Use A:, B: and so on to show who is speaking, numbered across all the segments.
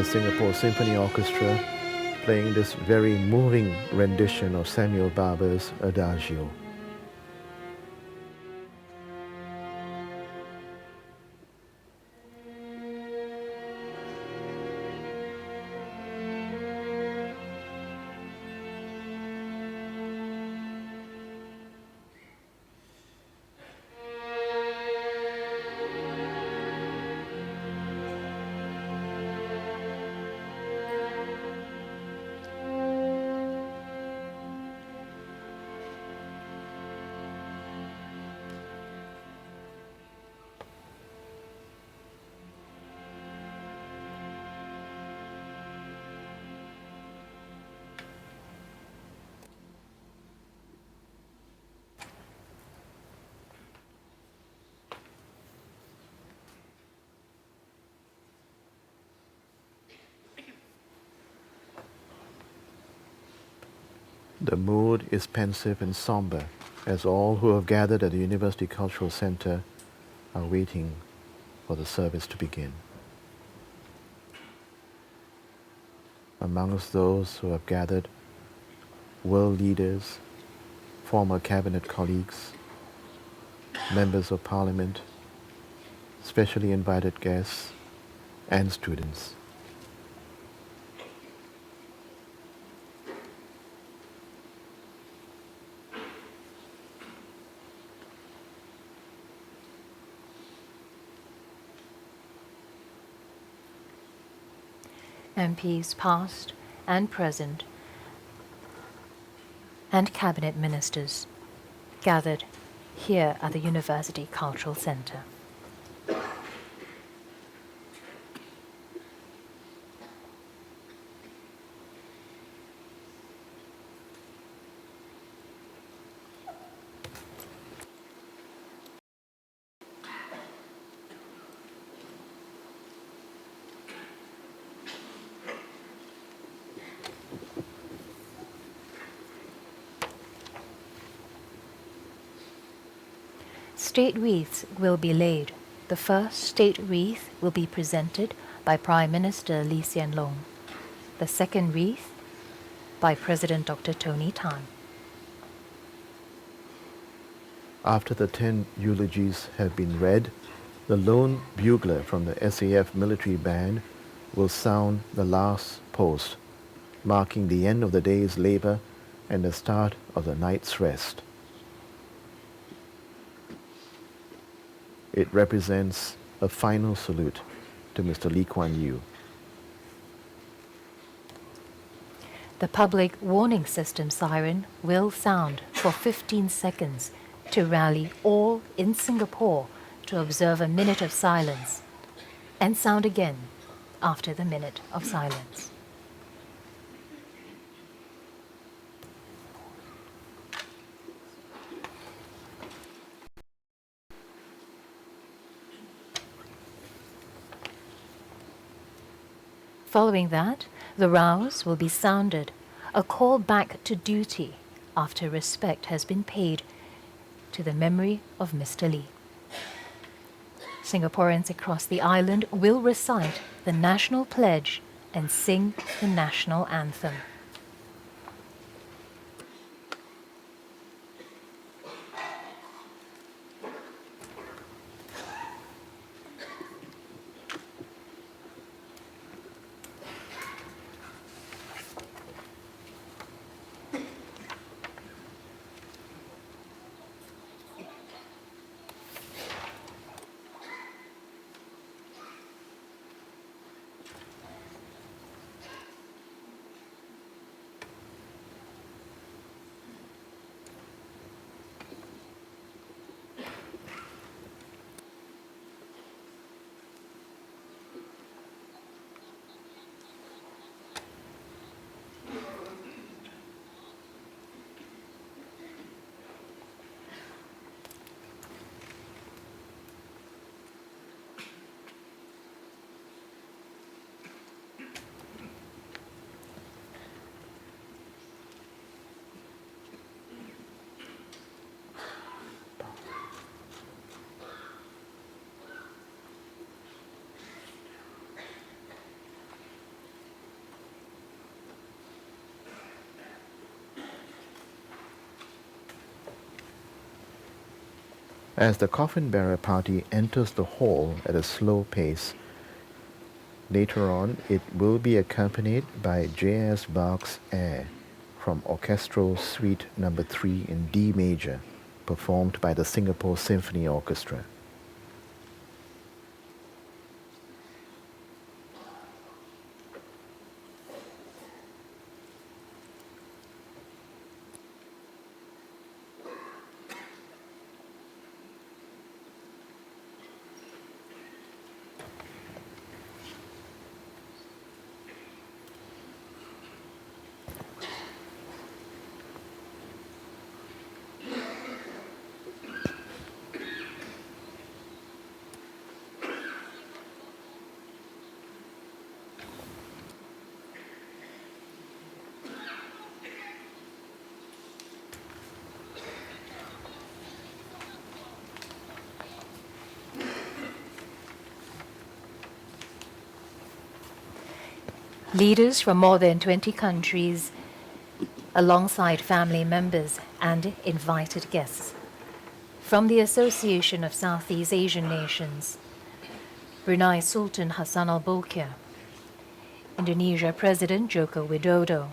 A: the Singapore Symphony Orchestra playing this very moving rendition of Samuel Barber's Adagio. The mood is pensive and somber as all who have gathered at the University Cultural Center are waiting for the service to begin. Amongst those who have gathered, world leaders, former cabinet colleagues, members of parliament, specially invited guests, and students.
B: MPs past and present, and cabinet ministers gathered here at the University Cultural Center. State wreaths will be laid. The first state wreath will be presented by Prime Minister Lee Hsien Loong. The second wreath by President Dr. Tony Tan.
A: After the 10 eulogies have been read, the lone bugler from the SAF military band will sound the last post, marking the end of the day's labor and the start of the night's rest. It represents a final salute to Mr. Lee Kuan Yew.
B: The public warning system siren will sound for 15 seconds to rally all in Singapore to observe a minute of silence, and sound again after the minute of silence. Following that, the rouse will be sounded, a call back to duty after respect has been paid to the memory of Mr. Lee. Singaporeans across the island will recite the national pledge and sing the national anthem.
A: As the coffin bearer party enters the hall at a slow pace, later on it will be accompanied by J.S. Bach's Air from Orchestral Suite No. 3 in D major, performed by the Singapore Symphony Orchestra.
B: Leaders from more than 20 countries, alongside family members and invited guests. From the Association of Southeast Asian Nations, Brunei Sultan Hassan al Bolkiah, Indonesia President Joko Widodo,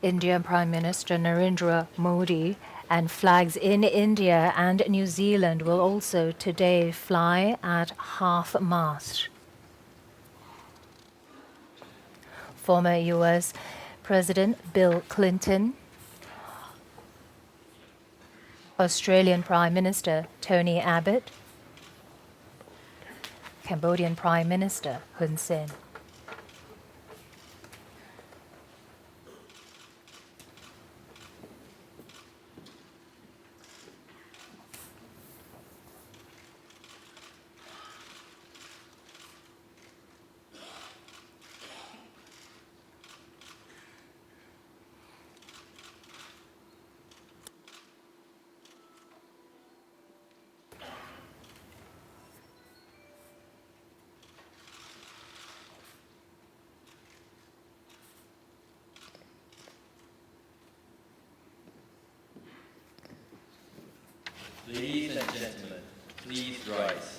B: Indian Prime Minister Narendra Modi and flags in India and New Zealand will also today fly at half-mast. Former US President Bill Clinton, Australian Prime Minister Tony Abbott, Cambodian Prime Minister Hun Sen.
C: Ladies and gentlemen, please rise.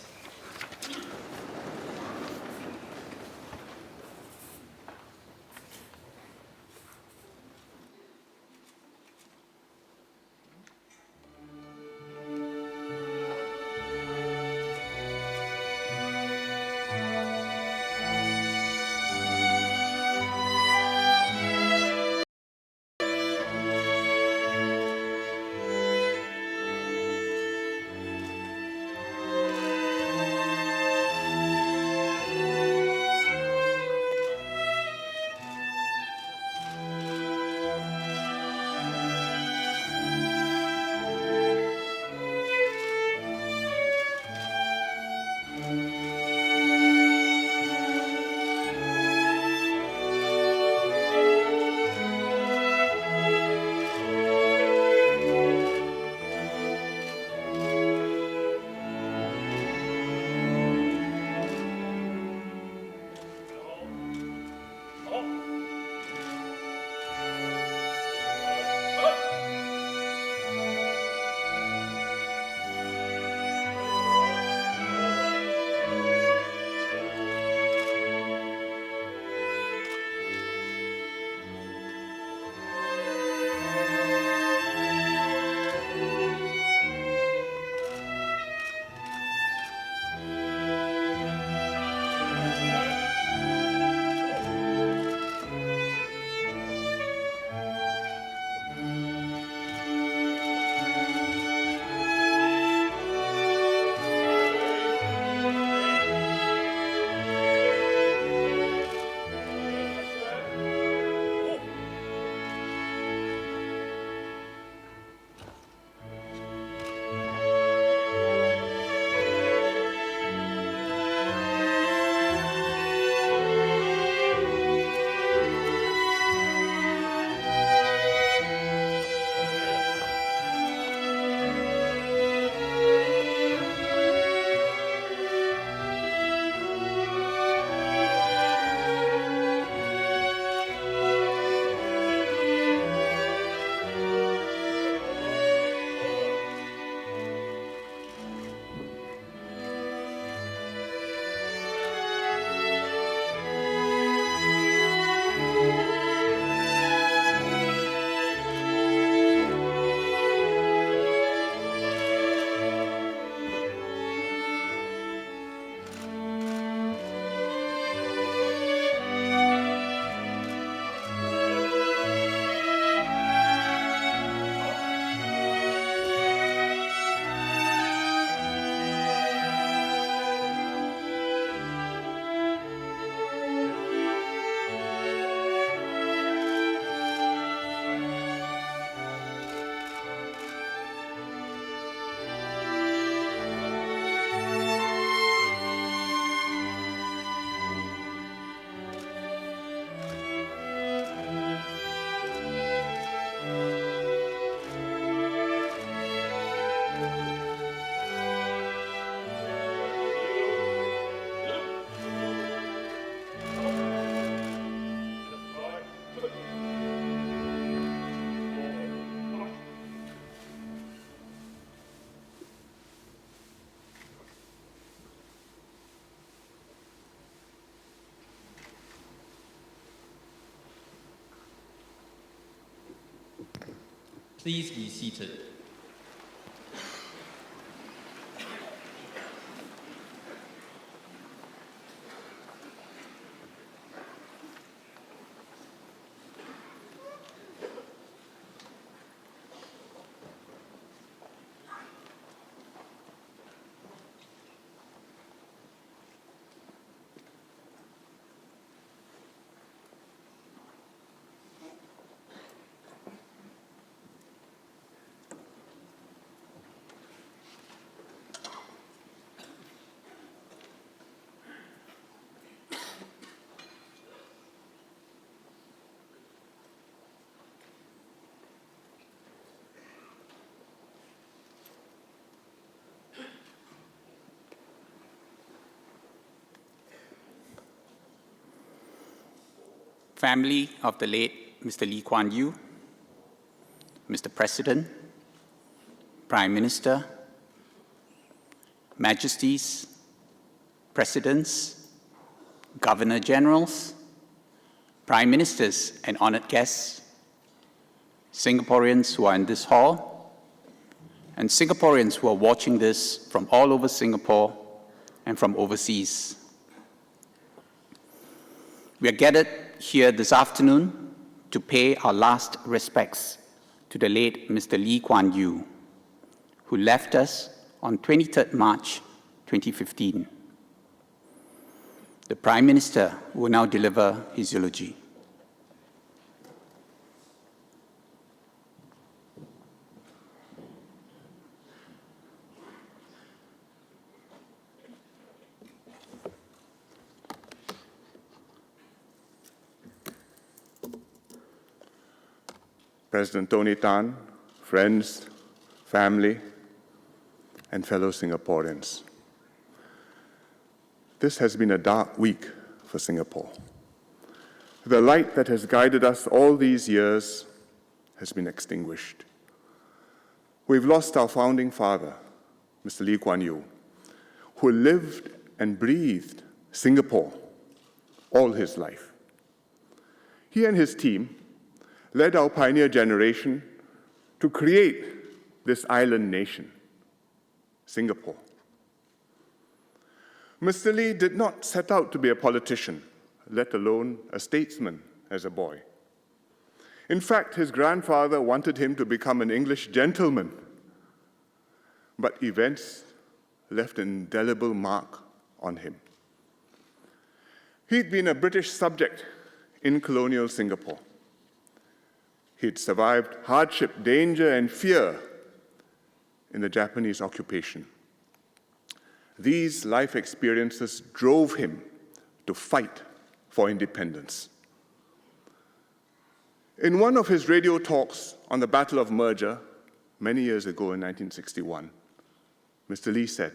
C: Please be seated.
D: Family of the late Mr. Lee Kuan Yew, Mr. President, Prime Minister, Majesties, Presidents, Governor Generals, Prime Ministers and honored guests, Singaporeans who are in this hall, and Singaporeans who are watching this from all over Singapore and from overseas. We are gathered here this afternoon to pay our last respects to the late Mr. Lee Kuan Yew, who left us on 23rd March 2015. The Prime Minister will now deliver his eulogy.
E: President Tony Tan, friends, family, and fellow Singaporeans. This has been a dark week for Singapore. The light that has guided us all these years has been extinguished. We've lost our founding father, Mr. Lee Kuan Yew, who lived and breathed Singapore all his life. He and his team led our pioneer generation to create this island nation, Singapore. Mr. Lee did not set out to be a politician, let alone a statesman as a boy. In fact, his grandfather wanted him to become an English gentleman, but events left an indelible mark on him. He'd been a British subject in colonial Singapore. He'd survived hardship, danger, and fear in the Japanese occupation. These life experiences drove him to fight for independence. In one of his radio talks on the Battle of Merger, many years ago in 1961, Mr. Lee said,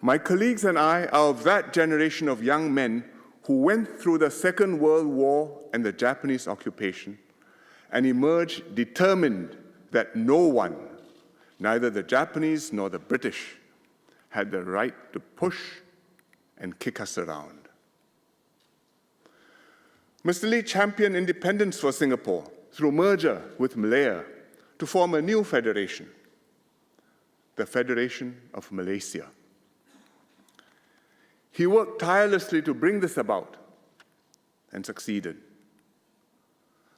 E: "My colleagues and I are of that generation of young men who went through the Second World War and the Japanese occupation and emerged determined that no one, neither the Japanese nor the British, had the right to push and kick us around." Mr. Lee championed independence for Singapore through merger with Malaya to form a new federation, the Federation of Malaysia. He worked tirelessly to bring this about and succeeded.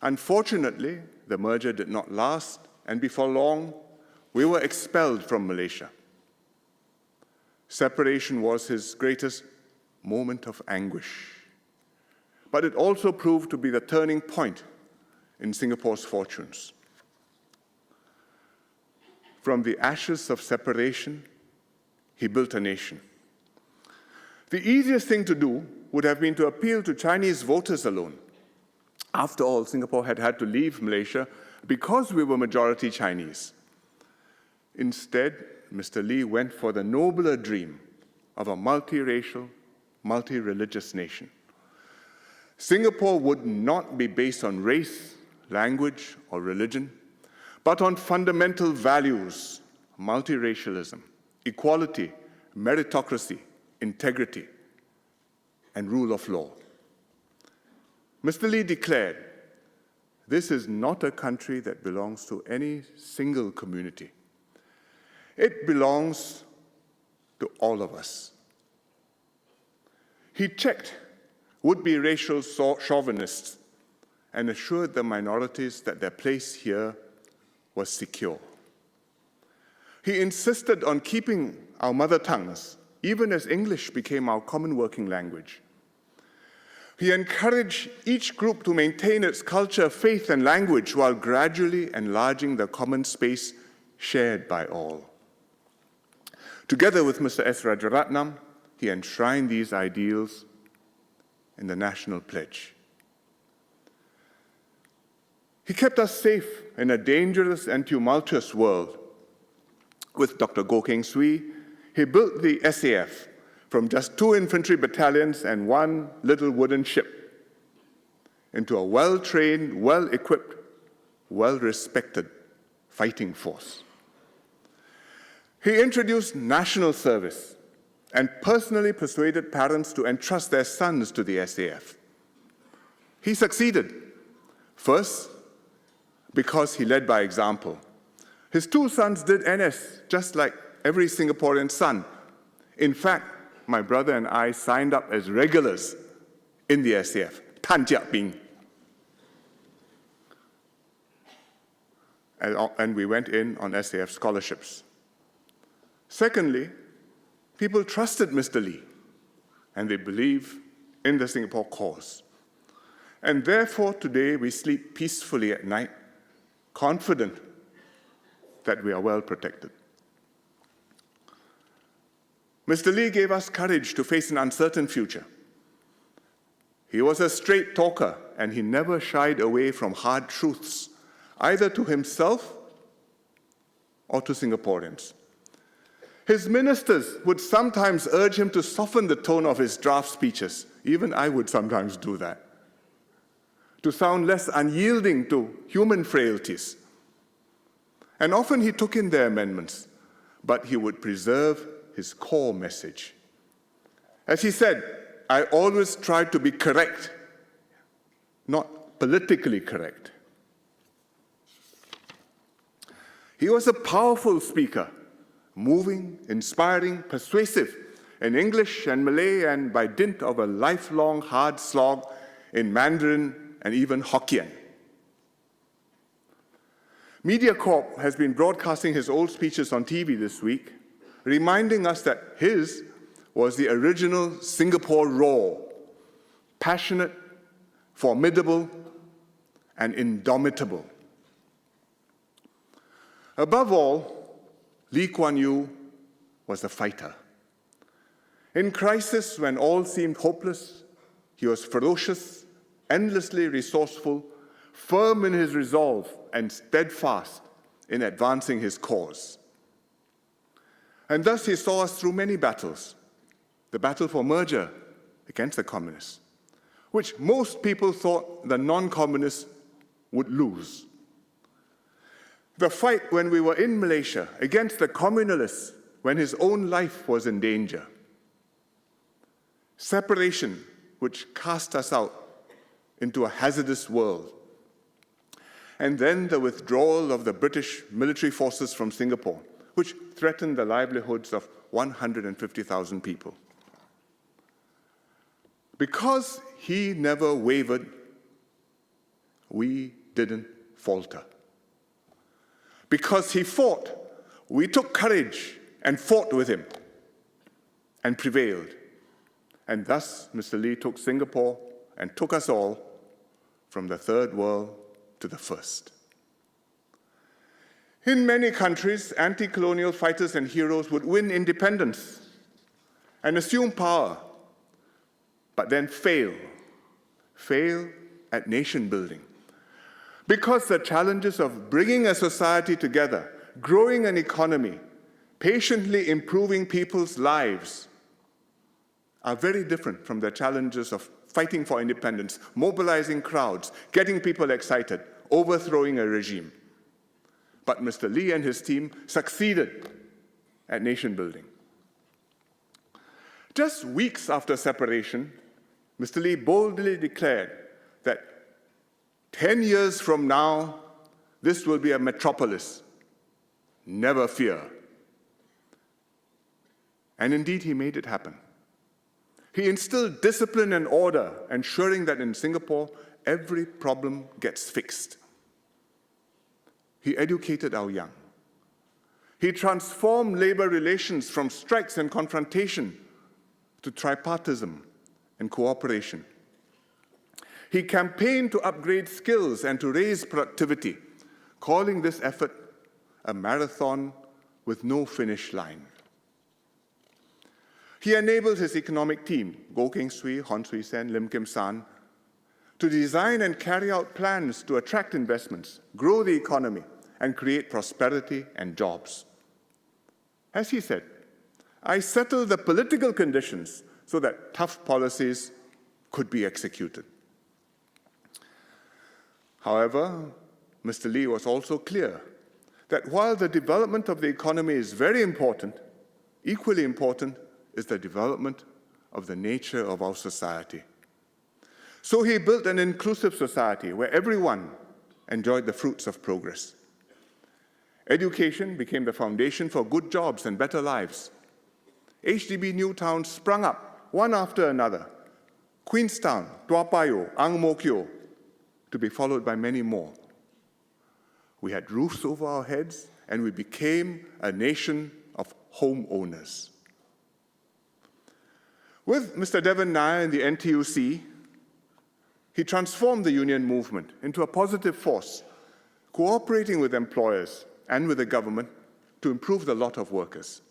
E: Unfortunately, the merger did not last, and before long, we were expelled from Malaysia. Separation was his greatest moment of anguish, but it also proved to be the turning point in Singapore's fortunes. From the ashes of separation, he built a nation. The easiest thing to do would have been to appeal to Chinese voters alone. After all, Singapore had had to leave Malaysia because we were majority Chinese. Instead, Mr. Lee went for the nobler dream of a multiracial, multi-religious nation. Singapore would not be based on race, language, or religion, but on fundamental values: multiracialism, equality, meritocracy, integrity, and rule of law. Mr. Lee declared this is not a country that belongs to any single community. It belongs to all of us. He checked would-be racial chauvinists and assured the minorities that their place here was secure. He insisted on keeping our mother tongues, even as English became our common working language. He encouraged each group to maintain its culture, faith, and language while gradually enlarging the common space shared by all. Together with Mr. S. Rajaratnam, he enshrined these ideals in the National Pledge. He kept us safe in a dangerous and tumultuous world. With Dr. Goh Keng Swee, he built the SAF from just 2 infantry battalions and 1 little wooden ship into a well-trained, well-equipped, well-respected fighting force. He introduced national service and personally persuaded parents to entrust their sons to the SAF. He succeeded, first, because he led by example. His 2 sons did NS, just like every Singaporean son. In fact, my brother and I signed up as regulars in the SAF, Tan Jiak Bing. And we went in on SAF scholarships. Secondly, people trusted Mr. Lee, and they believe in the Singapore cause. And therefore, today, we sleep peacefully at night, confident that we are well protected. Mr. Lee gave us courage to face an uncertain future. He was a straight talker, and he never shied away from hard truths, either to himself or to Singaporeans. His ministers would sometimes urge him to soften the tone of his draft speeches. Even I would sometimes do that, to sound less unyielding to human frailties. And often he took in their amendments, but he would preserve his core message. As he said, I always tried to be correct, not politically correct. He was a powerful speaker, moving, inspiring, persuasive in English and Malay, and by dint of a lifelong hard slog in Mandarin and even Hokkien. MediaCorp has been broadcasting his old speeches on TV this week, reminding us that his was the original Singapore roar, passionate, formidable, and indomitable. Above all, Lee Kuan Yew was a fighter. In crisis, when all seemed hopeless, he was ferocious, endlessly resourceful, firm in his resolve, and steadfast in advancing his cause. And thus he saw us through many battles. The battle for merger against the communists, which most people thought the non-communists would lose. The fight when we were in Malaysia against the communalists when his own life was in danger. Separation, which cast us out into a hazardous world. And then the withdrawal of the British military forces from Singapore, which threatened the livelihoods of 150,000 people. Because he never wavered, we didn't falter. Because he fought, we took courage and fought with him and prevailed. And thus, Mr. Lee took Singapore and took us all from the third world to the first. In many countries, anti-colonial fighters and heroes would win independence and assume power, but then fail at nation building. Because the challenges of bringing a society together, growing an economy, patiently improving people's lives are very different from the challenges of fighting for independence, mobilizing crowds, getting people excited, overthrowing a regime. But Mr. Lee and his team succeeded at nation building. Just weeks after separation, Mr. Lee boldly declared that 10 years from now, this will be a metropolis. Never fear. And indeed, he made it happen. He instilled discipline and order, ensuring that in Singapore, every problem gets fixed. He educated our young. He transformed labor relations from strikes and confrontation to tripartism and cooperation. He campaigned to upgrade skills and to raise productivity, calling this effort a marathon with no finish line. He enabled his economic team, Goh Keng Swee, Hon Swee Sen, Lim Kim San, to design and carry out plans to attract investments, grow the economy, and create prosperity and jobs. As he said, I settled the political conditions so that tough policies could be executed. However, Mr. Lee was also clear that while the development of the economy is very important, equally important is the development of the nature of our society. So he built an inclusive society where everyone enjoyed the fruits of progress. Education became the foundation for good jobs and better lives. HDB new towns sprung up, one after another. Queenstown, Tua Payoh, Ang Mo Kio, to be followed by many more. We had roofs over our heads, and we became a nation of homeowners. With Mr. Devan Nair in the NTUC, he transformed the union movement into a positive force, cooperating with employers and with the government to improve the lot of workers.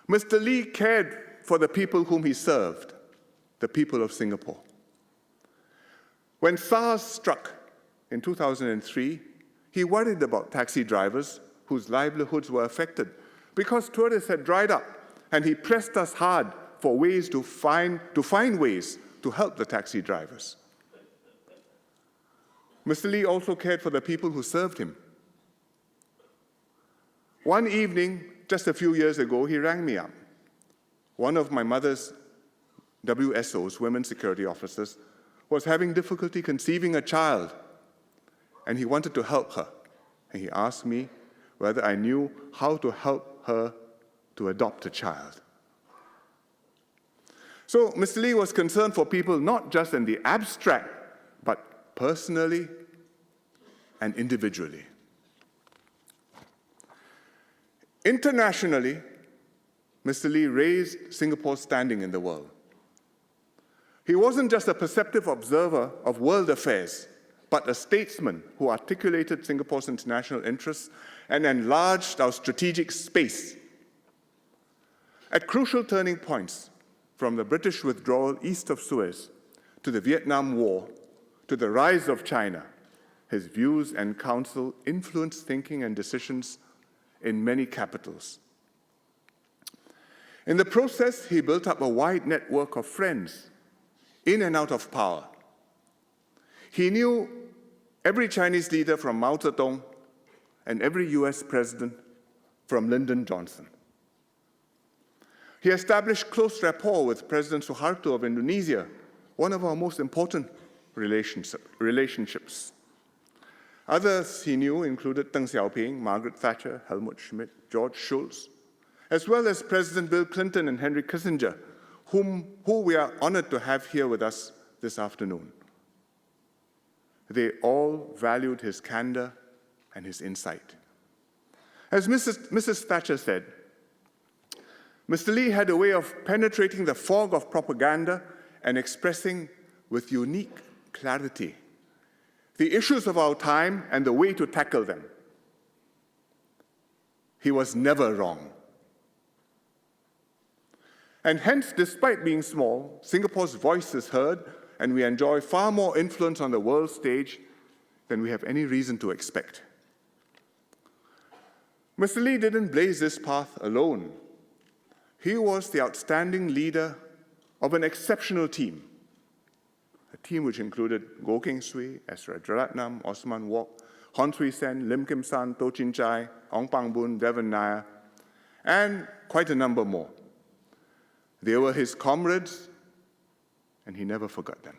E: Mr. Lee cared for the people whom he served, the people of Singapore. When SARS struck in 2003, he worried about taxi drivers whose livelihoods were affected because tourists had dried up, and he pressed us hard for ways to find ways to help the taxi drivers. Mr. Lee also cared for the people who served him. One evening, just a few years ago, he rang me up. One of my mother's WSOs, women security officers, was having difficulty conceiving a child, and he wanted to help her. And he asked me whether I knew how to help her to adopt a child. So Mr. Lee was concerned for people not just in the abstract, but personally and individually. Internationally, Mr. Lee raised Singapore's standing in the world. He wasn't just a perceptive observer of world affairs, but a statesman who articulated Singapore's international interests and enlarged our strategic space. At crucial turning points, from the British withdrawal east of Suez to the Vietnam War to the rise of China, his views and counsel influenced thinking and decisions in many capitals. In the process, he built up a wide network of friends in and out of power. He knew every Chinese leader from Mao Zedong and every US president from Lyndon Johnson. He established close rapport with President Suharto of Indonesia, one of our most important relationships. Others he knew included Deng Xiaoping, Margaret Thatcher, Helmut Schmidt, George Shultz, as well as President Bill Clinton and Henry Kissinger, who we are honored to have here with us this afternoon. They all valued his candor and his insight. As Mrs. Thatcher said, Mr. Lee had a way of penetrating the fog of propaganda and expressing with unique clarity the issues of our time and the way to tackle them. He was never wrong. And hence, despite being small, Singapore's voice is heard, and we enjoy far more influence on the world stage than we have any reason to expect. Mr. Lee didn't blaze this path alone. He was the outstanding leader of an exceptional team, a team which included Goh Keng Swee, S. Rajaratnam, Osman Wok, Hon Swee Sen, Lim Kim San, Toh Chin Chai, Ong Pang Boon, Devan Nair, and quite a number more. They were his comrades, and he never forgot them.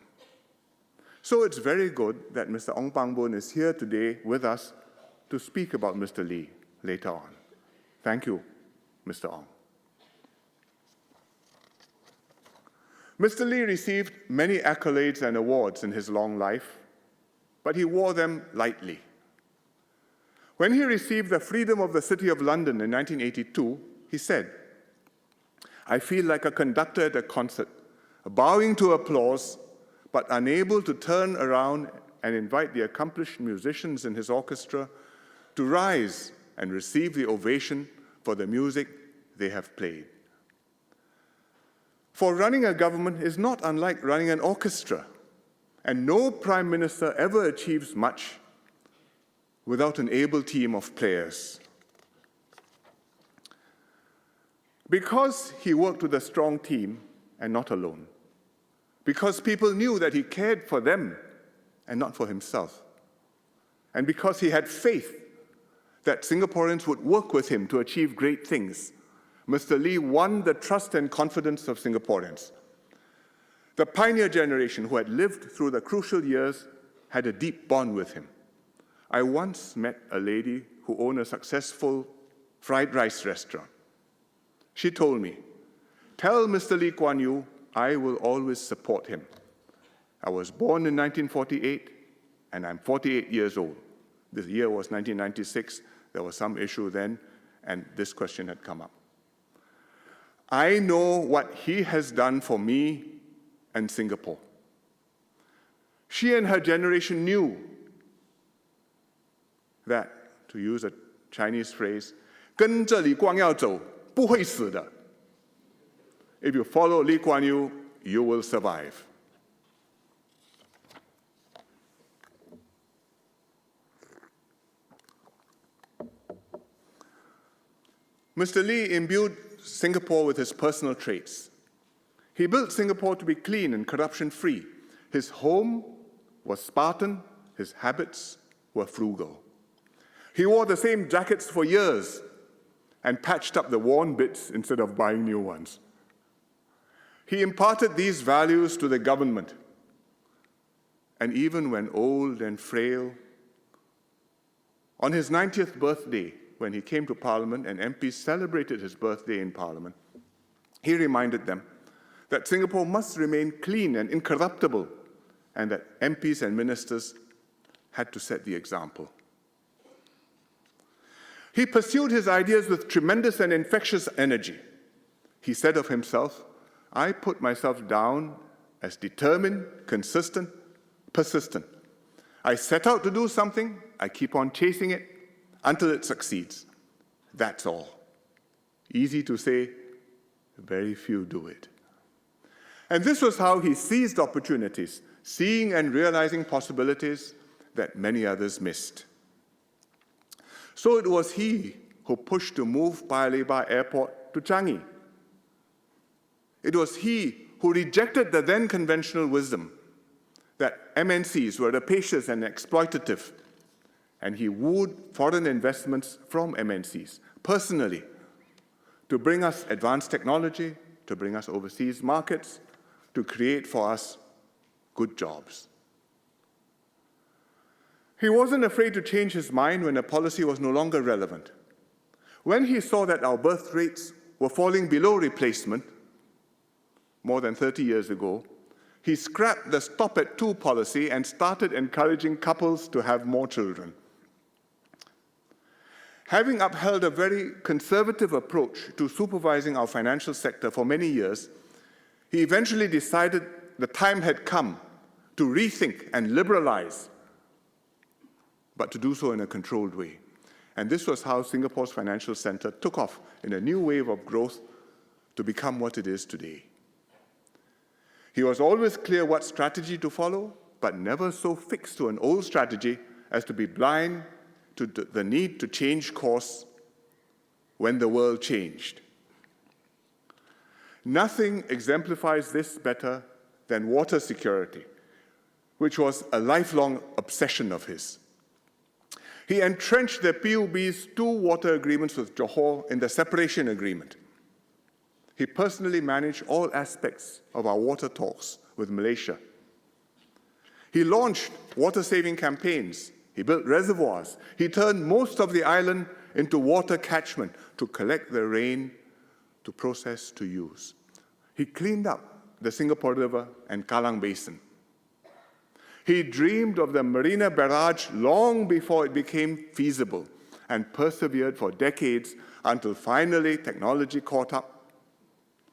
E: So it's very good that Mr. Ong Pang Boon is here today with us to speak about Mr. Lee later on. Thank you, Mr. Ong. Mr. Lee received many accolades and awards in his long life, but he wore them lightly. When he received the Freedom of the City of London in 1982, he said, "I feel like a conductor at a concert, bowing to applause, but unable to turn around and invite the accomplished musicians in his orchestra to rise and receive the ovation for the music they have played." For running a government is not unlike running an orchestra, and no prime minister ever achieves much without an able team of players. Because he worked with a strong team and not alone, because people knew that he cared for them and not for himself, and because he had faith that Singaporeans would work with him to achieve great things, Mr. Lee won the trust and confidence of Singaporeans. The pioneer generation who had lived through the crucial years had a deep bond with him. I once met a lady who owned a successful fried rice restaurant. She told me, "Tell Mr. Lee Kuan Yew I will always support him. I was born in 1948 and I'm 48 years old." The year was 1996. There was some issue then, and this question had come up. "I know what he has done for me and Singapore." She and her generation knew that, to use a Chinese phrase, 跟着李光耀走，不会死的. If you follow Lee Kuan Yew, you will survive. Mr. Lee imbued Singapore with his personal traits. He built Singapore to be clean and corruption-free. His home was Spartan, his habits were frugal. He wore the same jackets for years and patched up the worn bits instead of buying new ones. He imparted these values to the government. And even when old and frail, on his 90th birthday, when he came to Parliament and MPs celebrated his birthday in Parliament, he reminded them that Singapore must remain clean and incorruptible, and that MPs and ministers had to set the example. He pursued his ideas with tremendous and infectious energy. He said of himself, "I put myself down as determined, consistent, persistent. I set out to do something, I keep on chasing it until it succeeds. That's all." Easy to say, very few do it. And this was how he seized opportunities, seeing and realizing possibilities that many others missed. So it was he who pushed to move Paya Lebar Airport to Changi. It was he who rejected the then conventional wisdom that MNCs were rapacious and exploitative, and he wooed foreign investments from MNCs personally to bring us advanced technology, to bring us overseas markets, to create for us good jobs. He wasn't afraid to change his mind when a policy was no longer relevant. When he saw that our birth rates were falling below replacement, more than 30 years ago, he scrapped the stop at 2 policy and started encouraging couples to have more children. Having upheld a very conservative approach to supervising our financial sector for many years, he eventually decided the time had come to rethink and liberalize, but to do so in a controlled way. And this was how Singapore's financial center took off in a new wave of growth to become what it is today. He was always clear what strategy to follow, but never so fixed to an old strategy as to be blind to the need to change course when the world changed. Nothing exemplifies this better than water security, which was a lifelong obsession of his. He entrenched the PUB's 2 water agreements with Johor in the separation agreement. He personally managed all aspects of our water talks with Malaysia. He launched water-saving campaigns. He built reservoirs. He turned most of the island into water catchment to collect the rain, to process, to use. He cleaned up the Singapore River and Kallang Basin. He dreamed of the Marina Barrage long before it became feasible and persevered for decades until finally technology caught up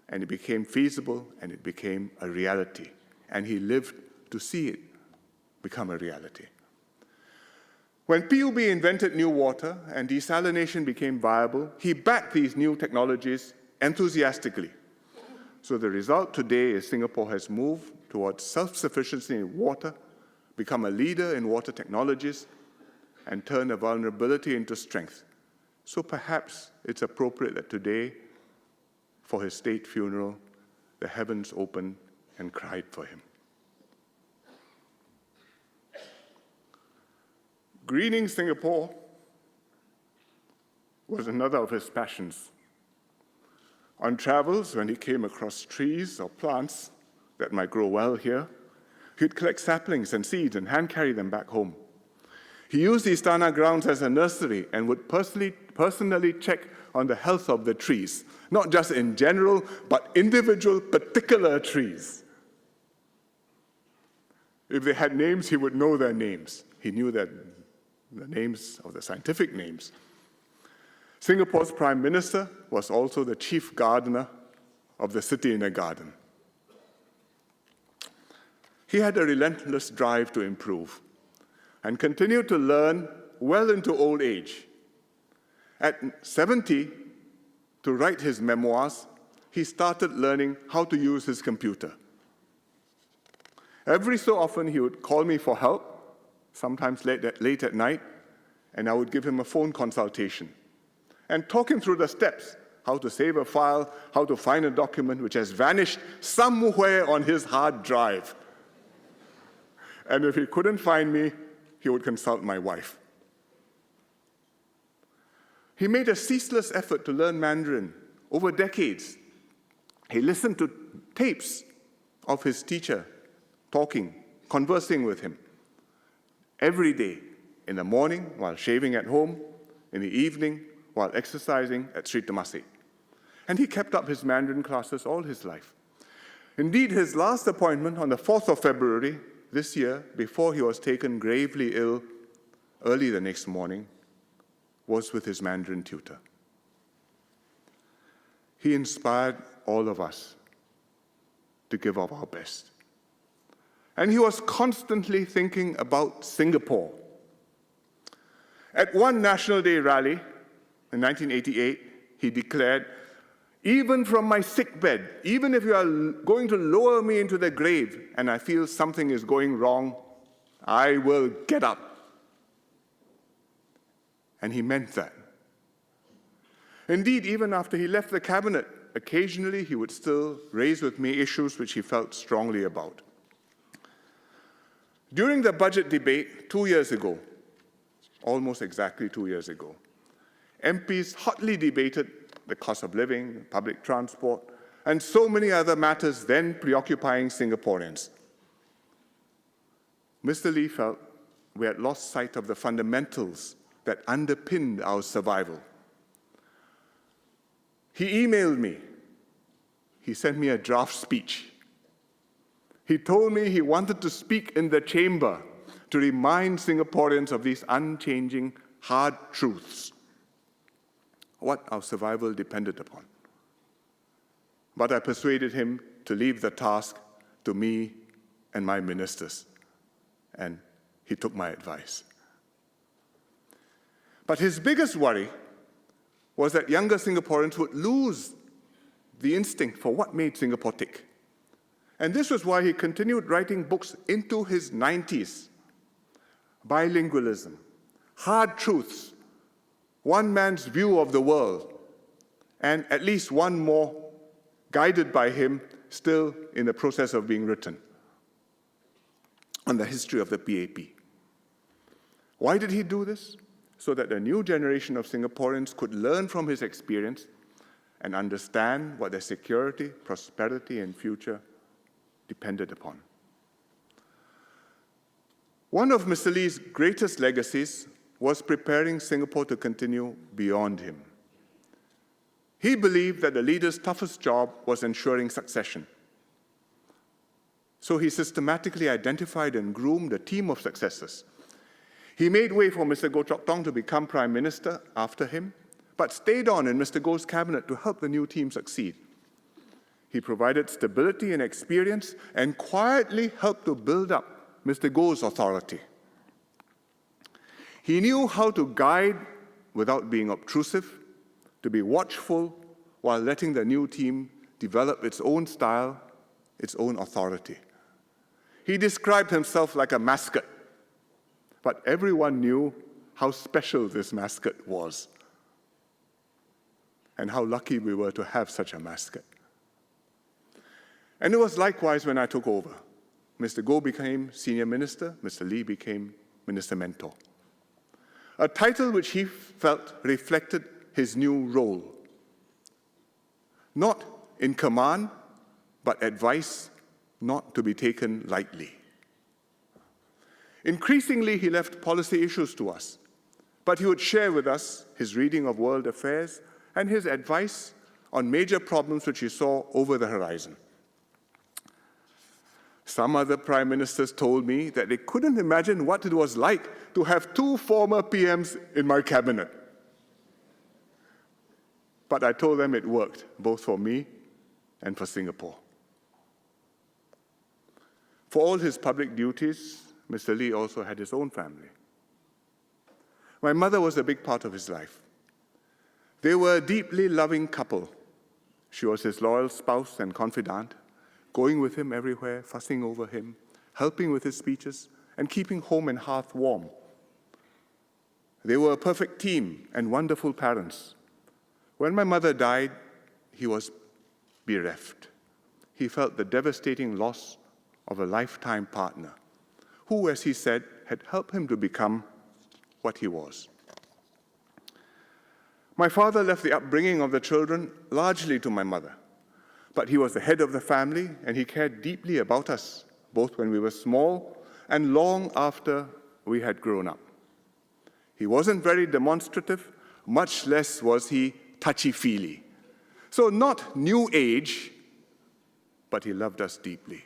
E: and it became feasible and it became a reality. And he lived to see it become a reality. When PUB invented new water and desalination became viable, he backed these new technologies enthusiastically. So the result today is Singapore has moved towards self-sufficiency in water, become a leader in water technologies, and turn a vulnerability into strength. So perhaps it's appropriate that today, for his state funeral, the heavens opened and cried for him. Greening Singapore was another of his passions. On travels, when he came across trees or plants that might grow well here, he'd collect saplings and seeds and hand-carry them back home. He used the Istana grounds as a nursery and would personally check on the health of the trees, not just in general, but individual, particular trees. If they had names, he would know their names. He knew the names of the scientific names. Singapore's Prime Minister was also the chief gardener of the city in a garden. He had a relentless drive to improve and continued to learn well into old age. At 70, to write his memoirs, he started learning how to use his computer. Every so often, he would call me for help, sometimes late at night, and I would give him a phone consultation and talk him through the steps, how to save a file, how to find a document which has vanished somewhere on his hard drive. And if he couldn't find me, he would consult my wife. He made a ceaseless effort to learn Mandarin over decades. He listened to tapes of his teacher talking, conversing with him every day, in the morning while shaving at home, in the evening while exercising at Sri Temasek. And he kept up his Mandarin classes all his life. Indeed, his last appointment on the 4th of February this year, before he was taken gravely ill early the next morning, was with his Mandarin tutor. He inspired all of us to give of our best. And he was constantly thinking about Singapore. At one National Day rally in 1988, he declared, "Even from my sickbed, even if you are going to lower me into the grave and I feel something is going wrong, I will get up." And he meant that. Indeed, even after he left the cabinet, occasionally he would still raise with me issues which he felt strongly about. During the budget debate 2 years ago, almost exactly 2 years ago, MPs hotly debated the cost of living, public transport, and so many other matters then preoccupying Singaporeans. Mr. Lee felt we had lost sight of the fundamentals that underpinned our survival. He emailed me. He sent me a draft speech. He told me he wanted to speak in the chamber to remind Singaporeans of these unchanging, hard truths, what our survival depended upon. But I persuaded him to leave the task to me and my ministers, and he took my advice. But his biggest worry was that younger Singaporeans would lose the instinct for what made Singapore tick. And this was why he continued writing books into his 90s. Bilingualism, hard truths, one man's view of the world, and at least one more guided by him, still in the process of being written, on the history of the PAP. Why did he do this? So that a new generation of Singaporeans could learn from his experience and understand what their security, prosperity, and future depended upon. One of Mr. Lee's greatest legacies was preparing Singapore to continue beyond him. He believed that the leader's toughest job was ensuring succession. So he systematically identified and groomed a team of successors. He made way for Mr. Goh Chok Tong to become Prime Minister after him, but stayed on in Mr. Goh's cabinet to help the new team succeed. He provided stability and experience and quietly helped to build up Mr. Goh's authority. He knew how to guide without being obtrusive, to be watchful while letting the new team develop its own style, its own authority. He described himself like a mascot, but everyone knew how special this mascot was and how lucky we were to have such a mascot. And it was likewise when I took over. Mr. Goh became Senior Minister, Mr. Lee became Minister Mentor, a title which he felt reflected his new role. Not in command, but advice not to be taken lightly. Increasingly, he left policy issues to us, but he would share with us his reading of world affairs and his advice on major problems which he saw over the horizon. Some other prime ministers told me that they couldn't imagine what it was like to have two former PMs in my cabinet. But I told them it worked, both for me and for Singapore. For all his public duties, Mr. Lee also had his own family. My mother was a big part of his life. They were a deeply loving couple. She was his loyal spouse and confidant, going with him everywhere, fussing over him, helping with his speeches, and keeping home and hearth warm. They were a perfect team and wonderful parents. When my mother died, he was bereft. He felt the devastating loss of a lifetime partner, who, as he said, had helped him to become what he was. My father left the upbringing of the children largely to my mother, but he was the head of the family and he cared deeply about us, both when we were small and long after we had grown up. He wasn't very demonstrative, much less was he touchy-feely. So not new age, but he loved us deeply.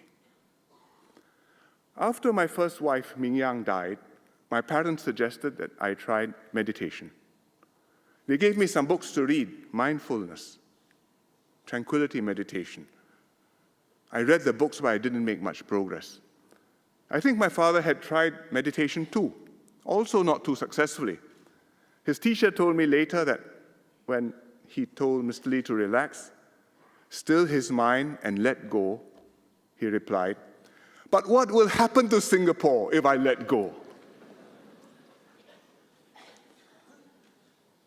E: After my first wife, Ming Yang, died, my parents suggested that I try meditation. They gave me some books to read, mindfulness, tranquility meditation. I read the books, but I didn't make much progress. I think my father had tried meditation too, also not too successfully. His teacher told me later that when he told Mr. Lee to relax, still his mind and let go, he replied, "But what will happen to Singapore if I let go?"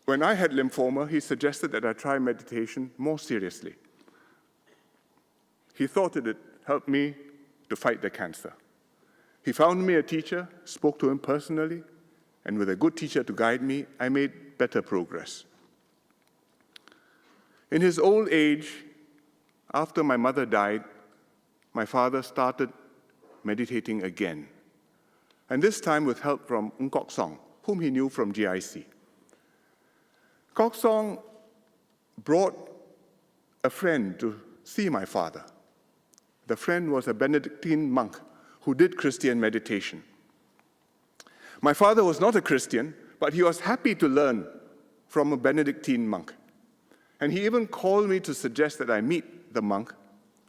E: When I had lymphoma, he suggested that I try meditation more seriously. He thought it would help me to fight the cancer. He found me a teacher, spoke to him personally, and with a good teacher to guide me, I made better progress. In his old age, after my mother died, my father started meditating again, and this time with help from Ng Kok Song, whom he knew from GIC. Kok Song brought a friend to see my father. The friend was a Benedictine monk who did Christian meditation. My father was not a Christian, but he was happy to learn from a Benedictine monk. And he even called me to suggest that I meet the monk,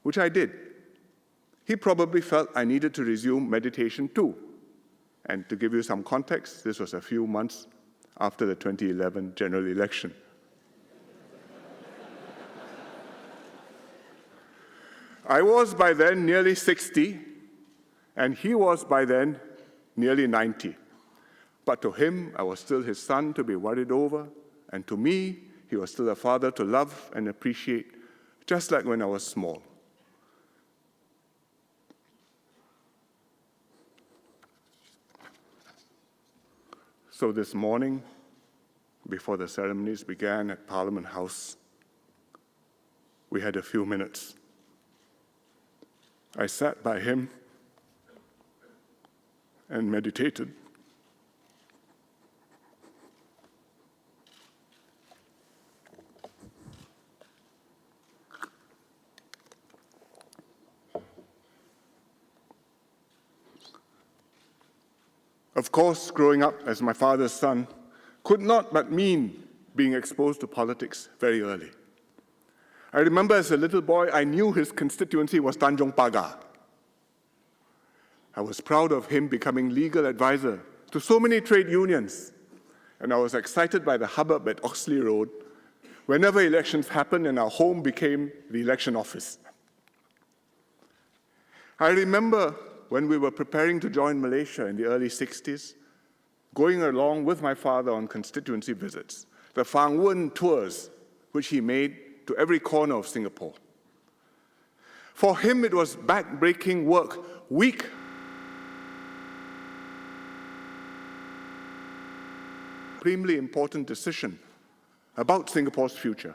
E: which I did. He probably felt I needed to resume meditation too. And to give you some context, this was a few months after the 2011 general election. I was by then nearly 60, and he was by then nearly 90. But to him, I was still his son to be worried over, and to me, he was still a father to love and appreciate, just like when I was small. So this morning, before the ceremonies began at Parliament House, we had a few minutes. I sat by him and meditated. Of course, growing up as my father's son could not but mean being exposed to politics very early. I remember as a little boy, I knew his constituency was Tanjong Pagar. I was proud of him becoming legal advisor to so many trade unions, and I was excited by the hubbub at Oxley Road whenever elections happened and our home became the election office. I remember when we were preparing to join Malaysia in the early 60s, going along with my father on constituency visits, the Fang Wen tours, which he made to every corner of Singapore. For him, it was back-breaking work, supremely important decision about Singapore's future.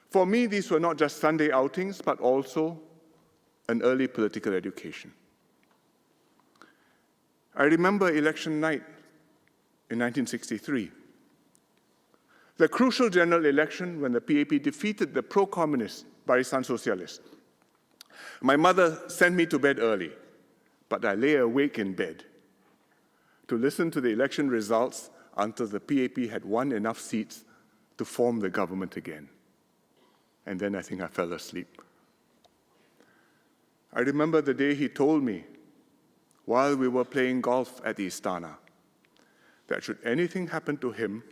E: For me, these were not just Sunday outings, but also an early political education. I remember election night in 1963, the crucial general election when the PAP defeated the pro-communist Barisan Sosialis. My mother sent me to bed early, but I lay awake in bed to listen to the election results until the PAP had won enough seats to form the government again. And then I think I fell asleep. I remember the day he told me, while we were playing golf at the Istana, that should anything happen to him,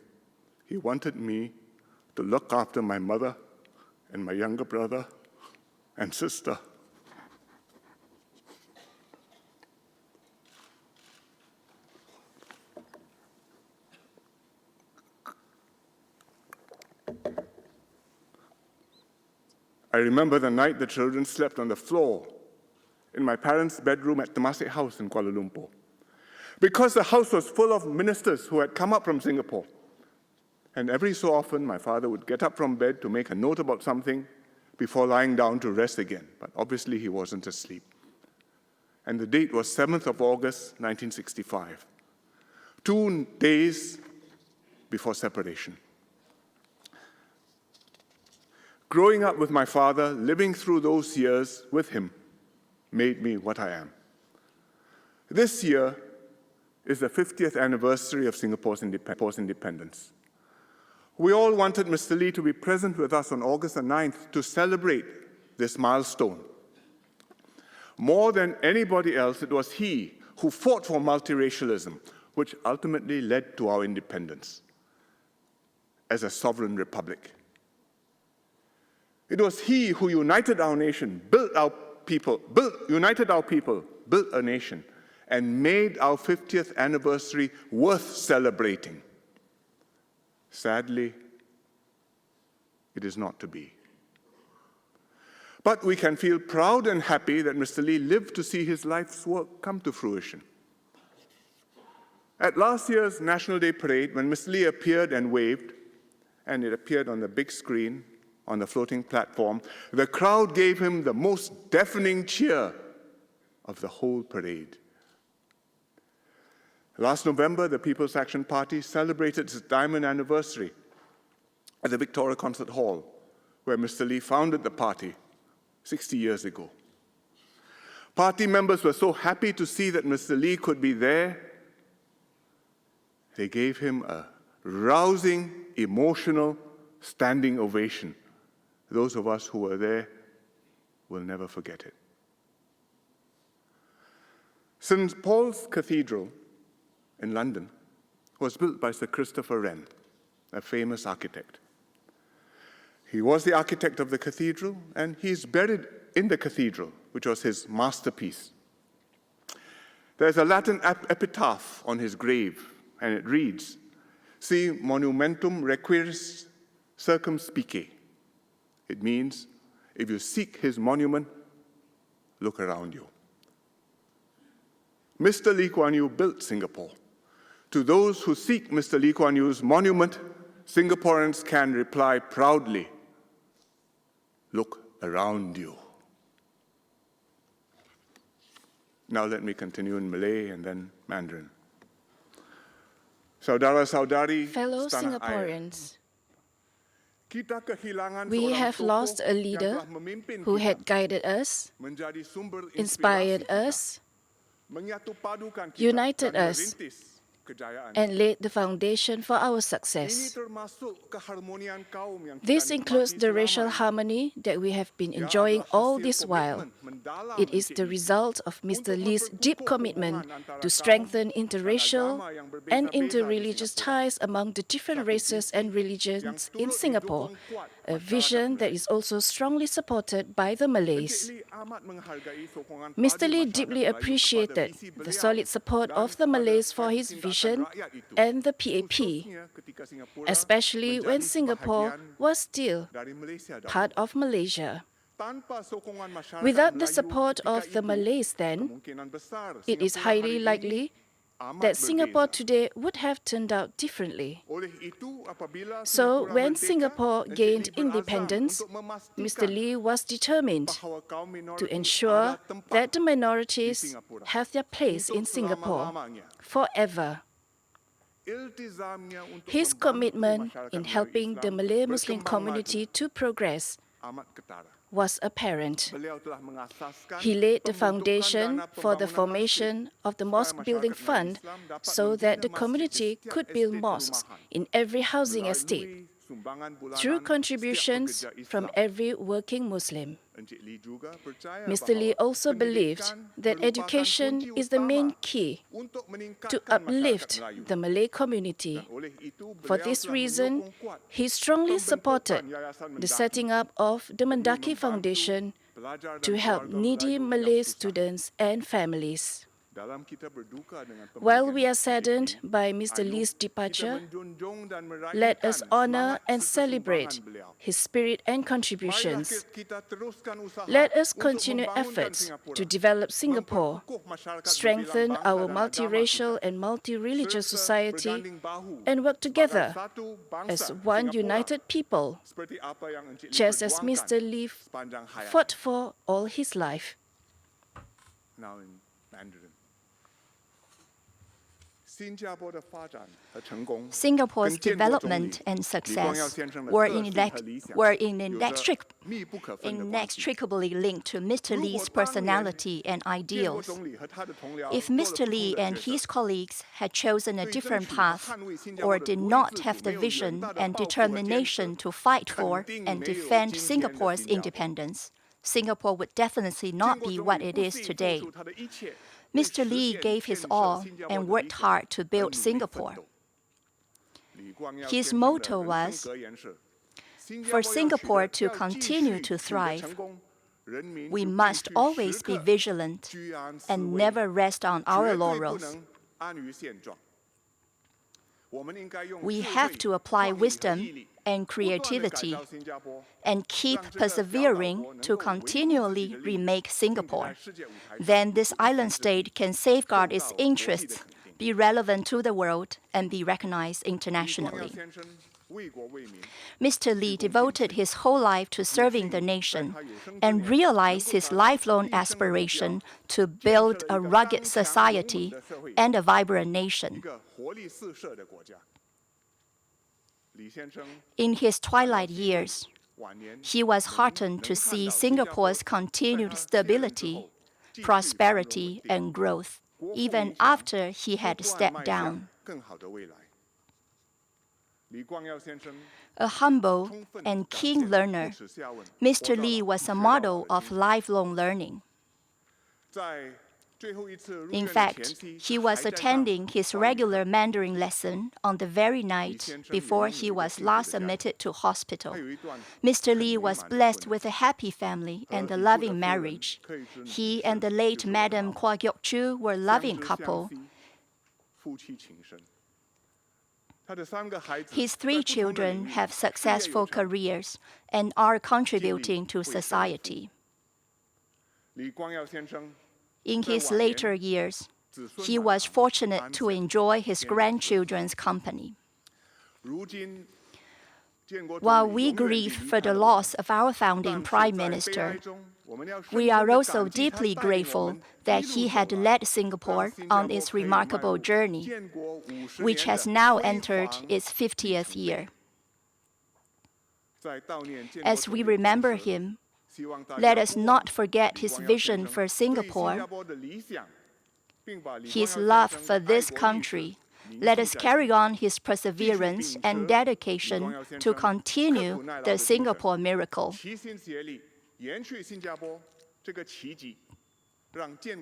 E: he wanted me to look after my mother and my younger brother and sister. I remember the night the children slept on the floor in my parents' bedroom at Temasek House in Kuala Lumpur, because the house was full of ministers who had come up from Singapore. And every so often, my father would get up from bed to make a note about something before lying down to rest again. But obviously, he wasn't asleep. And the date was 7th of August, 1965, 2 days before separation. Growing up with my father, living through those years with him, made me what I am. This year is the 50th anniversary of Singapore's independence. We all wanted Mr. Lee to be present with us on August the 9th to celebrate this milestone. More than anybody else, it was he who fought for multiracialism, which ultimately led to our independence as a sovereign republic. It was he who united our nation, built a nation, and made our 50th anniversary worth celebrating. Sadly, it is not to be. But we can feel proud and happy that Mr. Lee lived to see his life's work come to fruition. At last year's National Day Parade, when Mr. Lee appeared and waved, and it appeared on the big screen on the floating platform, the crowd gave him the most deafening cheer of the whole parade. Last November, the People's Action Party celebrated its diamond anniversary at the Victoria Concert Hall, where Mr. Lee founded the party 60 years ago. Party members were so happy to see that Mr. Lee could be there. They gave him a rousing, emotional, standing ovation. Those of us who were there will never forget it. St. Paul's Cathedral in London was built by Sir Christopher Wren, a famous architect. He was the architect of the cathedral, and he's buried in the cathedral, which was his masterpiece. There's a Latin epitaph on his grave, and it reads, "Si monumentum requiris circumspice." It means, if you seek his monument, look around you. Mr. Lee Kuan Yew built Singapore. To those who seek Mr. Lee Kuan Yew's monument, Singaporeans can reply proudly, look around you. Now let me continue in Malay and then Mandarin. Saudara-saudari
F: Fellow
E: setanah air.
F: Singaporeans,
E: Kita kehilangan
F: we
E: seorang
F: have
E: tokoh
F: lost a
E: yang
F: leader
E: telah memimpin
F: who
E: kita
F: had guided us,
E: menjadi sumber
F: inspired
E: inspirasi
F: us,
E: kita, menyatupadukan kita
F: united
E: dan
F: us,
E: merintis kejayaan.
F: and laid the foundation for our
E: Ini
F: success.
E: termasuk keharmonian kaum yang kita
F: This includes
E: nikmati
F: the
E: selama
F: racial
E: ini.
F: harmony that we have been
E: Ia
F: enjoying
E: adalah
F: all
E: hasil
F: this while.
E: komitmen mendalam
F: It is
E: Encik
F: the
E: Lee
F: result of Mr. Lee's deep commitment to strengthen interracial and interreligious ties among the different races and religions in Singapore, a vision that is also strongly supported by the Malays.
E: Encik Lee amat menghargai sokongan
F: Mr.
E: padu
F: Lee
E: masyarakat
F: deeply
E: Melayu
F: appreciated
E: kepada visi
F: the
E: beliau
F: solid support
E: dan
F: of the
E: kepada
F: Malays for his
E: kecintaan
F: vision
E: rakyat itu,
F: and the PAP,
E: khususnya ketika Singapura
F: especially when
E: menjadi
F: Singapore
E: sebahagian
F: was still
E: dari Malaysia dahulu.
F: part of Malaysia.
E: Tanpa sokongan masyarakat
F: Without the
E: Melayu
F: support
E: ketika
F: of the
E: itu,
F: Malays then,
E: kemungkinan besar
F: it is
E: Singapura
F: highly
E: hari ini
F: likely
E: amat
F: that Singapore
E: berbeza.
F: today would have turned out differently.
E: Oleh itu, apabila
F: So
E: Singapura
F: when
E: merdeka,
F: Singapore
E: Encik
F: gained
E: Lee berazam
F: independence,
E: untuk memastikan
F: Mr. Lee was determined
E: bahawa kaum minoritas
F: to ensure
E: ada tempat
F: that the
E: di
F: minorities
E: Singapura
F: have their place
E: untuk
F: in Singapore
E: selama-lamanya.
F: forever.
E: Iltizamnya untuk
F: His
E: membantu
F: commitment
E: masyarakat
F: in
E: Melayu
F: helping the
E: Islam
F: Malay Muslim
E: berkembang
F: community
E: maju
F: to progress
E: amat ketara.
F: was apparent.
E: Beliau telah mengasaskan
F: He laid the
E: pembentukan
F: foundation
E: dana
F: for the
E: pembangunan
F: formation of the
E: supaya
F: Mosque Building
E: masyarakat
F: Fund
E: Melayu Islam dapat
F: so that the
E: membina masjid
F: community
E: di setiap
F: could build
E: estate
F: mosques
E: perumahan
F: in every housing
E: melalui
F: estate
E: sumbangan bulanan
F: through
E: setiap
F: contributions
E: pekerja
F: from
E: Islam.
F: every working Muslim.
E: Encik Lee juga percaya
F: Mr. Lee
E: bahawa
F: also believed
E: pendidikan
F: that
E: merupakan
F: education
E: kunci
F: is the main
E: utama
F: key
E: untuk
F: to
E: meningkatkan
F: uplift
E: masyarakat Melayu.
F: the Malay community.
E: Dan oleh itu,
F: For
E: beliau
F: this
E: telah
F: reason,
E: menyokong kuat
F: he strongly supported
E: pembentukan Yayasan
F: the
E: Mendaki
F: setting up of the
E: demi
F: Mendaki
E: membantu
F: Foundation
E: pelajar dan
F: to help
E: keluarga
F: needy
E: Melayu yang
F: Malay
E: susah.
F: students and families.
E: Dalam kita berduka dengan
F: While we
E: kepergian
F: are
E: Encik
F: saddened
E: Lee,
F: by Mr.
E: ayo
F: Lee's
E: kita
F: departure,
E: menjunjung dan
F: let us
E: merayakan
F: honor
E: semangat
F: and
E: serta
F: celebrate
E: sumbangan beliau.
F: his spirit and
E: Marilah
F: contributions.
E: kita teruskan usaha
F: Let us
E: untuk
F: continue
E: membangunkan
F: efforts
E: Singapura,
F: to develop Singapore,
E: memperkukuh masyarakat
F: strengthen
E: berbilang bangsa
F: our
E: dan agama
F: multiracial
E: kita,
F: and multi-religious
E: serta
F: society,
E: berganding bahu
F: and work
E: sebagai
F: together
E: satu bangsa
F: as one
E: Singapura,
F: united people,
E: seperti apa yang Encik Lee
F: just as
E: perjuangkan
F: Mr. Lee
E: sepanjang hayat.
F: fought for all his life.
E: Now in Mandarin. 新加坡的发展和成功
B: Singapore's
E: 跟建国总理
B: development and
E: 李光耀
B: success
E: 先生的
B: were
E: 个性和理想 密不可分的关系。
B: inextricably linked to Mr.
E: 如果
B: Lee's
E: 当年
B: personality and
E: 建国
B: ideals.
E: 总理和他的同僚
B: If
E: 做了
B: Mr.
E: 不同
B: Lee
E: 的
B: and
E: 抉择
B: his colleagues had chosen a
E: 对争
B: different
E: 取和
B: path
E: 捍卫新加
B: or
E: 坡的
B: did
E: 独立
B: not
E: 自
B: have
E: 主
B: the
E: 没有
B: vision
E: 远大的
B: and
E: 抱负和坚持
B: determination to fight for
E: 肯定
B: and
E: 没有
B: defend
E: 今天的
B: Singapore's
E: 新加坡。
B: independence, Singapore would definitely
E: 建
B: not
E: 国
B: be
E: 总
B: what
E: 理
B: it
E: 不
B: is
E: 惜付
B: today.
E: 出他的一切
B: Mr.
E: 为实
B: Lee
E: 现
B: gave his
E: 建设
B: all
E: 新加坡
B: and
E: 的
B: worked
E: 理想
B: hard to
E: 而
B: build
E: 努力奋
B: Singapore.
E: 斗。李光耀
B: His
E: 先生的
B: motto
E: 人
B: was,
E: 生格言是
B: For Singapore to continue to thrive, we must always be vigilant and never rest on our laurels. We have to apply wisdom and creativity and keep persevering to continually remake Singapore. Then this island state can safeguard its interests, be relevant to the world, and be recognized internationally. Mr. Lee devoted his whole life to serving the nation and realized his lifelong aspiration to build a rugged society and a vibrant nation. In his twilight years, he was heartened to see Singapore's continued stability, prosperity, and growth, even after he had stepped down. A humble and keen learner, Mr. Lee was a model of lifelong learning. In fact, he was attending his regular Mandarin lesson on the very night before he was last admitted to hospital. Mr. Lee was blessed with a happy family and a loving marriage. He and the late Madam Kwa Gyok Chu were a loving couple. His 3 children have successful careers and are contributing to society. In his later years, he was fortunate to enjoy his grandchildren's company.
F: While we grieve for the loss of our founding Prime Minister, we are also deeply grateful that he had led Singapore on its remarkable journey, which has now entered its 50th year. As we remember him, let us not forget his vision for Singapore, his love for this country. Let us carry on his perseverance and dedication to continue the Singapore miracle,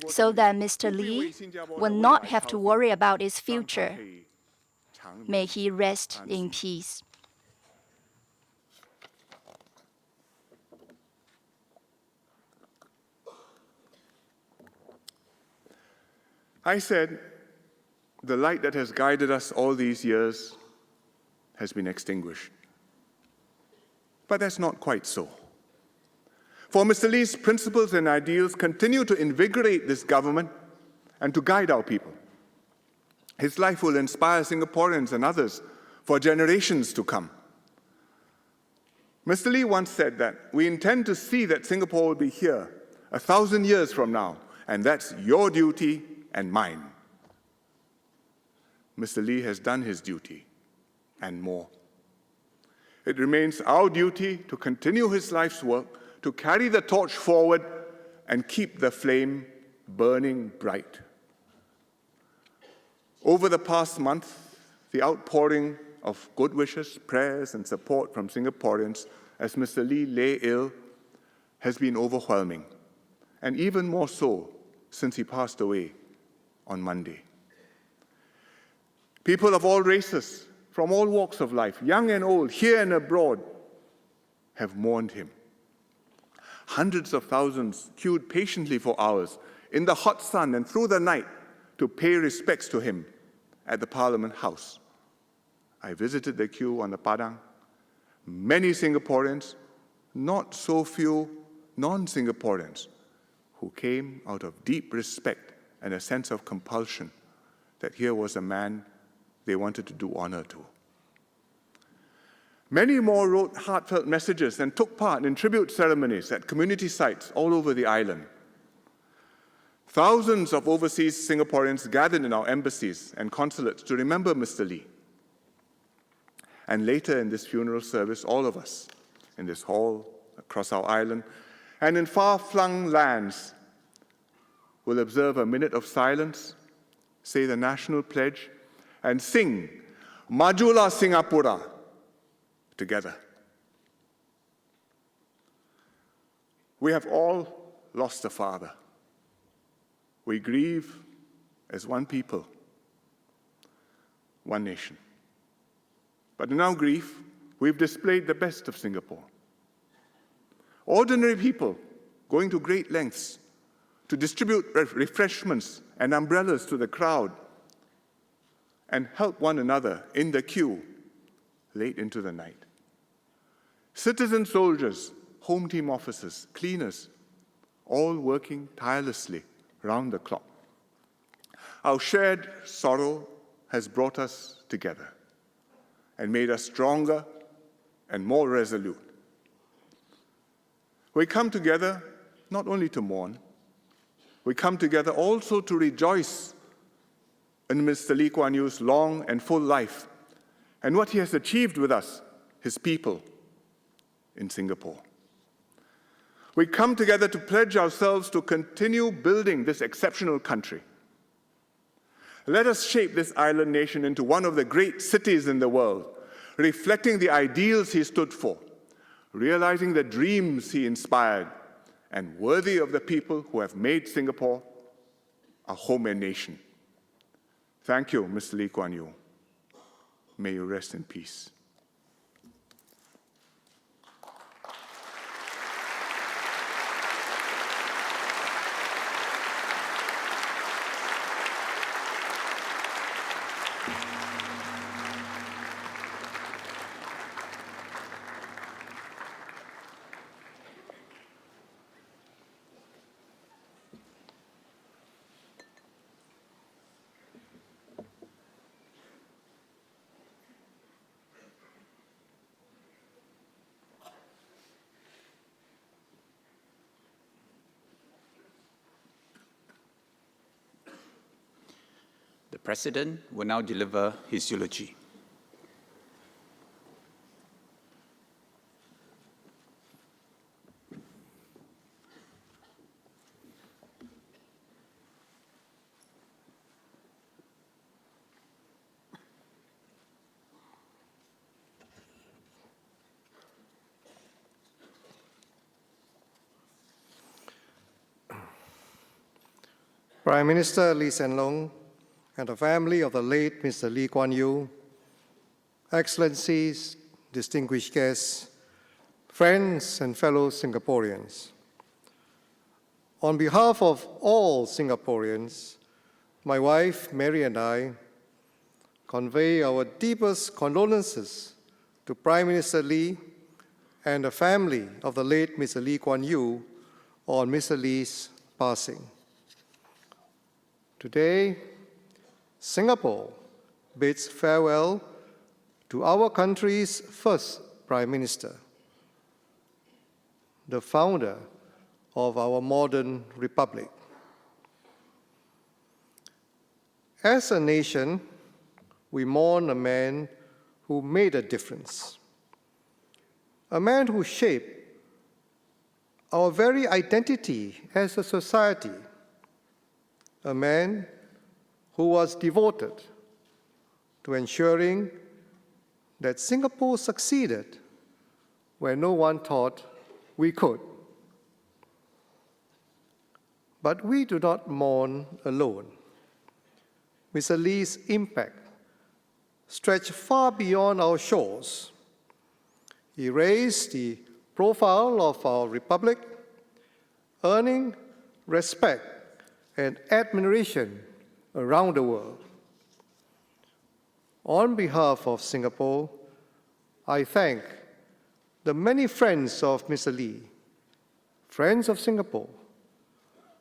F: so that Mr. Lee will not have to worry about his future. May he rest in peace.
E: I said, the light that has guided us all these years has been extinguished. But that's not quite so. For Mr. Lee's principles and ideals continue to invigorate this government and to guide our people. His life will inspire Singaporeans and others for generations to come. Mr. Lee once said that we intend to see that Singapore will be here 1,000 years from now, and that's your duty and mine. Mr. Lee has done his duty and more. It remains our duty to continue his life's work, to carry the torch forward and keep the flame burning bright. Over the past month, the outpouring of good wishes, prayers, and support from Singaporeans as Mr. Lee lay ill has been overwhelming, and even more so since he passed away on Monday. People of all races, from all walks of life, young and old, here and abroad, have mourned him. Hundreds of thousands queued patiently for hours in the hot sun and through the night to pay respects to him at the Parliament House. I visited the queue on the Padang. Many Singaporeans, not so few non-Singaporeans, who came out of deep respect and a sense of compulsion that here was a man they wanted to do honor to. Many more wrote heartfelt messages and took part in tribute ceremonies at community sites all over the island. Thousands of overseas Singaporeans gathered in our embassies and consulates to remember Mr. Lee. And later in this funeral service, all of us in this hall, across our island, and in far-flung lands will observe a minute of silence, say the national pledge, and sing Majulah Singapura together. We have all lost a father. We grieve as one people, one nation. But in our grief, we've displayed the best of Singapore. Ordinary people going to great lengths to distribute refreshments and umbrellas to the crowd and help one another in the queue late into the night. Citizen soldiers, home team officers, cleaners, all working tirelessly round the clock. Our shared sorrow has brought us together and made us stronger and more resolute. We come together not only to mourn, we come together also to rejoice in Mr. Lee Kuan Yew's long and full life and what he has achieved with us, his people, in Singapore. We come together to pledge ourselves to continue building this exceptional country. Let us shape this island nation into one of the great cities in the world, reflecting the ideals he stood for, realizing the dreams he inspired, and worthy of the people who have made Singapore a home and nation. Thank you, Mr. Lee Kuan Yew. May you rest in peace.
D: President will now deliver his eulogy.
G: Prime Minister Lee Hsien Loong and the family of the late Mr. Lee Kuan Yew, Excellencies, distinguished guests, friends and fellow Singaporeans. On behalf of all Singaporeans, my wife Mary and I convey our deepest condolences to Prime Minister Lee and the family of the late Mr. Lee Kuan Yew on Mr. Lee's passing. Today, Singapore bids farewell to our country's first Prime Minister, the founder of our modern republic. As a nation, we mourn a man who made a difference, a man who shaped our very identity as a society, a man who was devoted to ensuring that Singapore succeeded where no one thought we could. But we do not mourn alone. Mr. Lee's impact stretched far beyond our shores. He raised the profile of our republic, earning respect and admiration around the world. On behalf of Singapore, I thank the many friends of Mr. Lee, friends of Singapore,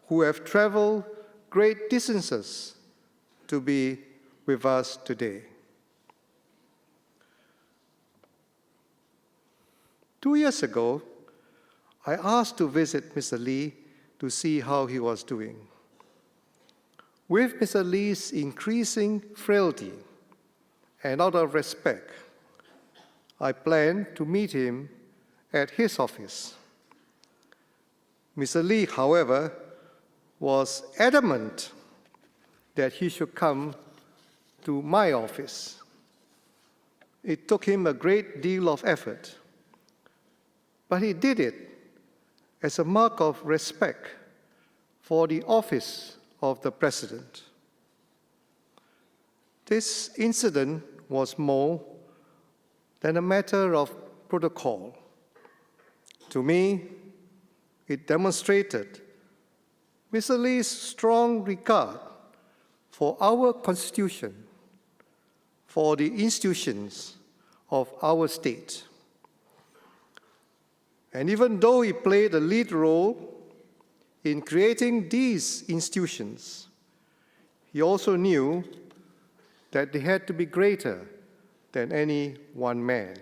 G: who have traveled great distances to be with us today. 2 years ago, I asked to visit Mr. Lee to see how he was doing. With Mr. Lee's increasing frailty and out of respect, I planned to meet him at his office. Mr. Lee, however, was adamant that he should come to my office. It took him a great deal of effort, but he did it as a mark of respect for the office of the President. This incident was more than a matter of protocol. To me, it demonstrated Mr. Lee's strong regard for our Constitution, for the institutions of our state. And even though he played a lead role in creating these institutions, he also knew that they had to be greater than any one man.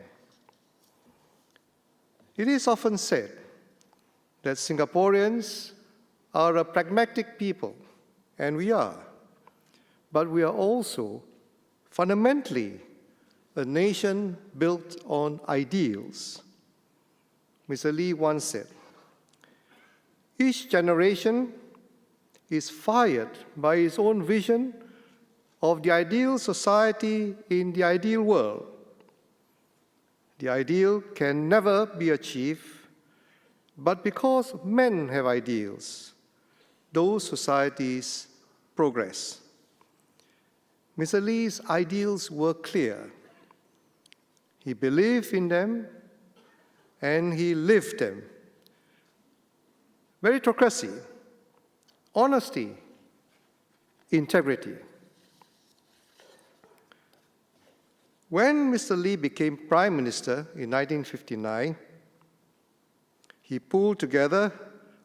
G: It is often said that Singaporeans are a pragmatic people, and we are, but we are also fundamentally a nation built on ideals. Mr. Lee once said, "Each generation is fired by its own vision of the ideal society in the ideal world. The ideal can never be achieved, but because men have ideals, those societies progress." Mr. Lee's ideals were clear. He believed in them and he lived them. Meritocracy, honesty, integrity. When Mr. Lee became Prime Minister in 1959, he pulled together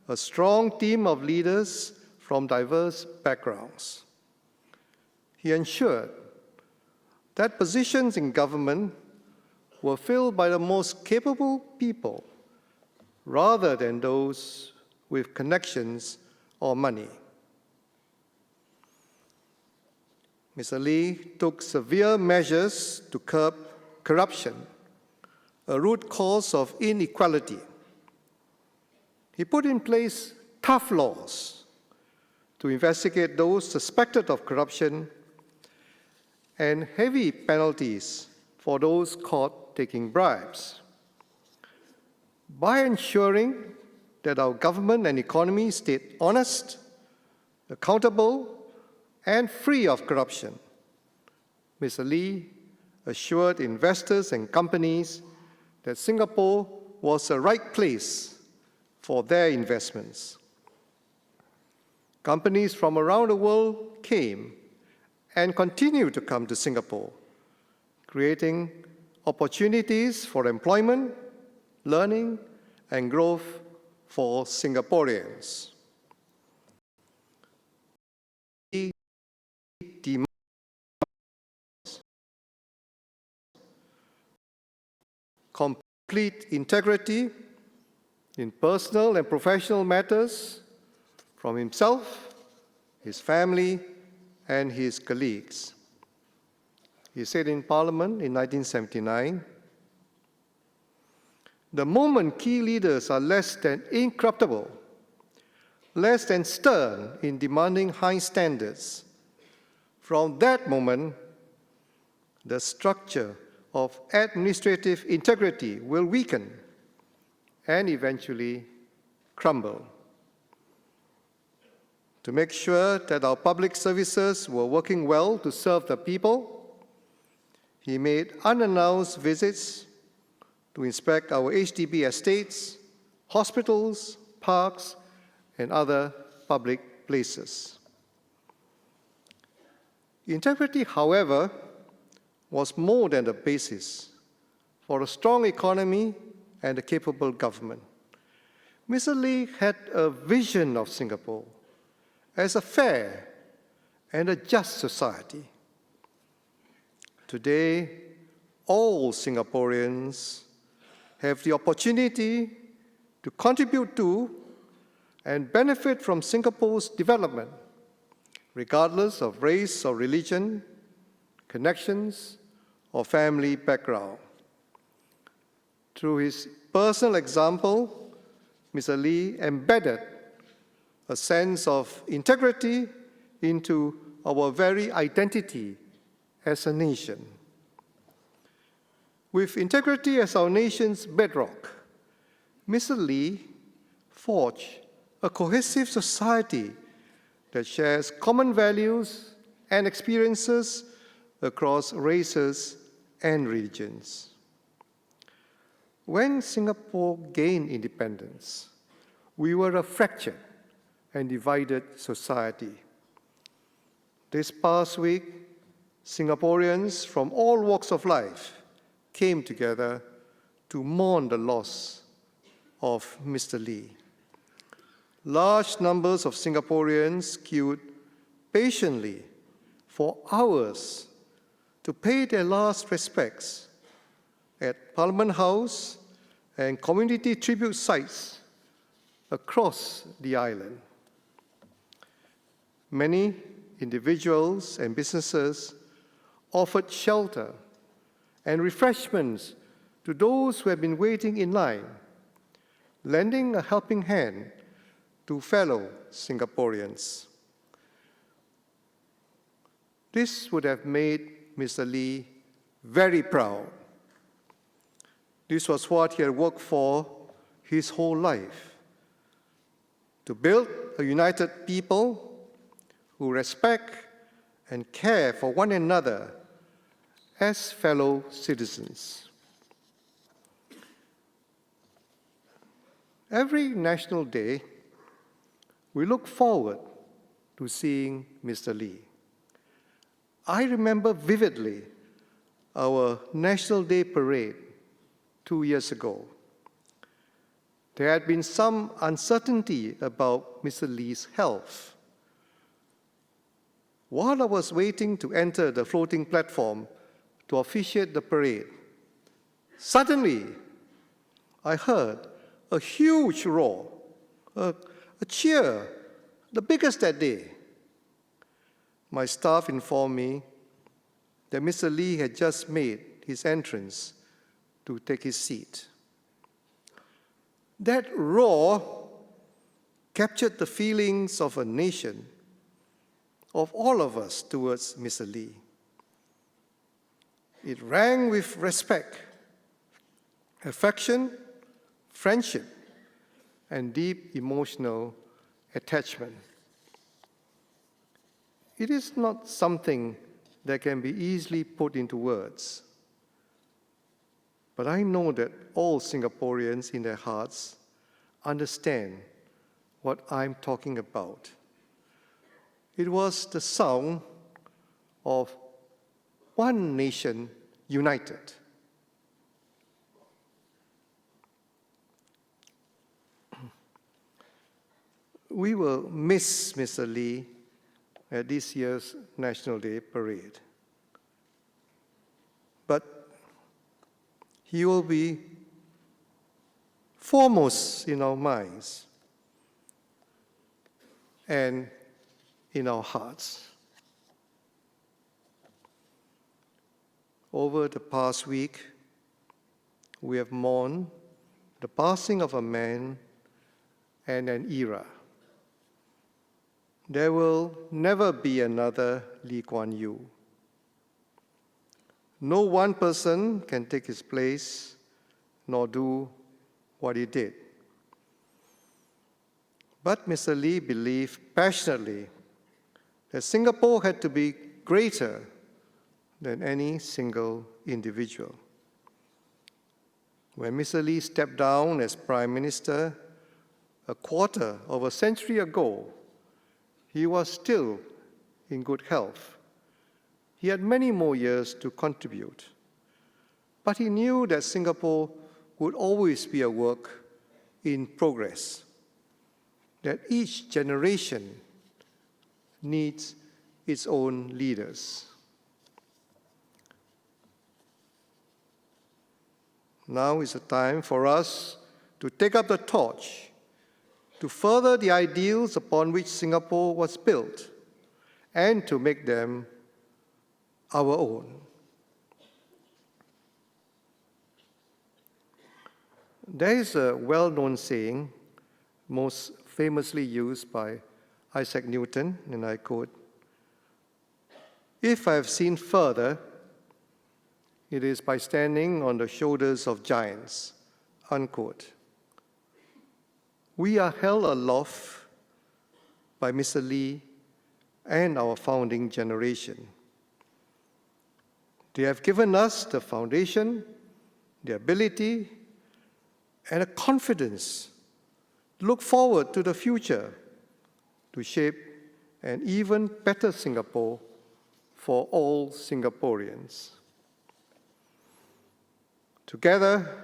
G: a strong team of leaders from diverse backgrounds. He ensured that positions in government were filled by the most capable people rather than those with connections or money. Mr. Lee took severe measures to curb corruption, a root cause of inequality. He put in place tough laws to investigate those suspected of corruption and heavy penalties for those caught taking bribes. By ensuring that our government and economy stayed honest, accountable, and free of corruption, Mr. Lee assured investors and companies that Singapore was the right place for their investments. Companies from around the world came and continue to come to Singapore, creating opportunities for employment, learning, and growth for Singaporeans. He demands complete integrity in personal and professional matters from himself, his family, and his colleagues. He said in Parliament in 1979, "The moment key leaders are less than incorruptible, less than stern in demanding high standards, from that moment, the structure of administrative integrity will weaken and eventually crumble." To make sure that our public services were working well to serve the people, he made unannounced visits to inspect our HDB estates, hospitals, parks, and other public places. Integrity, however, was more than the basis for a strong economy and a capable government. Mr. Lee had a vision of Singapore as a fair and a just society. Today, all Singaporeans have the opportunity to contribute to and benefit from Singapore's development, regardless of race or religion, connections, or family background. Through his personal example, Mr. Lee embedded a sense of integrity into our very identity as a nation. With integrity as our nation's bedrock, Mr. Lee forged a cohesive society that shares common values and experiences across races and religions. When Singapore gained independence, we were a fractured and divided society. This past week, Singaporeans from all walks of life came together to mourn the loss of Mr. Lee. Large numbers of Singaporeans queued patiently for hours to pay their last respects at Parliament House and community tribute sites across the island. Many individuals and businesses offered shelter and refreshments to those who have been waiting in line, lending a helping hand to fellow Singaporeans. This would have made Mr. Lee very proud. This was what he had worked for his whole life: to build a united people who respect and care for one another as fellow citizens. Every National Day, we look forward to seeing Mr. Lee. I remember vividly our National Day parade 2 years ago. There had been some uncertainty about Mr. Lee's health. While I was waiting to enter the floating platform to officiate the parade, suddenly I heard a huge roar, a cheer, the biggest that day. my staff informed me that Mr. Lee had just made his entrance to take his seat. That roar captured the feelings of a nation, of all of us towards Mr. Lee. It rang with respect, affection, friendship, and deep emotional attachment. It is not something that can be easily put into words. But I know that all Singaporeans in their hearts understand what I'm talking about. It was the sound of one nation united. We will miss Mr. Lee at this year's National Day Parade. But he will be foremost in our minds and in our hearts. Over the past week, we have mourned the passing of a man and an era. There will never be another Lee Kuan Yew. No one person can take his place nor do what he did. But Mr. Lee believed passionately that Singapore had to be greater than any single individual. When Mr. Lee stepped down as Prime Minister a quarter of a century ago, he was still in good health. He had many more years to contribute. But he knew that Singapore would always be a work in progress, that each generation needs its own leaders. Now is the time for us to take up the torch, to further the ideals upon which Singapore was built, and to make them our own. There is a well-known saying, most famously used by Isaac Newton, and I quote, "If I have seen further, it is by standing on the shoulders of giants," unquote. We are held aloft by Mr. Lee and our founding generation. They have given us the foundation, the ability, and a confidence to look forward to the future, to shape an even better Singapore for all Singaporeans. Together,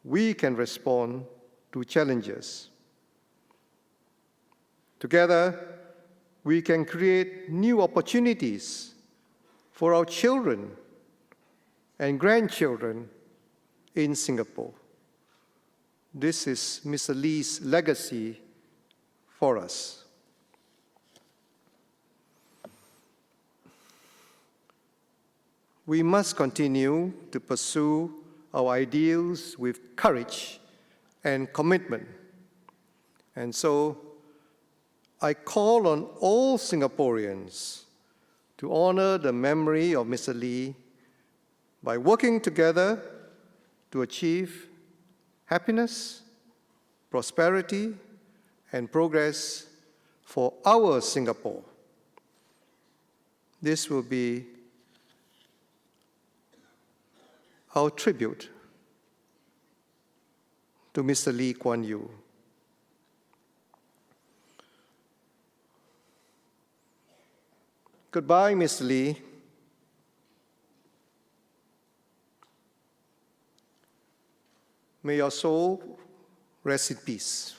G: we can respond to challenges. Together, we can create new opportunities for our children and grandchildren in Singapore. This is Mr. Lee's legacy for us. We must continue to pursue our ideals with courage and commitment. And so, I call on all Singaporeans to honor the memory of Mr. Lee by working together to achieve happiness, prosperity, and progress for our Singapore. This will be our tribute to Mr. Lee Kuan Yew. Goodbye, Mr. Lee. May your soul rest in peace.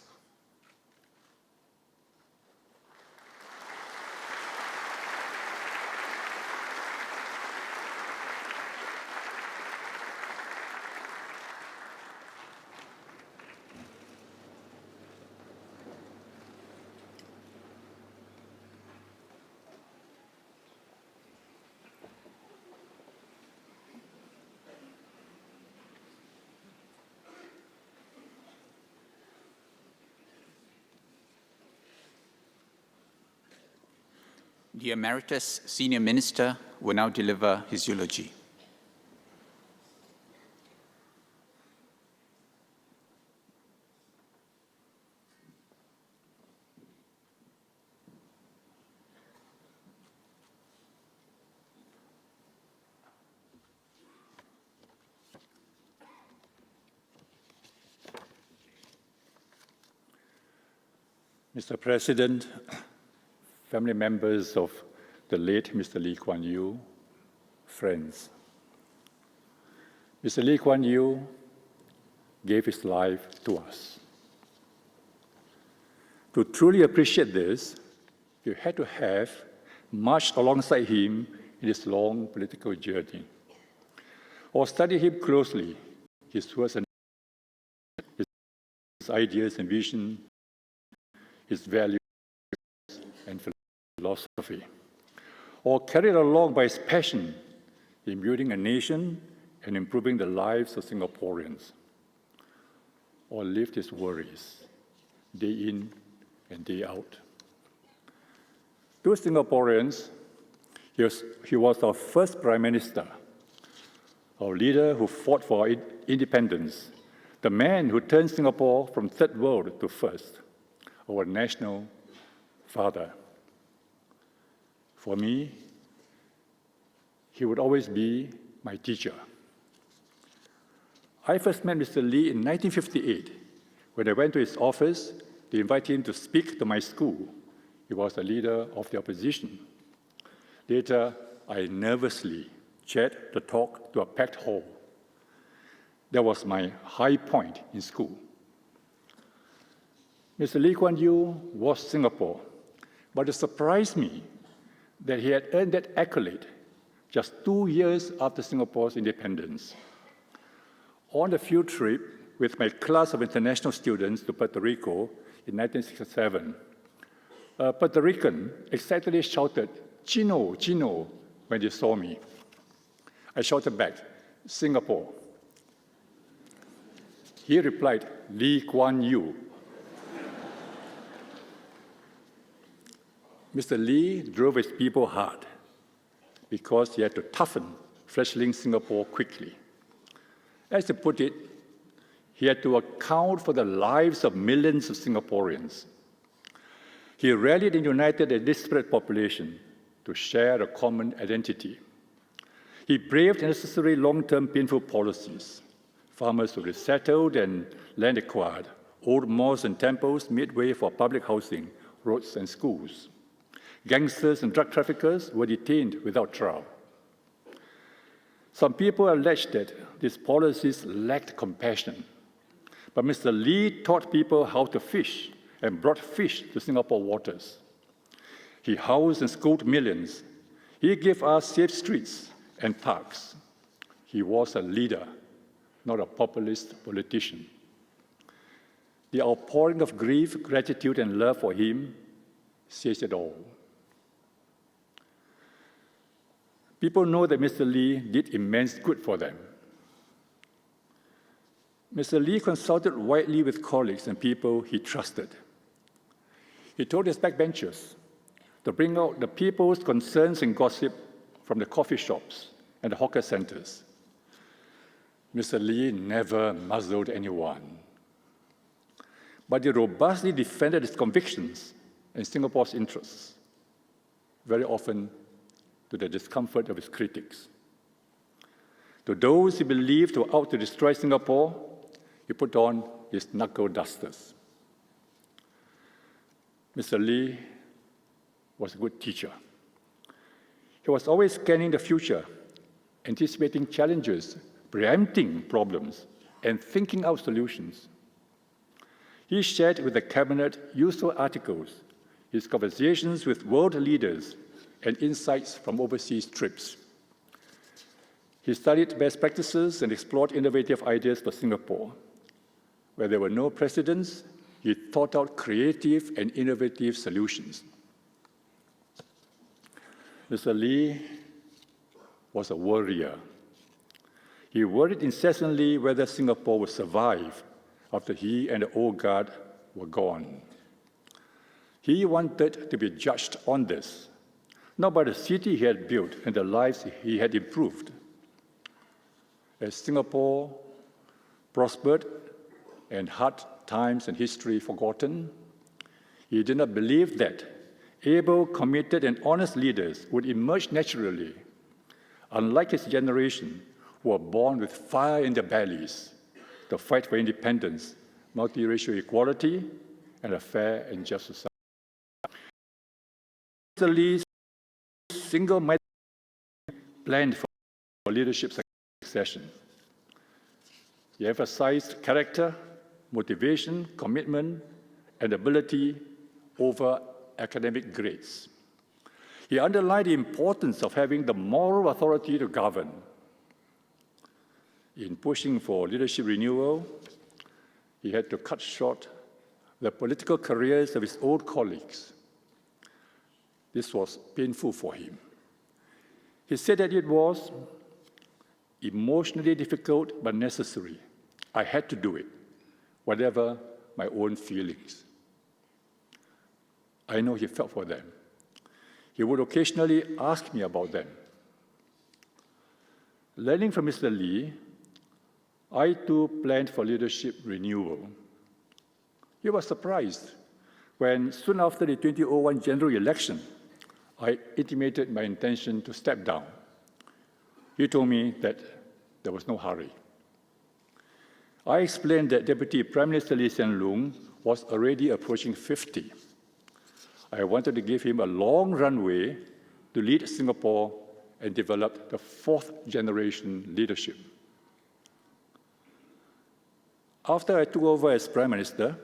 D: The Emeritus Senior Minister will now deliver his eulogy.
H: Mr. President, family members of the late Mr. Lee Kuan Yew, friends. Mr. Lee Kuan Yew gave his life to us. To truly appreciate this, you had to have marched alongside him in his long political journey, or study him closely, his words and his ideas and vision, his values and philosophy, or carried along by his passion in building a nation and improving the lives of Singaporeans, or lived his worries day in and day out. To Singaporeans, he was our first Prime Minister, our leader who fought for our independence, the man who turned Singapore from third world to first, our national father. For me, he would always be my teacher. I first met Mr. Lee in 1958 when I went to his office to invite him to speak to my school. He was the leader of the opposition. Later, I nervously chaired the talk to a packed hall. That was my high point in school. Mr. Lee Kuan Yew was Singapore, but it surprised me that he had earned that accolade just 2 years after Singapore's independence. On a field trip with my class of international students to Puerto Rico in 1967, a Puerto Rican excitedly shouted, "Chino, Chino," when they saw me. I shouted back, "Singapore." He replied, "Lee Kuan Yew." Mr. Lee drove his people hard because he had to toughen fledgling Singapore quickly. As he put it, he had to account for the lives of millions of Singaporeans. He rallied and united a disparate population to share a common identity. He braved necessary long-term painful policies. Farmers were resettled and land acquired. Old mosques and temples made way for public housing, roads and schools. Gangsters and drug traffickers were detained without trial. Some people alleged that these policies lacked compassion. But Mr. Lee taught people how to fish and brought fish to Singapore waters. He housed and schooled millions. He gave us safe streets and parks. He was a leader, not a populist politician. The outpouring of grief, gratitude, and love for him says it all. People know that Mr. Lee did immense good for them. Mr. Lee consulted widely with colleagues and people he trusted. He told his backbenchers to bring out the people's concerns and gossip from the coffee shops and the hawker centers. Mr. Lee never muzzled anyone, but he robustly defended his convictions and Singapore's interests, very often to the discomfort of his critics. To those he believed were out to destroy Singapore, he put on his knuckle dusters. Mr. Lee was a good teacher. He was always scanning the future, anticipating challenges, preempting problems, and thinking out solutions. He shared with the cabinet useful articles, his conversations with world leaders, and insights from overseas trips. He studied best practices and explored innovative ideas for Singapore. Where there were no precedents, he thought out creative and innovative solutions. Mr. Lee was a worrier. He worried incessantly whether Singapore would survive after he and the old guard were gone. He wanted to be judged on this, not by the city he had built and the lives he had improved. As Singapore prospered and hard times and history forgotten, he did not believe that able, committed, and honest leaders would emerge naturally, unlike his generation, who were born with fire in their bellies to fight for independence, multiracial equality, and a fair and just society. Mr. Lee's single-minded plan for leadership succession. He emphasized character, motivation, commitment, and ability over academic grades. He underlined the importance of having the moral authority to govern. In pushing for leadership renewal, he had to cut short the political careers of his old colleagues. This was painful for him. He said that it was emotionally difficult but necessary. I had to do it, whatever my own feelings. I know he felt for them. He would occasionally ask me about them. Learning from Mr. Lee, I too planned for leadership renewal. He was surprised when, soon after the 2001 general election, I intimated my intention to step down. He told me that there was no hurry. I explained that Deputy Prime Minister Lee Hsien Loong was already approaching 50. I wanted to give him a long runway to lead Singapore and develop the fourth-generation leadership. After I took over as Prime Minister,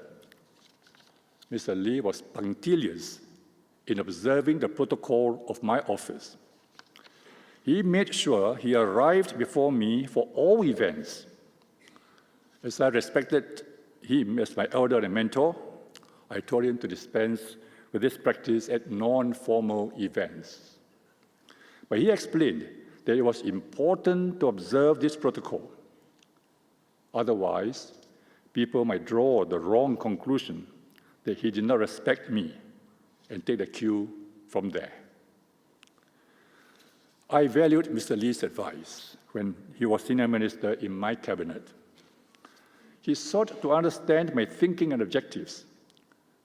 H: Mr. Lee was punctilious in observing the protocol of my office. He made sure he arrived before me for all events. As I respected him as my elder and mentor, I told him to dispense with this practice at non-formal events. But he explained that it was important to observe this protocol. Otherwise, people might draw the wrong conclusion that he did not respect me and take the cue from there. I valued Mr. Lee's advice when he was senior minister in my cabinet. He sought to understand my thinking and objectives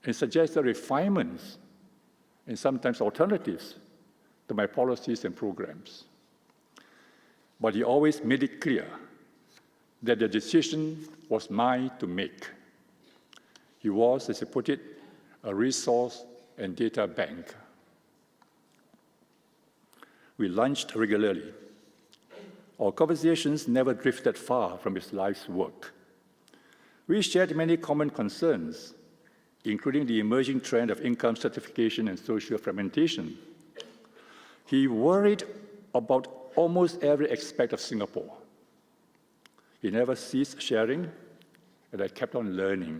H: and suggested refinements and sometimes alternatives to my policies and programs. But he always made it clear that the decision was mine to make. He was, as he put it, a resource and data bank. We lunched regularly. Our conversations never drifted far from his life's work. We shared many common concerns, including the emerging trend of income stratification and social fragmentation. He worried about almost every aspect of Singapore. He never ceased sharing, and I kept on learning.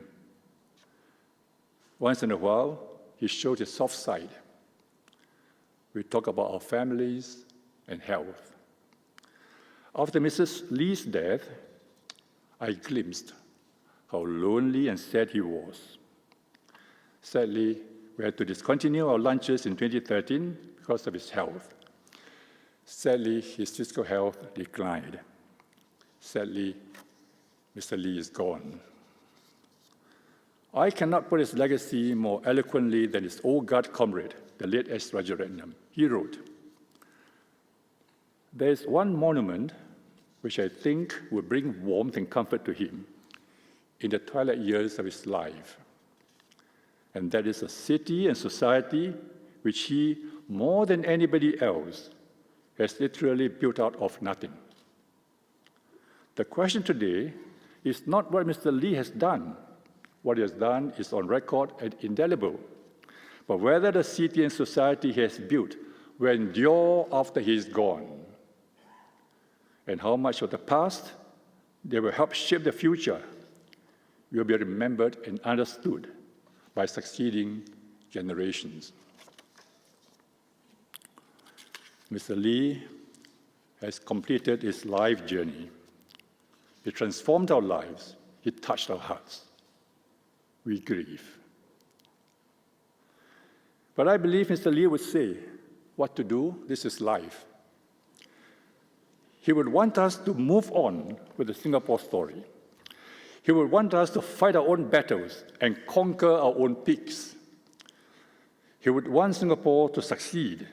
H: Once in a while, he showed his soft side. We talked about our families and health. After Mrs. Lee's death, I glimpsed how lonely and sad he was. Sadly, we had to discontinue our lunches in 2013 because of his health. Sadly, his physical health declined. Sadly, Mr. Lee is gone. I cannot put his legacy more eloquently than his old guard comrade, the late S. Rajaratnam. He wrote, "There is one monument which I think will bring warmth and comfort to him in the twilight years of his life. And that is a city and society which he, more than anybody else, has literally built out of nothing. The question today is not what Mr. Lee has done. What he has done is on record and indelible. But whether the city and society he has built will endure after he is gone. And how much of the past they will help shape the future will be remembered and understood by succeeding generations." Mr. Lee has completed his life journey. He transformed our lives. He touched our hearts. We grieve. But I believe Mr. Lee would say, what to do. This is life. He would want us to move on with the Singapore story. He would want us to fight our own battles and conquer our own peaks. He would want Singapore to succeed.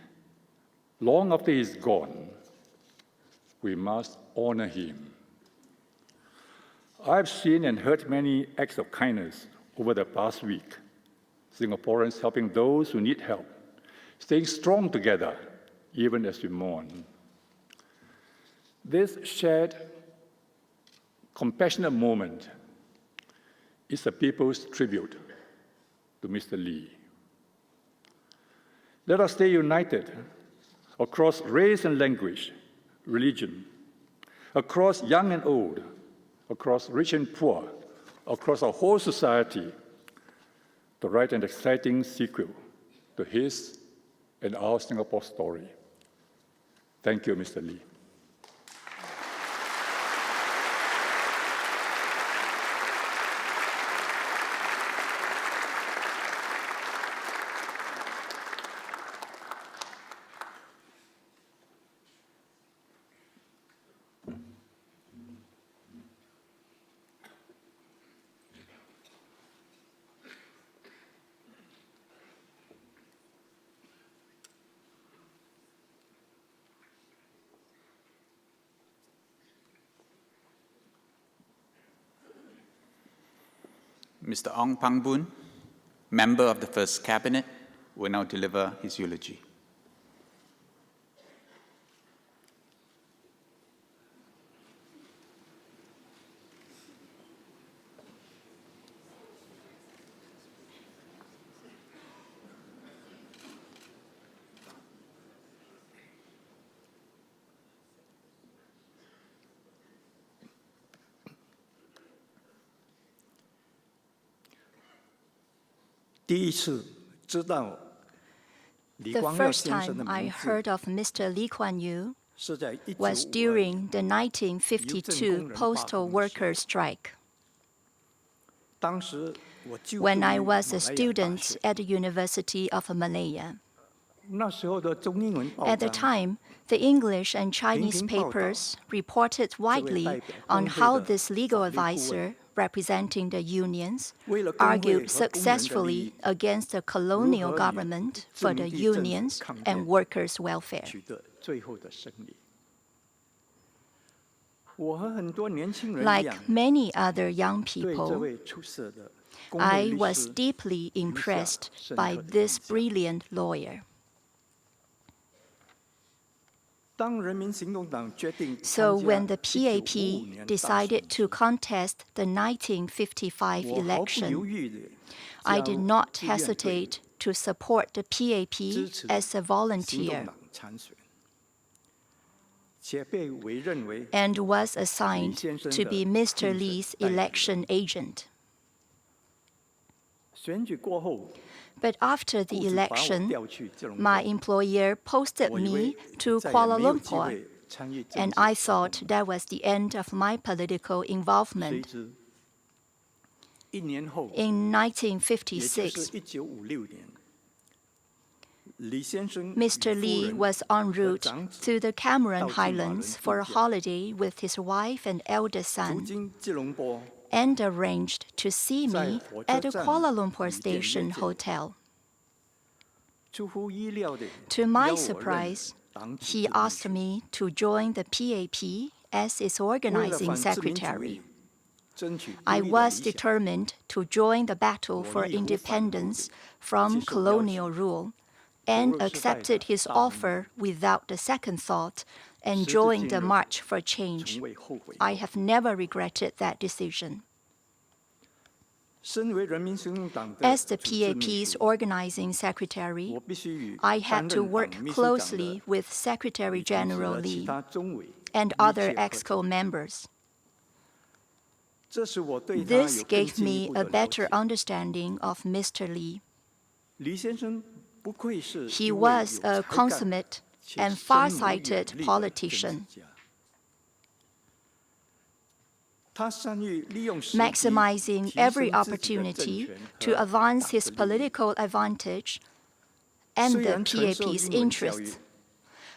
H: Long after he's gone, we must honor him. I've seen and heard many acts of kindness over the past week. Singaporeans helping those who need help, staying strong together, even as we mourn. This shared, compassionate moment is the people's tribute to Mr. Lee. Let us stay united across race and language, religion, across young and old, across rich and poor, across our whole society, to write an exciting sequel to his and our Singapore story. Thank you, Mr. Lee.
D: Mr. Ong Pang Boon, member of the First Cabinet, will now deliver his eulogy.
I: The
J: first time I heard of Mr. Lee Kuan Yew was during the 1952 postal workers' strike. When I was a student at the University of Malaya. At the time, the English and Chinese papers reported widely on how this legal advisor representing the unions argued successfully against the colonial government for the unions and workers' welfare. Like many other young people, I was deeply impressed by this brilliant lawyer. So when the PAP decided to contest the 1955 election, I did not hesitate to support the PAP as a volunteer and was assigned to be Mr. Lee's election agent. But after the election, my employer posted me to Kuala Lumpur, and I thought that was the end of my political involvement. In 1956, Mr. Lee was en route to the Cameron Highlands for a holiday with his wife and eldest son, and arranged to see me at the Kuala Lumpur Station Hotel. To my surprise, he asked me to join the PAP as its organizing secretary. I was determined to join the battle for independence from colonial rule and accepted his offer without a second thought and joined the March for Change. I have never regretted that decision. As the PAP's organizing secretary, I had to work closely with Secretary General Lee and other EXCO members. This gave me a better understanding of Mr. Lee. He was a consummate and far-sighted politician. Maximizing every opportunity to advance his political advantage and the PAP's interests.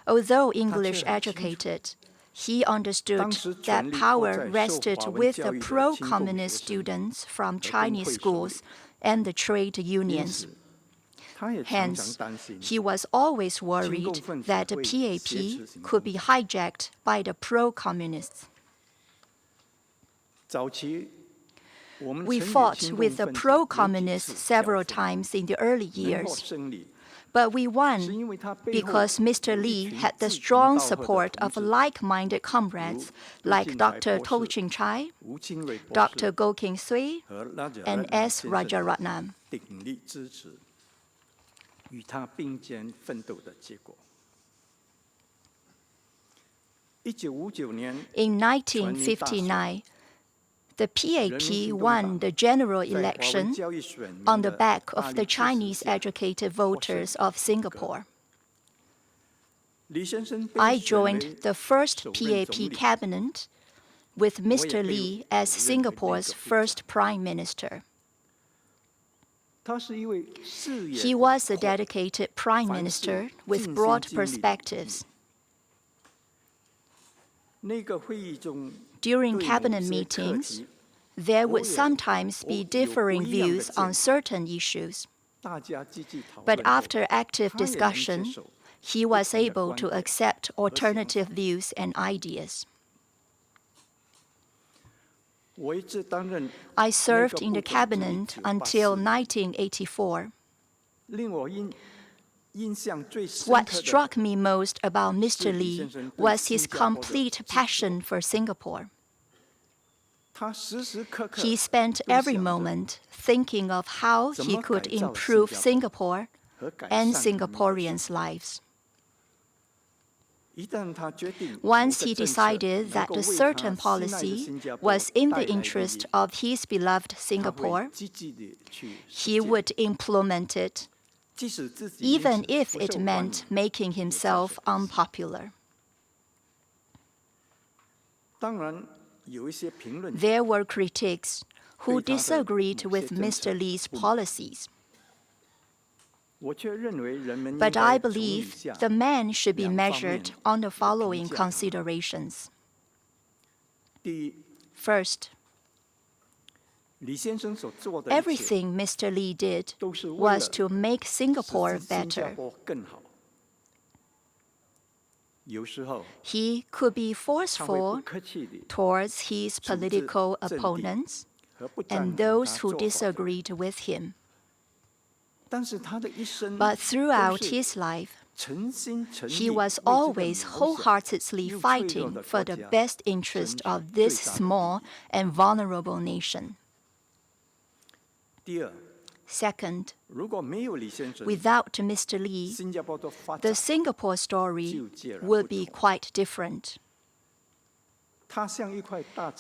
J: Although English educated, he understood that power rested with the pro-communist students from Chinese schools and the trade unions. Hence, he was always worried that the PAP could be hijacked by the pro-communists. We fought with the pro-communists several times in the early years, but we won because Mr. Li had the strong support of like-minded comrades like Dr. Tou Ching-chai, Dr. Goh King-sui, and S. Rajaratnam. In 1959, the PAP won the general election on the back of the Chinese-educated voters of Singapore. I joined the first PAP cabinet with Mr. Li as Singapore's first Prime Minister. He was a dedicated Prime Minister with broad perspectives. During cabinet meetings, there would sometimes be differing views on certain issues. But after active discussion, he was able to accept alternative views and ideas. I served in the cabinet until 1984. What struck me most about Mr. Li was his complete passion for Singapore. He spent every moment thinking of how he could improve Singapore and Singaporeans' lives. Once he decided that a certain policy was in the interest of his beloved Singapore, he would implement it, even if it meant making himself unpopular. There were critics who disagreed with Mr. Li's policies. But I believe the man should be measured on the following considerations. First, everything Mr. Li did was to make Singapore better. He could be forceful towards his political opponents and those who disagreed with him. But throughout his life, he was always wholeheartedly fighting for the best interest of this small and vulnerable nation. Second, without Mr. Li, the Singapore story would be quite different.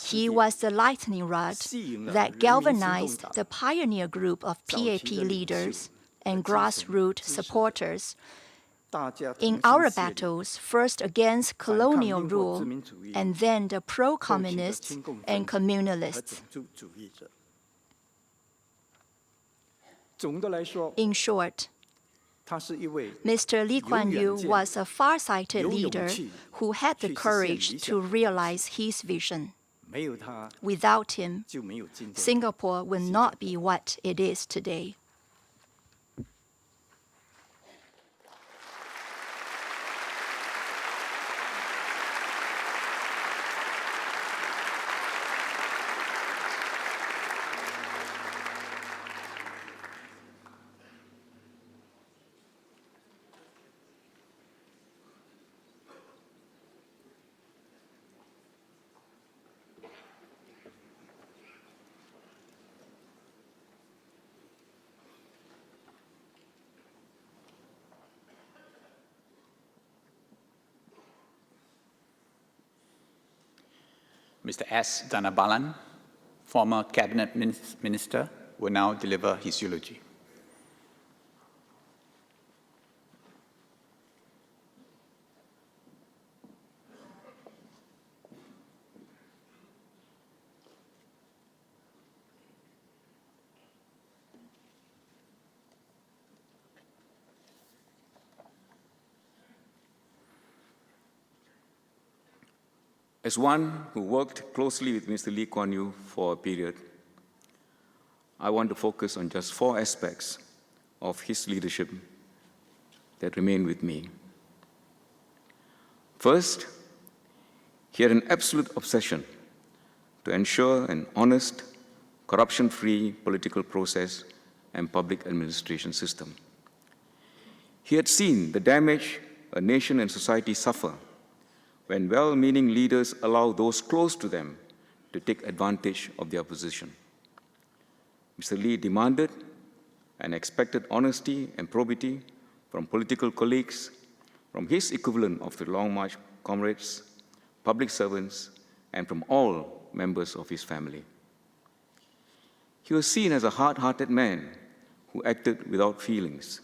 J: He was the lightning rod that galvanized the pioneer group of PAP leaders and grassroots supporters in our battles, first against colonial rule and then the pro-communists and communalists. In short, Mr. Lee Kuan Yew was a far-sighted leader who had the courage to realize his vision. Without him, Singapore would not be what it is today.
D: Mr. S. Dhanabalan, former cabinet minister, will now deliver his eulogy.
I: As one who worked closely with Mr. Lee Kuan Yew for a period, I want to focus on just 4 aspects of his leadership that remain with me. First, he had an absolute obsession to ensure an honest, corruption-free political process and public administration system. He had seen the damage a nation and society suffer when well-meaning leaders allow those close to them to take advantage of their position. Mr. Lee demanded and expected honesty and probity from political colleagues, from his equivalent of the Long March comrades, public servants, and from all members of his family. He was seen as a hard-hearted man who acted without feelings.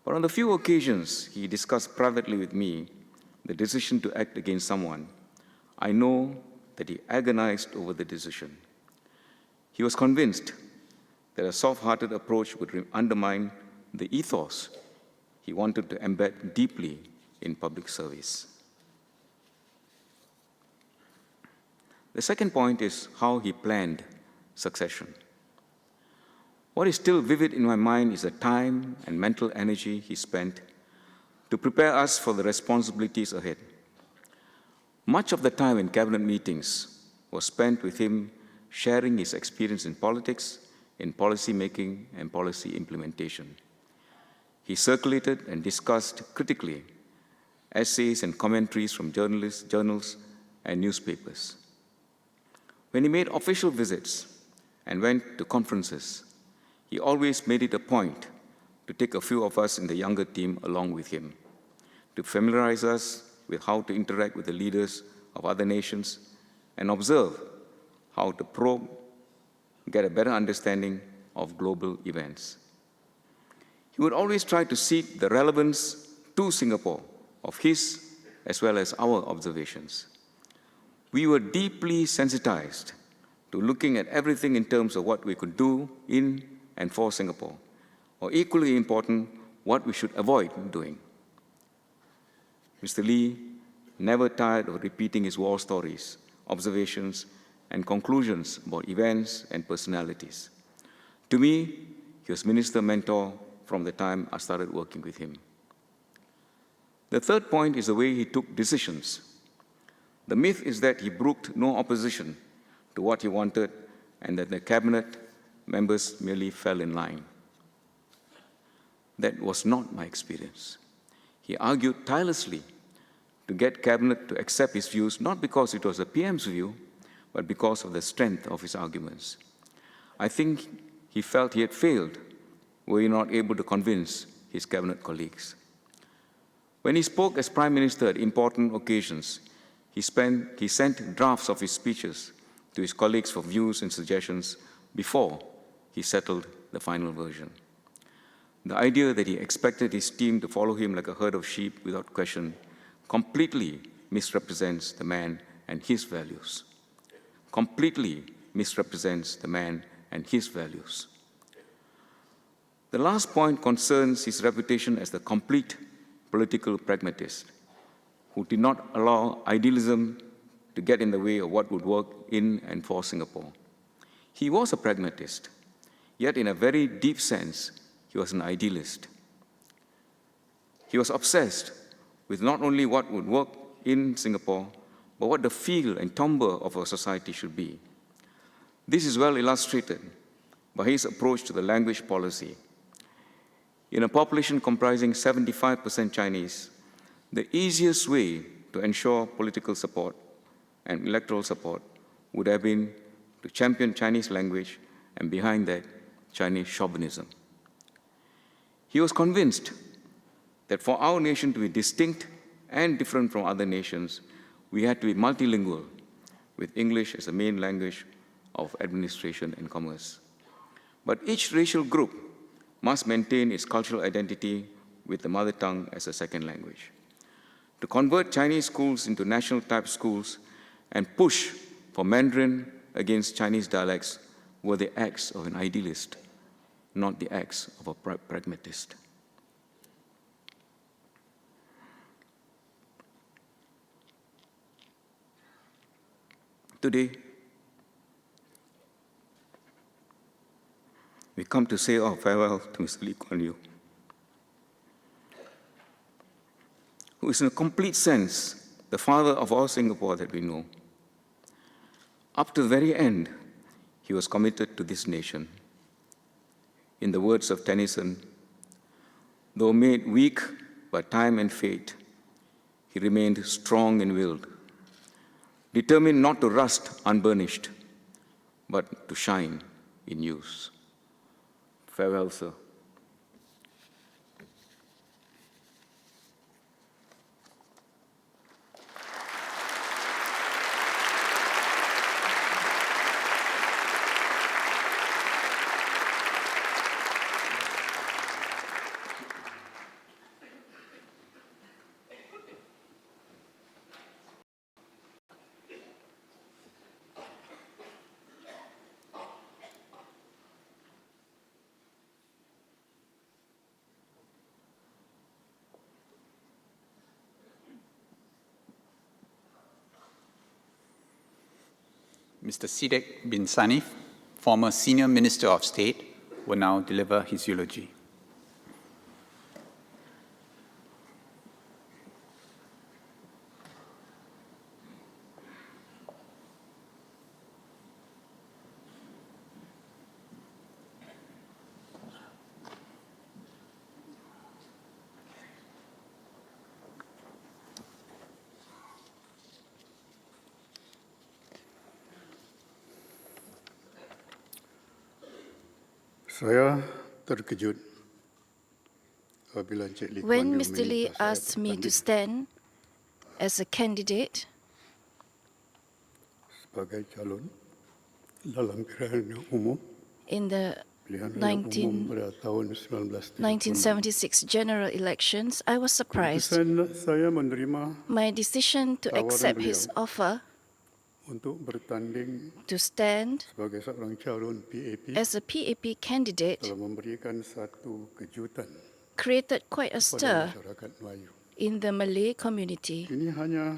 I: But on the few occasions he discussed privately with me the decision to act against someone, I know that he agonized over the decision. He was convinced that a soft-hearted approach would undermine the ethos he wanted to embed deeply in public service. The second point is how he planned succession. What is still vivid in my mind is the time and mental energy he spent to prepare us for the responsibilities ahead. Much of the time in cabinet meetings was spent with him sharing his experience in politics, in policy making, and policy implementation. He circulated and discussed critically essays and commentaries from journals, and newspapers. When he made official visits and went to conferences, he always made it a point to take a few of us in the younger team along with him, to familiarize us with how to interact with the leaders of other nations and observe how to probe, get a better understanding of global events. He would always try to seek the relevance to Singapore of his as well as our observations. We were deeply sensitized to looking at everything in terms of what we could do in and for Singapore, or equally important, what we should avoid doing. Mr. Lee never tired of repeating his war stories, observations, and conclusions about events and personalities. To me, he was minister mentor from the time I started working with him. The third point is the way he took decisions. The myth is that he brooked no opposition to what he wanted and that the cabinet members merely fell in line. That was not my experience. He argued tirelessly to get cabinet to accept his views, not because it was the PM's view, but because of the strength of his arguments. I think he felt he had failed were he not able to convince his cabinet colleagues. When he spoke as Prime Minister at important occasions, he sent drafts of his speeches to his colleagues for views and suggestions before he settled the final version. The idea that he expected his team to follow him like a herd of sheep without question completely misrepresents the man and his values. Completely misrepresents the man and his values. The last point concerns his reputation as the complete political pragmatist who did not allow idealism to get in the way of what would work in and for Singapore. He was a pragmatist, yet in a very deep sense, he was an idealist. He was obsessed with not only what would work in Singapore, but what the feel and timbre of our society should be. This is well illustrated by his approach to the language policy. In a population comprising 75% Chinese, the easiest way to ensure political support and electoral support would have been to champion Chinese language and behind that, Chinese chauvinism. He was convinced that for our nation to be distinct and different from other nations, we had to be multilingual, with English as the main language of administration and commerce. But each racial group must maintain its cultural identity with the mother tongue as a second language. To convert Chinese schools into national-type schools and push for Mandarin against Chinese dialects were the acts of an idealist, not the acts of a pragmatist. Today, we come to say our farewell to Mr. Lee Kuan Yew, who is in a complete sense the father of all Singapore that we know. Up to the very end, he was committed to this nation. In the words of Tennyson, though made weak by time and fate, he remained strong and willed, determined not to rust unburnished, but to shine in use. Farewell, sir.
D: Mr. Sidek bin Sanif, former Senior Minister of State, will now deliver his eulogy.
H: Saya terkejut apabila Encik Lee Kuan
F: When
H: Yew
F: Mr. Lee
H: meminta saya
F: asked me to
H: bertanding
F: stand as a candidate
H: sebagai calon dalam pilihan umum
F: in the
H: pilihan raya umum pada tahun
F: 1976 general elections, I was surprised.
H: Keputusan saya menerima
F: My decision to
H: tawaran
F: accept
H: beliau
F: his offer
H: untuk bertanding
F: to stand
H: sebagai seorang calon PAP
F: as a PAP candidate
H: telah memberikan satu kejutan
F: created quite a
H: pada
F: stir
H: masyarakat Melayu.
F: in the Malay community.
H: Ini hanya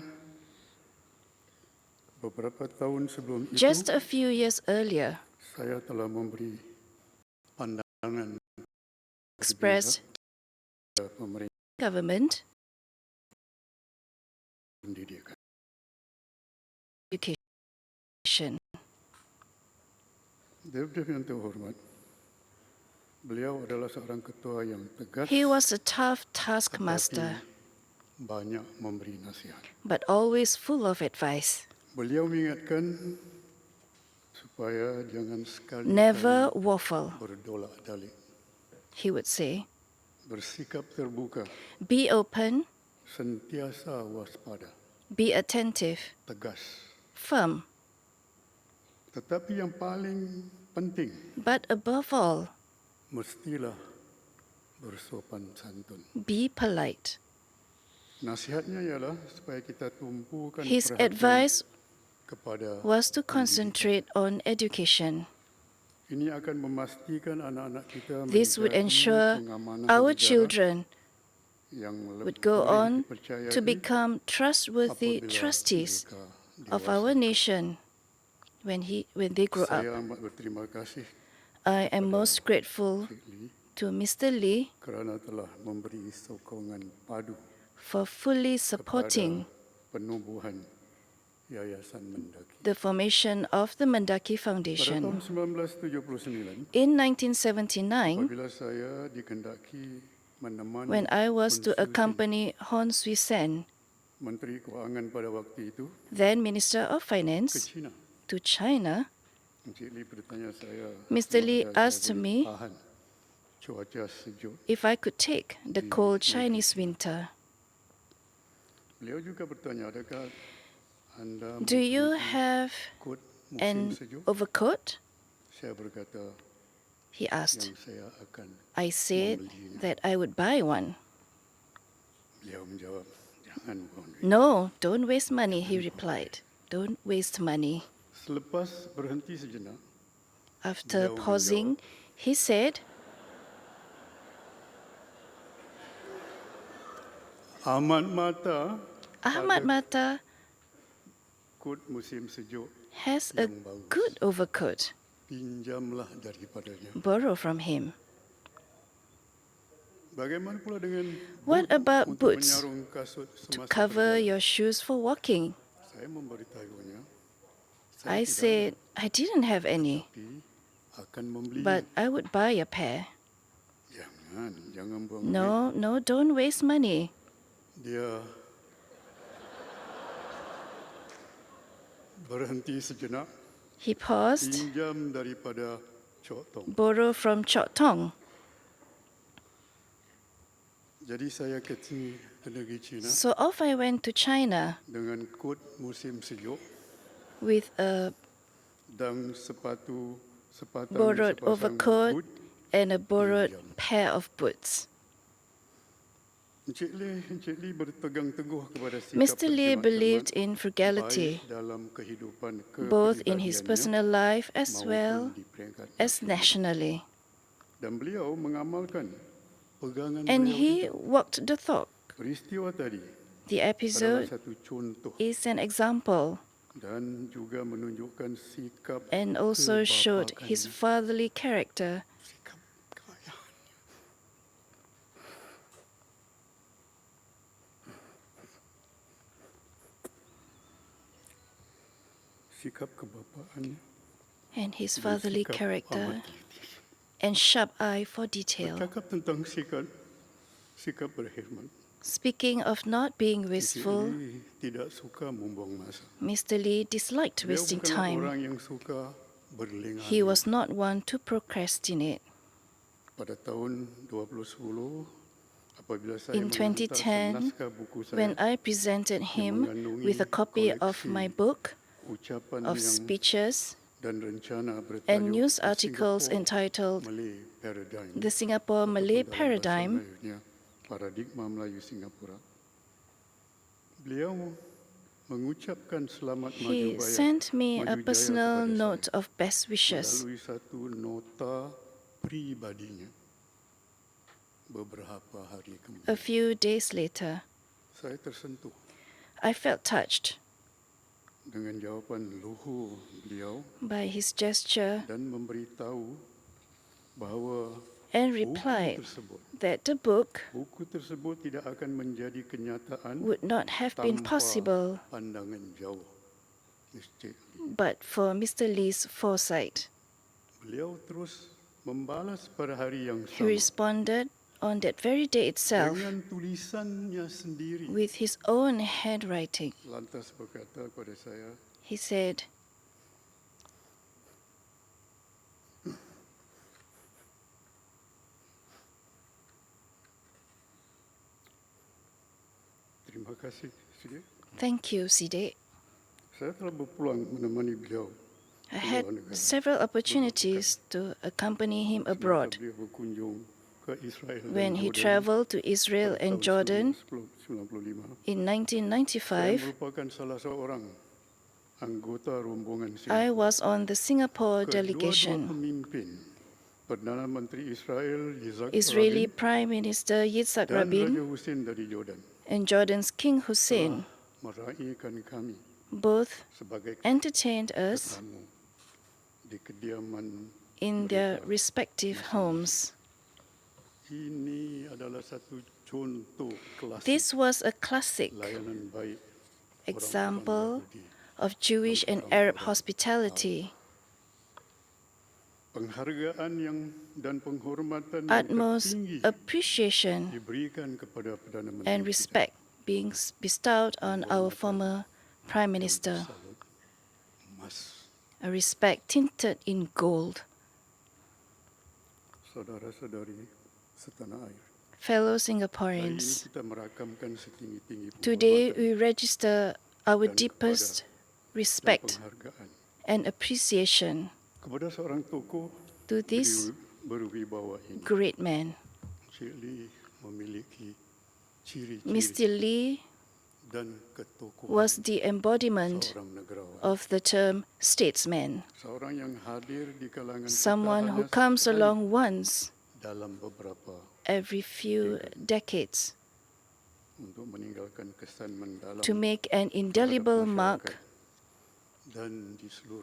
H: beberapa tahun sebelum itu
F: Just a few years earlier,
H: saya telah memberi pandangan
F: expressed
H: kepada pemerintah
F: government
H: pendidikan.
F: education.
H: Dengan terhormat, beliau adalah seorang ketua yang tegas,
F: He was a tough taskmaster,
H: tetapi banyak memberi nasihat.
F: but always full of advice.
H: Beliau mengingatkan supaya jangan sekali
F: Never waffle,
H: berdolak-dalik,
F: he would say.
H: bersikap terbuka,
F: Be open,
H: sentiasa waspada,
F: be attentive,
H: tegas.
F: firm,
H: Tetapi yang paling penting,
F: but above all,
H: mestilah bersopan santun.
F: be polite.
H: Nasihatnya ialah supaya kita tumpukan
F: His
H: perhatian
F: advice
H: kepada
F: was to concentrate on education.
H: ini akan memastikan anak-anak kita
F: This would
H: menjadi
F: ensure
H: pengamanah
F: our
H: negara
F: children
H: yang
F: would go
H: boleh
F: on
H: dipercayai
F: to become trustworthy
H: apabila
F: trustees
H: mereka
F: of
H: dewasa.
F: our nation when they grow
H: Saya
F: up.
H: amat berterima kasih
F: I am most grateful
H: Cik Lee
F: to Mr. Lee
H: kerana telah memberi sokongan padu
F: for fully
H: kepada
F: supporting
H: penubuhan Yayasan Mendaki.
F: the formation of the Mendaki
H: Pada tahun
F: Foundation.
H: 1979,
F: In 1979,
H: apabila saya dikendaki menemani
F: when I was to
H: konstitusi
F: accompany Hon Swee Sen,
H: Menteri Keuangan pada waktu itu
F: then Minister of
H: ke
F: Finance,
H: China,
F: to China,
H: Encik Lee bertanya saya,
F: Mr. Lee
H: apakah saya
F: asked
H: boleh
F: me
H: tahan cuaca sejuk.
F: if I could take the cold Chinese winter.
H: Beliau juga bertanya, adakah Anda
F: Do you
H: mempunyai
F: have
H: kot musim
F: an
H: sejuk?
F: overcoat?
H: Saya berkata,
F: He asked.
H: yang saya akan
F: I said
H: membelinya.
F: that I would buy one.
H: Beliau menjawab, jangan buang duit.
F: No, don't waste money, he replied. Don't waste money.
H: Selepas berhenti sejenak,
F: After
H: Beliau
F: pausing, he said,
H: amat mata
F: Ahmad Mata has a good overcoat. Borrow from him. What about boots to cover your shoes for walking? I said I didn't have any, but I would buy a pair. No, don't waste money. He paused. Borrow from Chok Tong. So off I went to China with a borrowed overcoat and a borrowed pair of boots. Mr. Lee believed in frugality, both in his personal life as well as nationally. And he walked the talk. The episode is an example and also showed his fatherly character. And his fatherly character and sharp eye for detail. Speaking of not being wasteful, Mr. Lee disliked wasting time. He was not one to procrastinate. In 2010, when I presented him with a copy of my book of speeches and news articles entitled The Singapore Malay Paradigm, he sent me a personal note of best wishes. A few days later, I felt touched by his gesture and replied that the book would not have been possible but for Mr. Lee's foresight. He responded on that very day itself with his own handwriting. He said, "Thank you, Sidek. I had several opportunities to accompany him abroad. When he traveled to Israel and Jordan in 1995, I was on the Singapore delegation. Israeli Prime Minister Yitzhak Rabin and Jordan's King Hussein both entertained us in their respective homes. This was a classic example of Jewish and Arab hospitality. Utmost appreciation and respect being bestowed on our former Prime Minister. A respect tinted in gold. Fellow Singaporeans, today we register our deepest respect and appreciation to this great man. Mr. Lee was the embodiment of the term statesman, someone who comes along once every few decades to make an indelible mark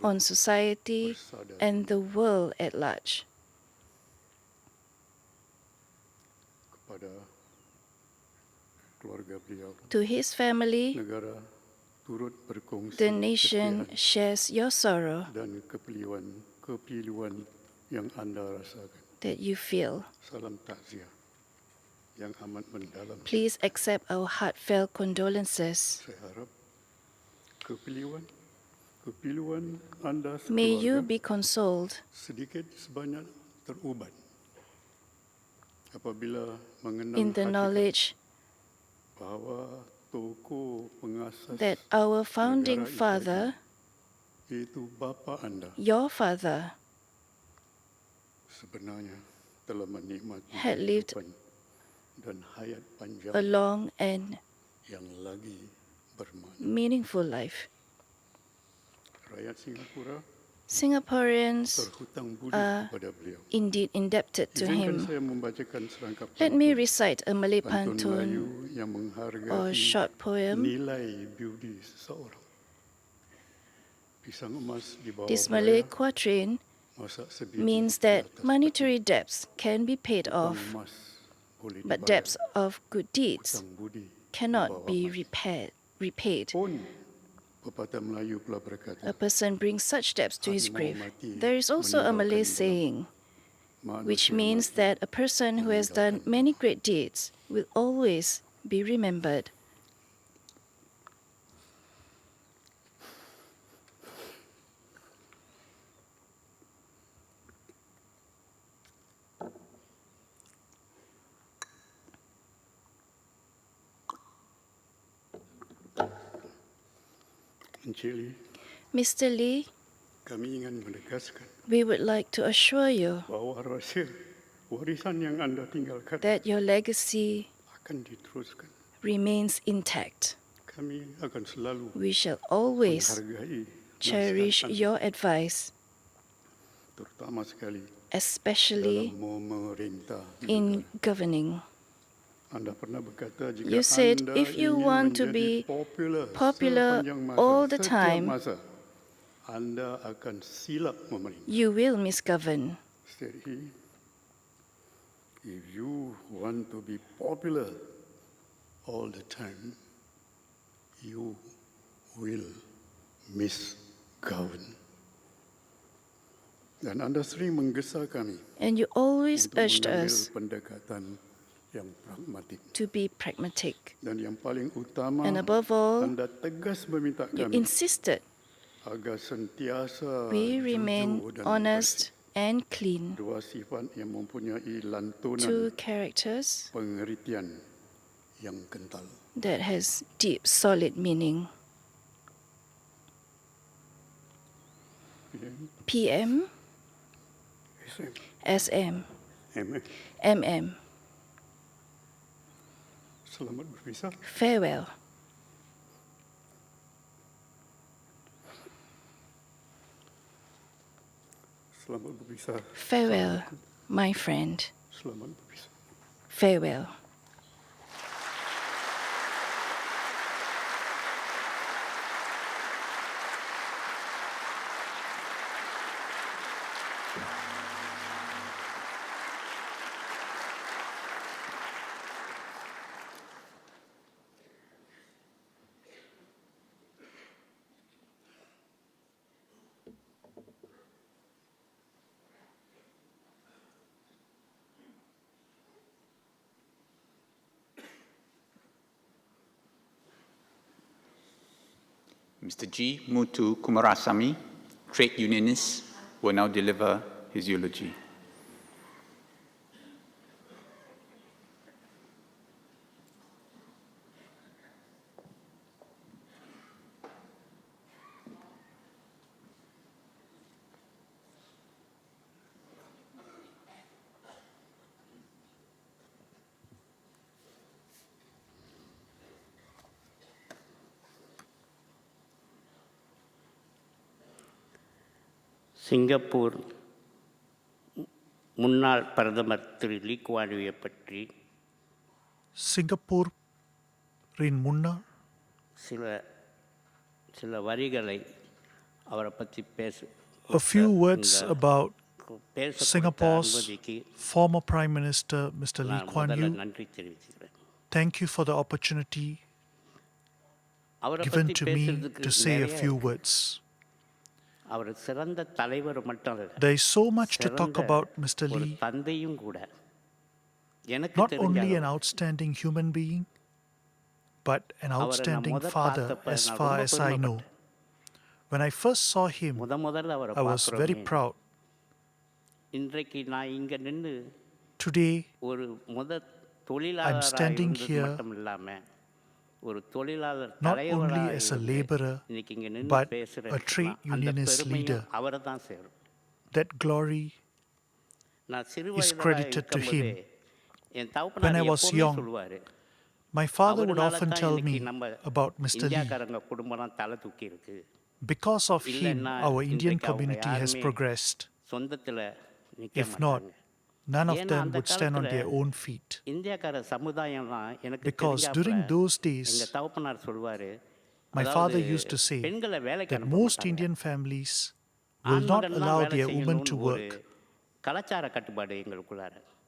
F: on society and the world at large.
H: Kepada keluarga beliau,
F: To his family,
H: negara turut berkongsi
F: the nation
H: kesedihan
F: shares your sorrow
H: dan kepiluan yang Anda rasakan.
F: that you feel.
H: Salam takziah yang amat mendalam.
F: Please accept our heartfelt condolences.
H: Saya harap kepiluan Anda
F: May you
H: sekeluarga
F: be consoled
H: sedikit sebanyak terubat apabila mengenang
F: in the
H: hakikat
F: knowledge
H: bahwa tokoh pengasas
F: that our founding
H: negara
F: father,
H: yaitu bapa Anda,
F: your father,
H: sebenarnya telah menikmati
F: had lived
H: kehidupan dan hayat panjang
F: a long and
H: yang lagi bermakna.
F: meaningful life.
H: Rakyat Singapura
F: Singaporeans
H: terhutang budi
F: are
H: kepada beliau.
F: indeed indebted to
H: Izinkan
F: him.
H: saya membacakan serangkap
F: Let me
H: pantun
F: recite a Malay
H: Melayu
F: pantun
H: yang
F: or
H: menghargai
F: short poem.
H: nilai budi seseorang. Pisang emas di bawah
F: This Malay
H: beraya,
F: quatrain
H: masak sebiji
F: means
H: di
F: that
H: atas
F: monetary debts can be paid
H: hutang
F: off,
H: emas boleh
F: but
H: dibayar,
F: debts of good deeds
H: hutang budi
F: cannot
H: di bawah
F: be
H: emas.
F: repaid.
H: Pun pepatah Melayu pula berkata,
F: A person brings such debts to his
H: hati mau
F: grave.
H: mati
F: There is also a Malay
H: meninggalkan
F: saying,
H: dalam.
F: which
H: Manusia
F: means
H: mati
F: that a person who has done
H: meninggalkan
F: many great deeds will always be remembered.
H: Encik Lee,
F: Mr. Lee,
H: kami ingin menegaskan
F: we would like to assure you
H: bahawa rahsia warisan yang Anda tinggalkan
F: that your legacy
H: akan diteruskan.
F: remains intact.
H: Kami akan selalu
F: We shall always
H: menghargai
F: cherish
H: nasihat Anda,
F: your advice,
H: terutama sekali
F: especially
H: dalam memerintah
F: in
H: negara.
F: governing.
H: Anda pernah berkata jika
F: You said
H: Anda
F: if you
H: ingin
F: want to
H: menjadi
F: be
H: sepanjang
F: popular
H: masa,
F: all the
H: setiap
F: time,
H: masa, Anda akan silap memerintah.
F: you will misgovern.
H: Said he, if you want to be popular all the time, you will misgovern. Dan Anda sering menggesa kami
F: And you always
H: untuk
F: urged
H: mengambil
F: us
H: pendekatan yang pragmatik.
F: to be pragmatic.
H: Dan yang paling utama,
F: And above all,
H: Anda tegas meminta
F: you
H: kami
F: insisted
H: agar sentiasa
F: we remain
H: jujur dan
F: honest and clean,
H: bersih. Dua sifat yang mempunyai lantunan
F: two characters
H: pengertian yang kental.
F: that has deep, solid meaning. PM, SM, MM.
H: Selamat berpisah.
F: Farewell.
H: Selamat berpisah.
F: Farewell, my friend.
H: Selamat berpisah.
F: Farewell.
D: Mr. G. Muthu Kumarasamy, trade unionist, will now deliver his eulogy.
K: Singapore முன்னாள் பிரதமர் திரு Lee Kuan யூவை பற்றி
L: சிங்கப்பூரின் முன்னாள்
K: சில வரிகளை
L: A few words about Singapore's former Prime Minister, Mr. Lee Kuan Yew. Thank you for the opportunity given to me to say a few words. There is so much to talk about Mr. Lee. Not only an outstanding human being, but an outstanding father as far as I know. When I first saw him, I was very proud. Today, I'm standing here not only as a laborer, but a trade unionist leader. That glory is credited to him. When I was young, my father would often tell me about Mr. Lee. Because of him, our Indian community has progressed. If not, none of them would stand on their own feet. Because during those days, my father used to say that most Indian families will not allow their women to work.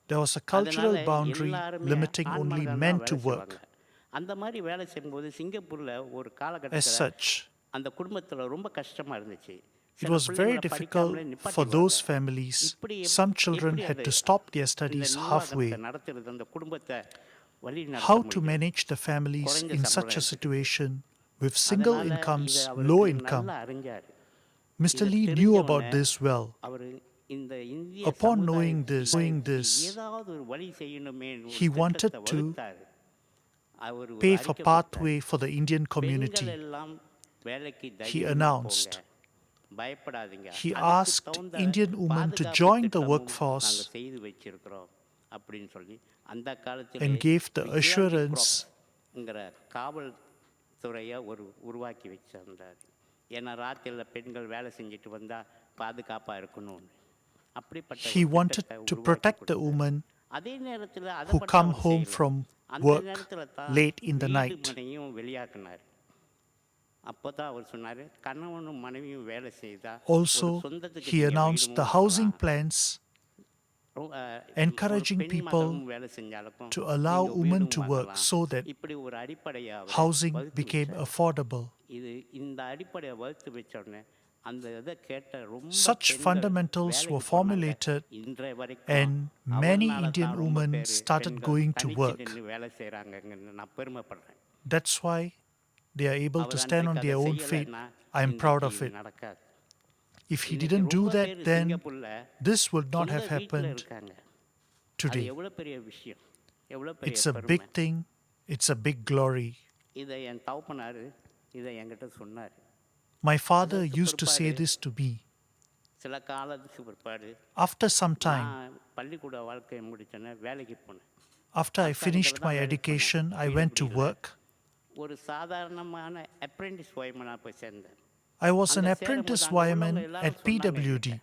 L: There was a cultural boundary limiting only men to work. As such, it was very difficult for those families. Some children had to stop their studies halfway. How to manage the families in such a situation with single incomes, low income? Mr. Lee knew about this well. Upon knowing this, he wanted to pave a pathway for the Indian community. He announced, he asked Indian women to join the workforce and gave the assurance he wanted to protect the women who come home from work late in the night. Also, he announced the housing plans, encouraging people to allow women to work so that housing became affordable. Such fundamentals were formulated, and many Indian women started going to work. That's why they are able to stand on their own feet. I am proud of it. If he didn't do that, then this would not have happened today. It's a big thing. It's a big glory. My father used to say this to me. After some time, after I finished my education, I went to work. I was an apprentice wireman at PWD.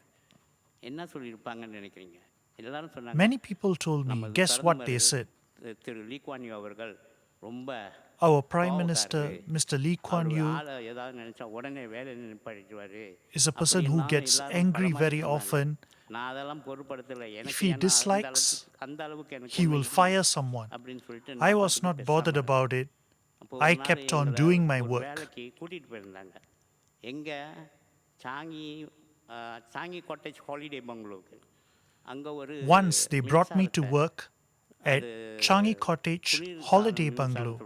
L: Many people told me, guess what they said? Our Prime Minister, Mr. Lee Kuan Yew, is a person who gets angry very often. If he dislikes, he will fire someone. I was not bothered about it. I kept on doing my work. Once they brought me to work at Changi Cottage Holiday Bungalow.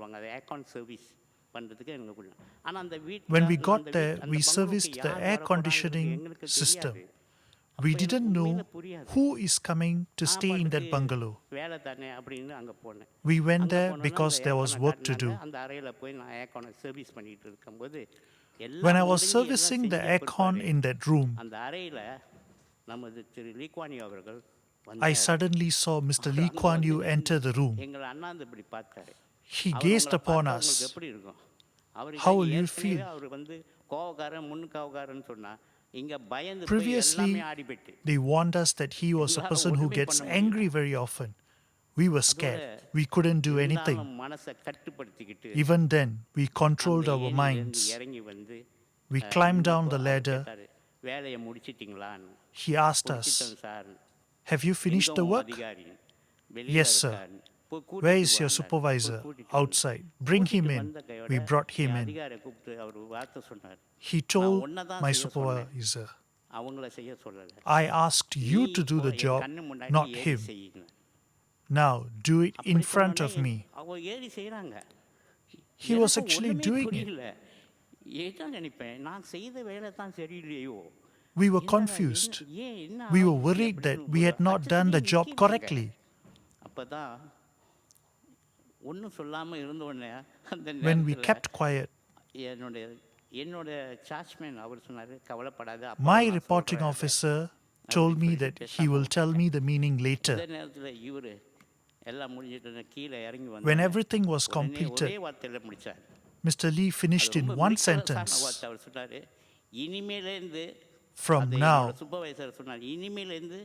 L: When we got there, we serviced the air conditioning system. We didn't know who is coming to stay in that bungalow. We went there because there was work to do. When I was servicing the aircon in that room, I suddenly saw Mr. Lee Kuan Yew enter the room. He gazed upon us. How will you feel? Previously, they warned us that he was a person who gets angry very often. We were scared. We couldn't do anything. Even then, we controlled our minds. We climbed down the ladder.
K: வேலையை முடிச்சிட்டிங்களான்னு
L: He asked us,
K: sir
L: "Have you finished the work?"
K: அதிகாரி
L: "Yes, sir." "Where is your supervisor?" "Outside." "Bring him in." We brought him in.
K: அதிகாரியை கூப்பிட்டு அவர் வார்த்தை சொன்னார்
L: He told my supervisor,
K: அவங்கள செய்ய சொல்லல
L: "I asked you to do the job, not him. Now do it in front of me."
K: அவங்க ஏறி செய்றாங்க
L: He was actually doing it.
K: ஏதான் நினைப்பேன் நான் செய்த வேலை தான் சரியில்லையோ
L: We were confused. We were worried that we had not done the job correctly.
K: அப்பதான் ஒன்றும் சொல்லாம இருந்த உடனே அந்த
L: When we kept quiet,
K: என்னோட சார்ஜ்மேன் அவர் சொன்னாரு கவலைப்படாத
L: my reporting officer told me that he will tell me the meaning later.
K: அந்த நேரத்துல இவரு எல்லாம் முடிஞ்சிட்டு கீழே இறங்கி
L: When
K: வந்து
L: everything was
K: ஒரே
L: completed,
K: வார்த்தையில முடிச்சார்
L: Mr. Lee finished in one sentence.
K: அவர் சொன்னாரு இனிமேலேருந்து
L: From now,
K: சூப்பர்வைசர் சொன்னார் இனிமேலேருந்து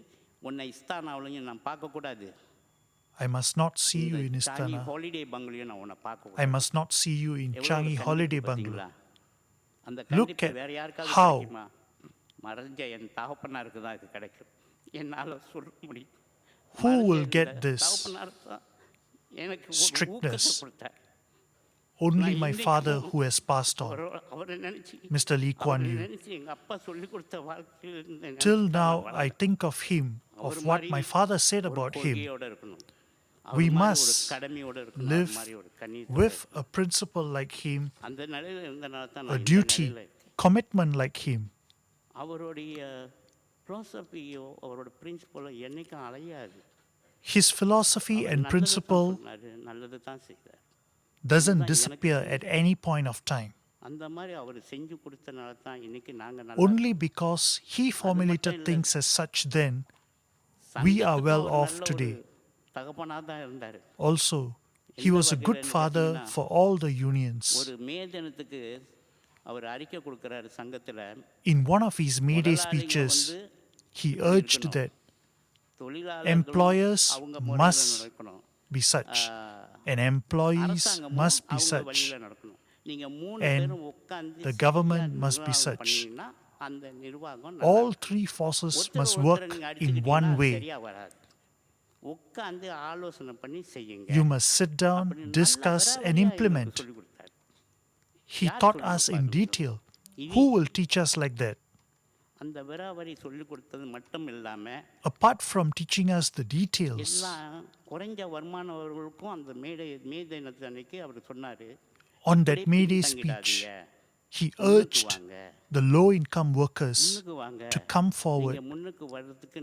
K: உன்னை இஸ்தானாவிலையும் நான் பார்க்கக்கூடாது
L: I must not see you in Istana.
K: Holiday பங்களையும் நான் உன்னை பார்க்க
L: I must not see you in Changi Holiday Bungalow.
K: அந்த
L: Look
K: கண்டிப்பு
L: at
K: வேற யாருக்காவது
L: how
K: கிடைக்குமா மறைஞ்ச என் தகப்பனாருக்கு தான் இது கிடைக்கும் என்னால சொல்ல முடியும்
L: who will get this
K: தகப்பனார் தான் எனக்கு ஒரு
L: strictness?
K: ஊக்கத்தை கொடுத்தார்
L: Only my father who has passed on,
K: அவரை நினைச்சு
L: Mr. Lee Kuan
K: அவரை
L: Yew.
K: நினைச்சு எங்க அப்பா சொல்லி கொடுத்த வாழ்க்கையில இருந்து
L: Till now, I think of him, of what my father said about him.
K: கொள்கையோட இருக்கணும்
L: We
K: அவர் மாதிரி ஒரு
L: must
K: கடமையோட இருக்கணும்
L: live
K: அவர் மாதிரி ஒரு கண்ணீர்
L: with a principle like him,
K: அந்த நிலையில இருந்தனால தான்
L: a
K: நான் இந்த
L: duty,
K: நிலையில
L: commitment like him.
K: அவருடைய philosophy-யோ அவரோட பிரின்சிபலோ என்னைக்கும் அலையாது
L: His philosophy and principle
K: நல்லது தான் செய்தார்
L: doesn't disappear at any point of time.
K: அந்த மாதிரி அவர் செஞ்சு கொடுத்தனால தான் இன்னைக்கு நாங்க
L: Only because he formulated things as such then, we are well off today.
K: தகப்பனா தான் இருந்தார்
L: Also, he was a good father for all the unions.
K: ஒரு மே தினத்துக்கு அவர் அறிக்கை கொடுக்கிறாரு சங்கத்துல
L: In one of his May Day speeches, he urged that employers must be such and employees must be such and the government must be such. All three forces must work in one way.
K: உட்கார்ந்து ஆலோசனை பண்ணி செய்யுங்க
L: You must sit down, discuss and implement. He taught us in detail. Who will teach us like that?
K: அந்த விராவரி சொல்லி கொடுத்தது மட்டும் இல்லாம
L: Apart from teaching us the details,
K: எல்லாம் குறைஞ்ச வருமானவர்களுக்கும் அந்த மே தினத்து அன்னைக்கு அவர் சொன்னாரு
L: on that May Day speech, he urged the low-income workers to come forward,
K: முன்னுக்கு வர்றதுக்கு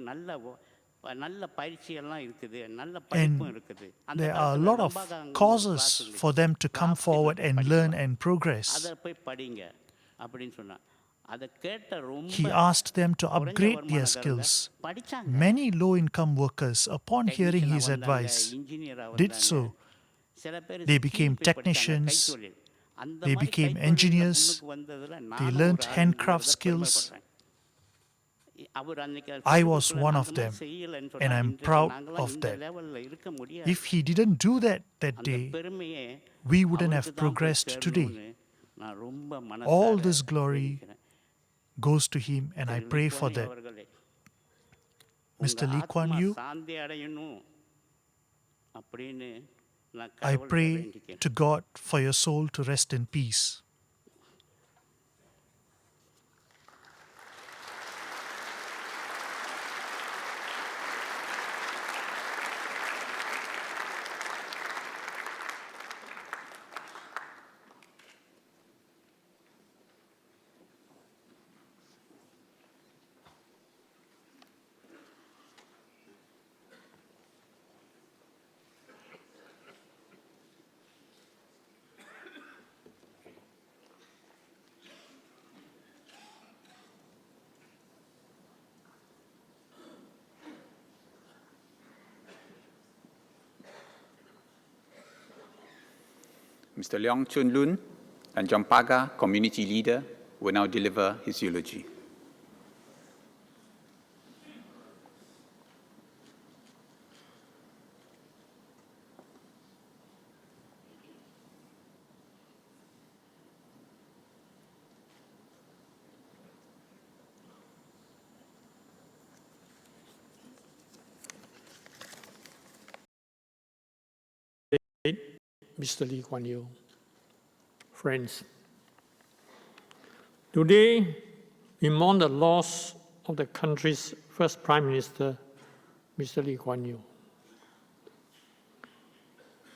K: நல்ல பயிற்சி எல்லாம் இருக்குது நல்ல
L: and
K: படிப்பும் இருக்குது
L: there are a lot of causes for them to come forward and learn and progress.
K: அத போய் படிங்க அப்படினு சொன்னா அத கேட்ட ரொம்ப
L: He asked them to upgrade their skills. Many low-income workers, upon hearing his advice, did so. They became technicians, they became engineers, they learned handcraft skills. I was one of them, and I'm proud of that. If he didn't do that day, we wouldn't have progressed today. All this glory goes to him, and I pray for that. Mr. Lee Kuan Yew, I pray to God for your soul to rest in peace.
D: Mr. Leong Chun Lun, Tanjong Pagar community leader, will now deliver his eulogy.
M: Mr. Lee Kuan Yew. Friends, today we mourn the loss of the country's first Prime Minister, Mr. Lee Kuan Yew.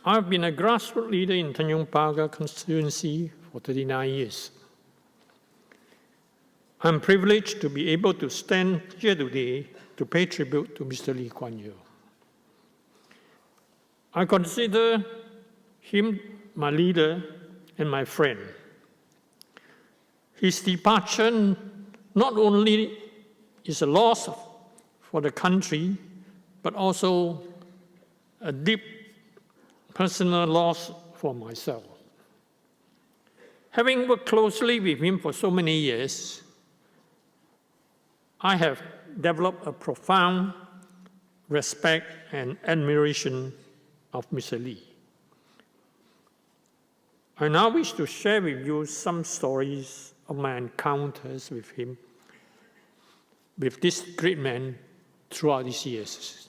M: I've been a grassroots leader in Tanjong Pagar constituency for 39 years. I'm privileged to be able to stand here today to pay tribute to Mr. Lee Kuan Yew. I consider him my leader and my friend. His departure not only is a loss for the country, but also a deep personal loss for myself. Having worked closely with him for so many years, I have developed a profound respect and admiration of Mr. Lee. I now wish to share with you some stories of my encounters with him, with this great man throughout these years.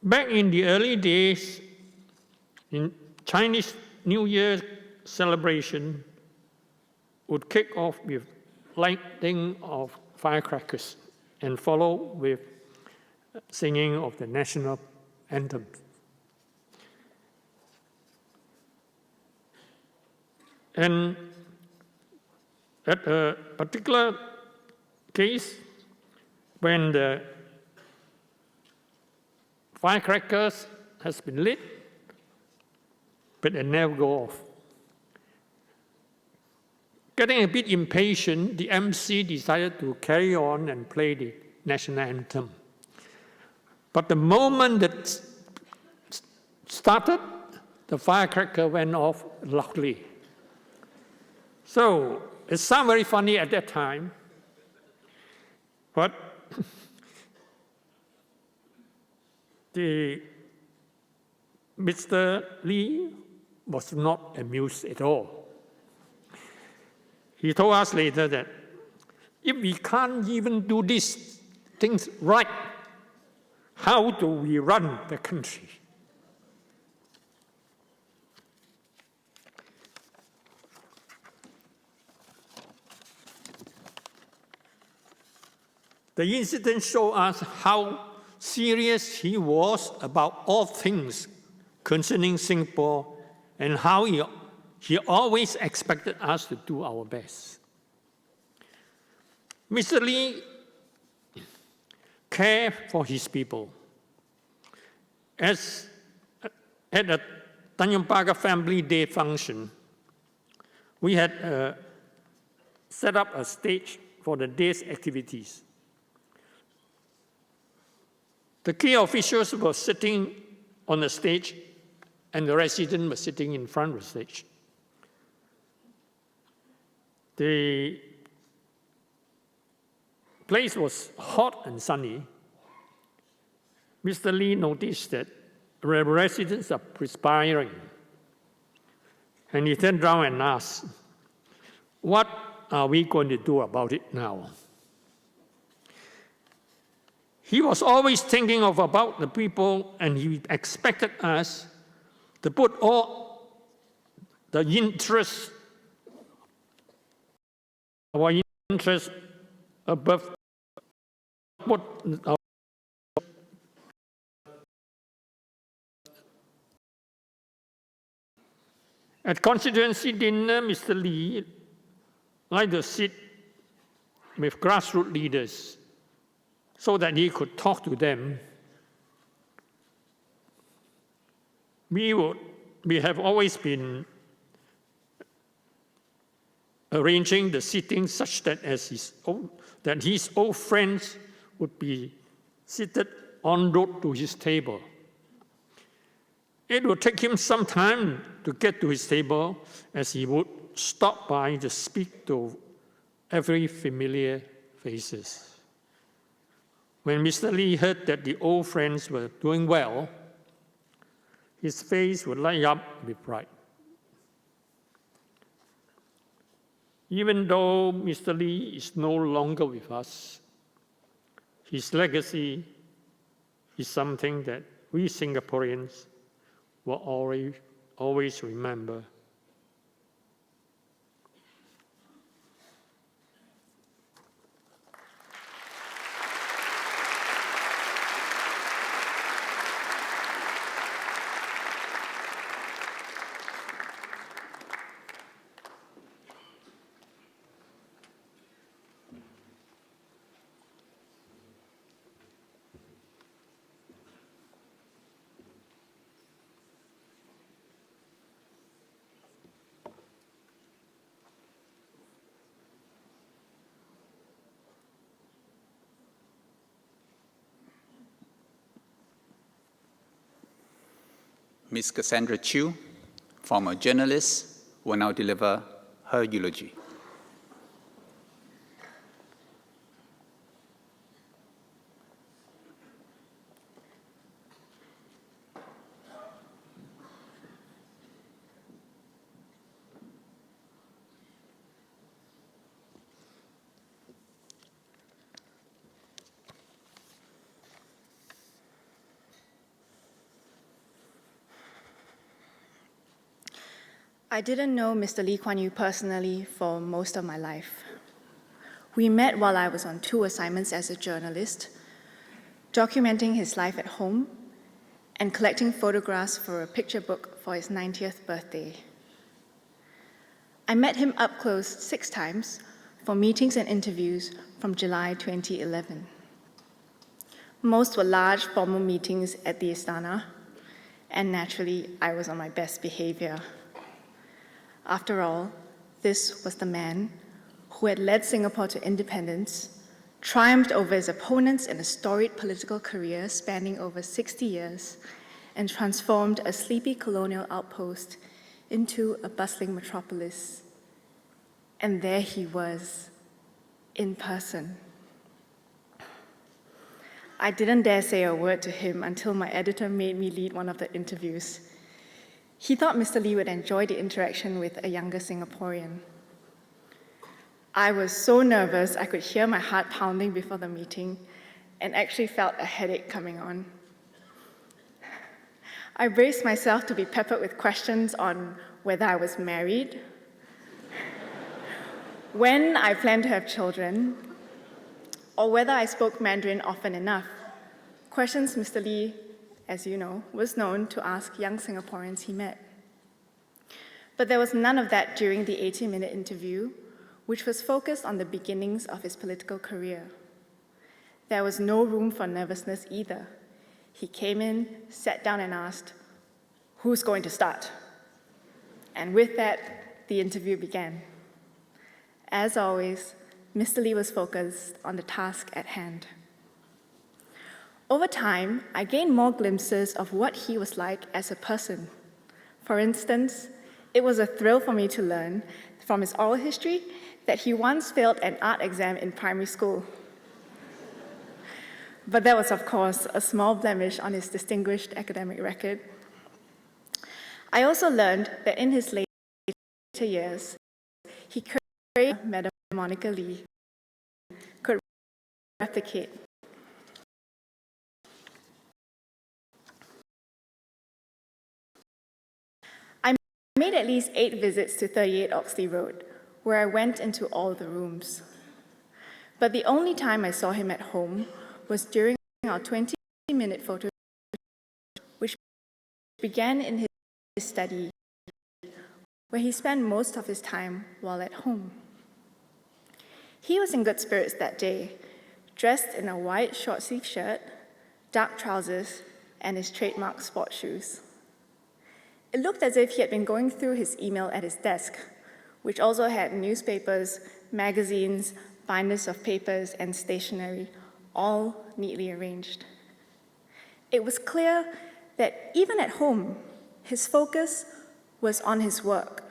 M: Back in the early days, in Chinese New Year celebration would kick off with lighting of firecrackers and follow with singing of the national anthem. And at a particular case, when the firecrackers has been lit, but they never go off. Getting a bit impatient, the MC decided to carry on and play the national anthem. But the moment that started, the firecracker went off loudly. So it sounded very funny at that time, but Mr. Lee was not amused at all. He told us later that if we can't even do these things right, how do we run the country? The incident showed us how serious he was about all things concerning Singapore and how he always expected us to do our best. Mr. Lee cared for his people. As at a Tanjong Pagar Family Day function, we had set up a stage for the day's activities. The key officials were sitting on the stage, and the residents were sitting in front of the stage. The place was hot and sunny. Mr. Lee noticed that the residents are perspiring, and he turned around and asked, "What are we going to do about it now?" He was always thinking about the people, and he expected us to put all the interests, our interests above what our At constituency dinner, Mr. Lee liked to sit with grassroots leaders so that he could talk to them. We have always been arranging the seating such that his old friends would be seated en route to his table. It would take him some time to get to his table, as he would stop by to speak to every familiar faces. When Mr. Lee heard that the old friends were doing well, his face would light up with pride. Even though Mr. Lee is no longer with us, his legacy is something that we Singaporeans will always remember.
D: Ms. Cassandra Chu, former journalist, will now deliver her eulogy.
N: I didn't know Mr. Lee Kuan Yew personally for most of my life. We met while I was on 2 assignments as a journalist, documenting his life at home and collecting photographs for a picture book for his 90th birthday. I met him up close 6 times for meetings and interviews from July 2011. Most were large formal meetings at the Istana, and naturally, I was on my best behavior. After all, this was the man who had led Singapore to independence, triumphed over his opponents in a storied political career spanning over 60 years, and transformed a sleepy colonial outpost into a bustling metropolis. And there he was, in person. I didn't dare say a word to him until my editor made me lead one of the interviews. He thought Mr. Lee would enjoy the interaction with a younger Singaporean. I was so nervous I could hear my heart pounding before the meeting and actually felt a headache coming on. I braced myself to be peppered with questions on whether I was married, when I planned to have children, or whether I spoke Mandarin often enough. Questions Mr. Lee, as you know, was known to ask young Singaporeans he met. But there was none of that during the 80-minute interview, which was focused on the beginnings of his political career. There was no room for nervousness either. He came in, sat down and asked, "Who's going to start?" And with that, the interview began. As always, Mr. Lee was focused on the task at hand. Over time, I gained more glimpses of what he was like as a person. For instance, it was a thrill for me to learn from his oral history that he once failed an art exam in primary school. But that was, of course, a small blemish on his distinguished academic record. I also learned that in his later years, he craved Madam Monica Lee could replicate. I made at least 8 visits to 38 Oxley Road, where I went into all the rooms. But the only time I saw him at home was during our 20-minute photo, which began in his study, where he spent most of his time while at home. He was in good spirits that day, dressed in a white short-sleeved shirt, dark trousers, and his trademark sports shoes. It looked as if he had been going through his email at his desk, which also had newspapers, magazines, binders of papers, and stationery, all neatly arranged. It was clear that even at home, his focus was on his work.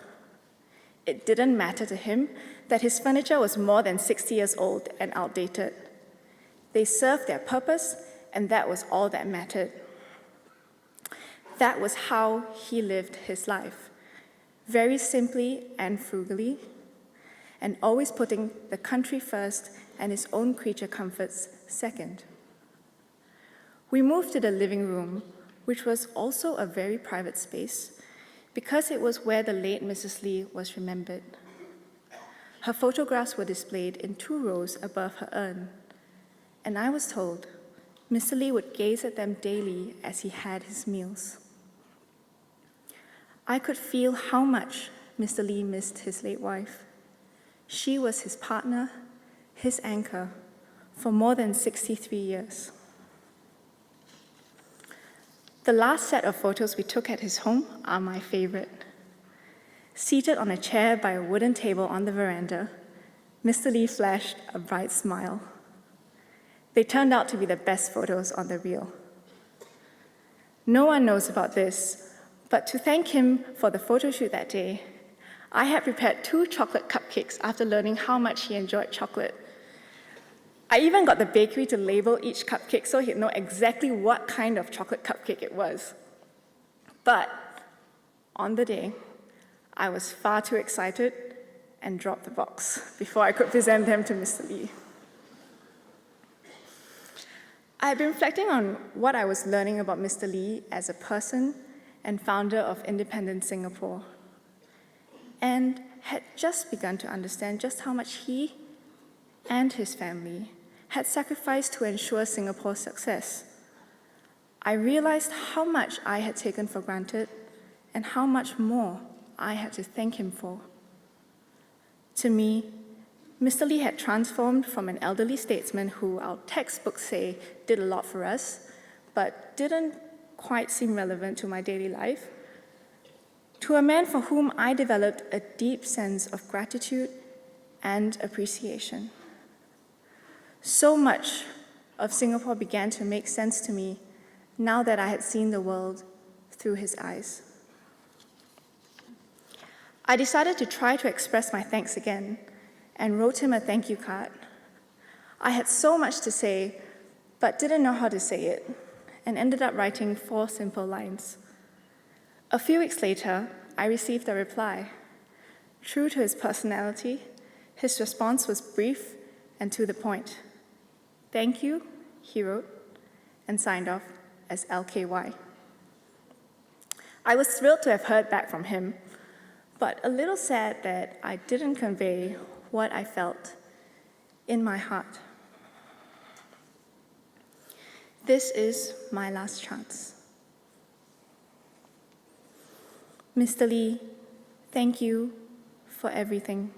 N: It didn't matter to him that his furniture was more than 60 years old and outdated. They served their purpose, and that was all that mattered. That was how he lived his life, very simply and frugally, and always putting the country first and his own creature comforts second. We moved to the living room, which was also a very private space because it was where the late Mrs. Lee was remembered. Her photographs were displayed in 2 rows above her urn, and I was told Mr. Lee would gaze at them daily as he had his meals. I could feel how much Mr. Lee missed his late wife. She was his partner, his anchor, for more than 63 years. The last set of photos we took at his home are my favorite. Seated on a chair by a wooden table on the veranda, Mr. Lee flashed a bright smile. They turned out to be the best photos on the reel. No one knows about this, but to thank him for the photo shoot that day, I had prepared 2 chocolate cupcakes after learning how much he enjoyed chocolate. I even got the bakery to label each cupcake so he'd know exactly what kind of chocolate cupcake it was. But on the day, I was far too excited and dropped the box before I could present them to Mr. Lee. I had been reflecting on what I was learning about Mr. Lee as a person and founder of independent Singapore, and had just begun to understand just how much he and his family had sacrificed to ensure Singapore's success. I realized how much I had taken for granted and how much more I had to thank him for. To me, Mr. Lee had transformed from an elderly statesman who our textbooks say did a lot for us, but didn't quite seem relevant to my daily life, to a man for whom I developed a deep sense of gratitude and appreciation. So much of Singapore began to make sense to me now that I had seen the world through his eyes. I decided to try to express my thanks again and wrote him a thank you card. I had so much to say, but didn't know how to say it, and ended up writing 4 simple lines. A few weeks later, I received a reply. True to his personality, his response was brief and to the point. Thank you, he wrote, and signed off as LKY. I was thrilled to have heard back from him, but a little sad that I didn't convey what I felt in my heart. This is my last chance. Mr. Lee, thank you for everything.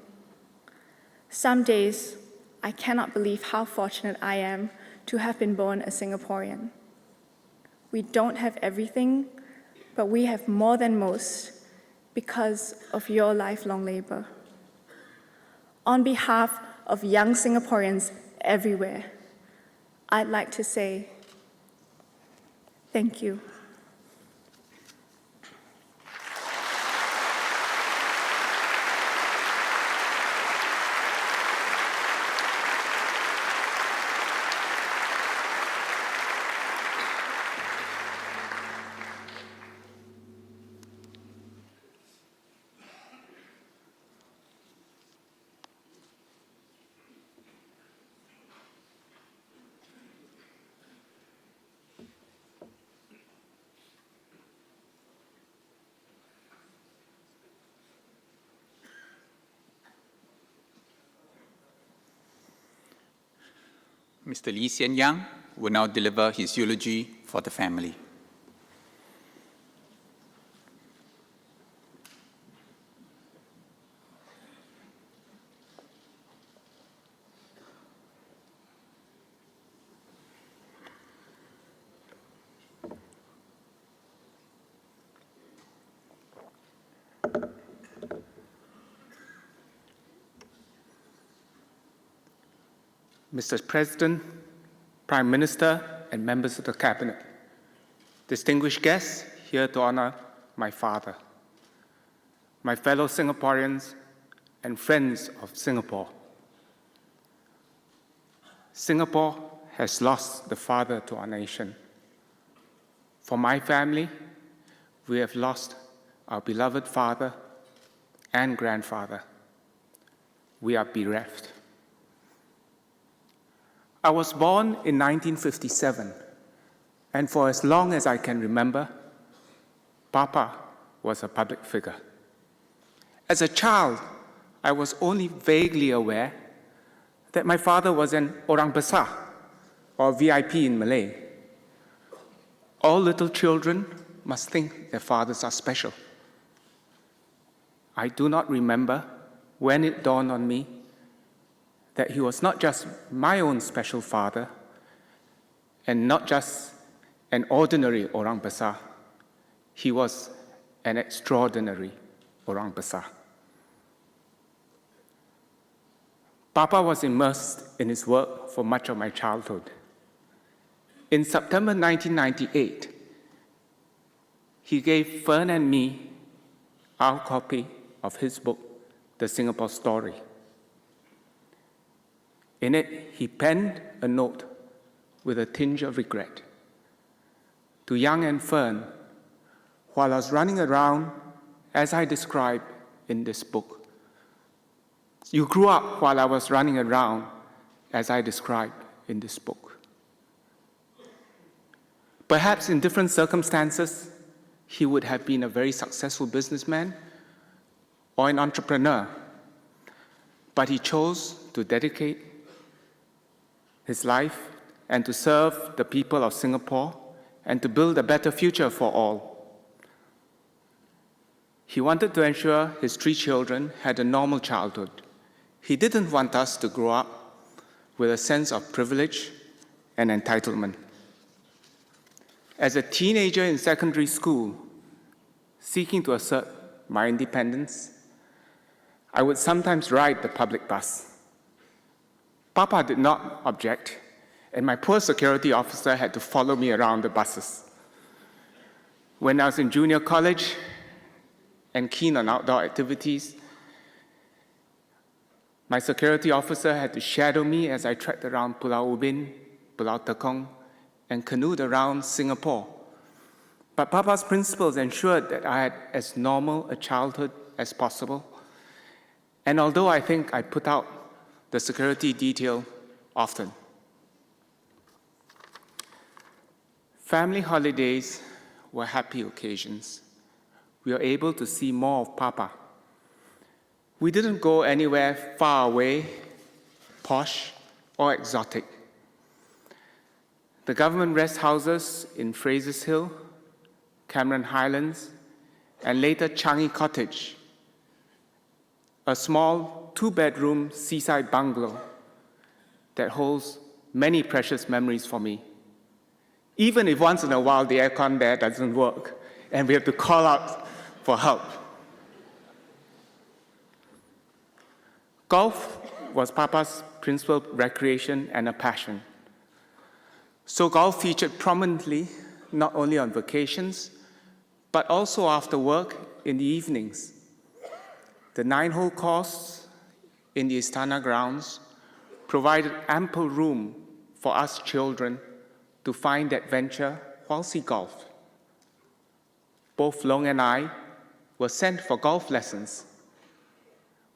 N: Some days, I cannot believe how fortunate I am to have been born a Singaporean. We don't have everything, but we have more than most because of your lifelong labor. On behalf of young Singaporeans everywhere, I'd like to say thank you.
D: Mr. Lee Hsien Yang will now deliver his eulogy for the family.
O: Mr. President, Prime Minister, and members of the Cabinet, distinguished guests here to honor my father, my fellow Singaporeans, and friends of Singapore. Singapore has lost the father to our nation. For my family, we have lost our beloved father and grandfather. We are bereft. I was born in 1957 And for as long as I can remember, Papa was a public figure. As a child, I was only vaguely aware that my father was an orang besar, or VIP in Malay. All little children must think their fathers are special. I do not remember when it dawned on me that he was not just my own special father and not just an ordinary orang besar. He was an extraordinary orang besar. Papa was immersed in his work for much of my childhood. In September 1998, he gave Fern and me our copy of his book, The Singapore Story. In it, he penned a note with a tinge of regret to Young and Fern while I was running around as I described in this book. You grew up while I was running around as I described in this book. Perhaps in different circumstances, he would have been a very successful businessman or an entrepreneur, but he chose to dedicate his life and to serve the people of Singapore and to build a better future for all. He wanted to ensure his 3 children had a normal childhood. He didn't want us to grow up with a sense of privilege and entitlement. As a teenager in secondary school, seeking to assert my independence, I would sometimes ride the public bus. Papa did not object, and my poor security officer had to follow me around the buses. When I was in junior college and keen on outdoor activities, my security officer had to shadow me as I trekked around Pulau Ubin, Pulau Tekong, and canoed around Singapore. But Papa's principles ensured that I had as normal a childhood as possible. And although I think I put out the security detail often, family holidays were happy occasions. We were able to see more of Papa. We didn't go anywhere far away, posh, or exotic. The government rest houses in Fraser's Hill, Cameron Highlands, and later Changi Cottage, a small 2-bedroom seaside bungalow that holds many precious memories for me. Even if once in a while the aircon there doesn't work and we have to call out for help. Golf was Papa's principal recreation and a passion. So golf featured prominently not only on vacations, but also after work in the evenings. The 9-hole course in the Istana grounds provided ample room for us children to find adventure while sea golf. Both Long and I were sent for golf lessons.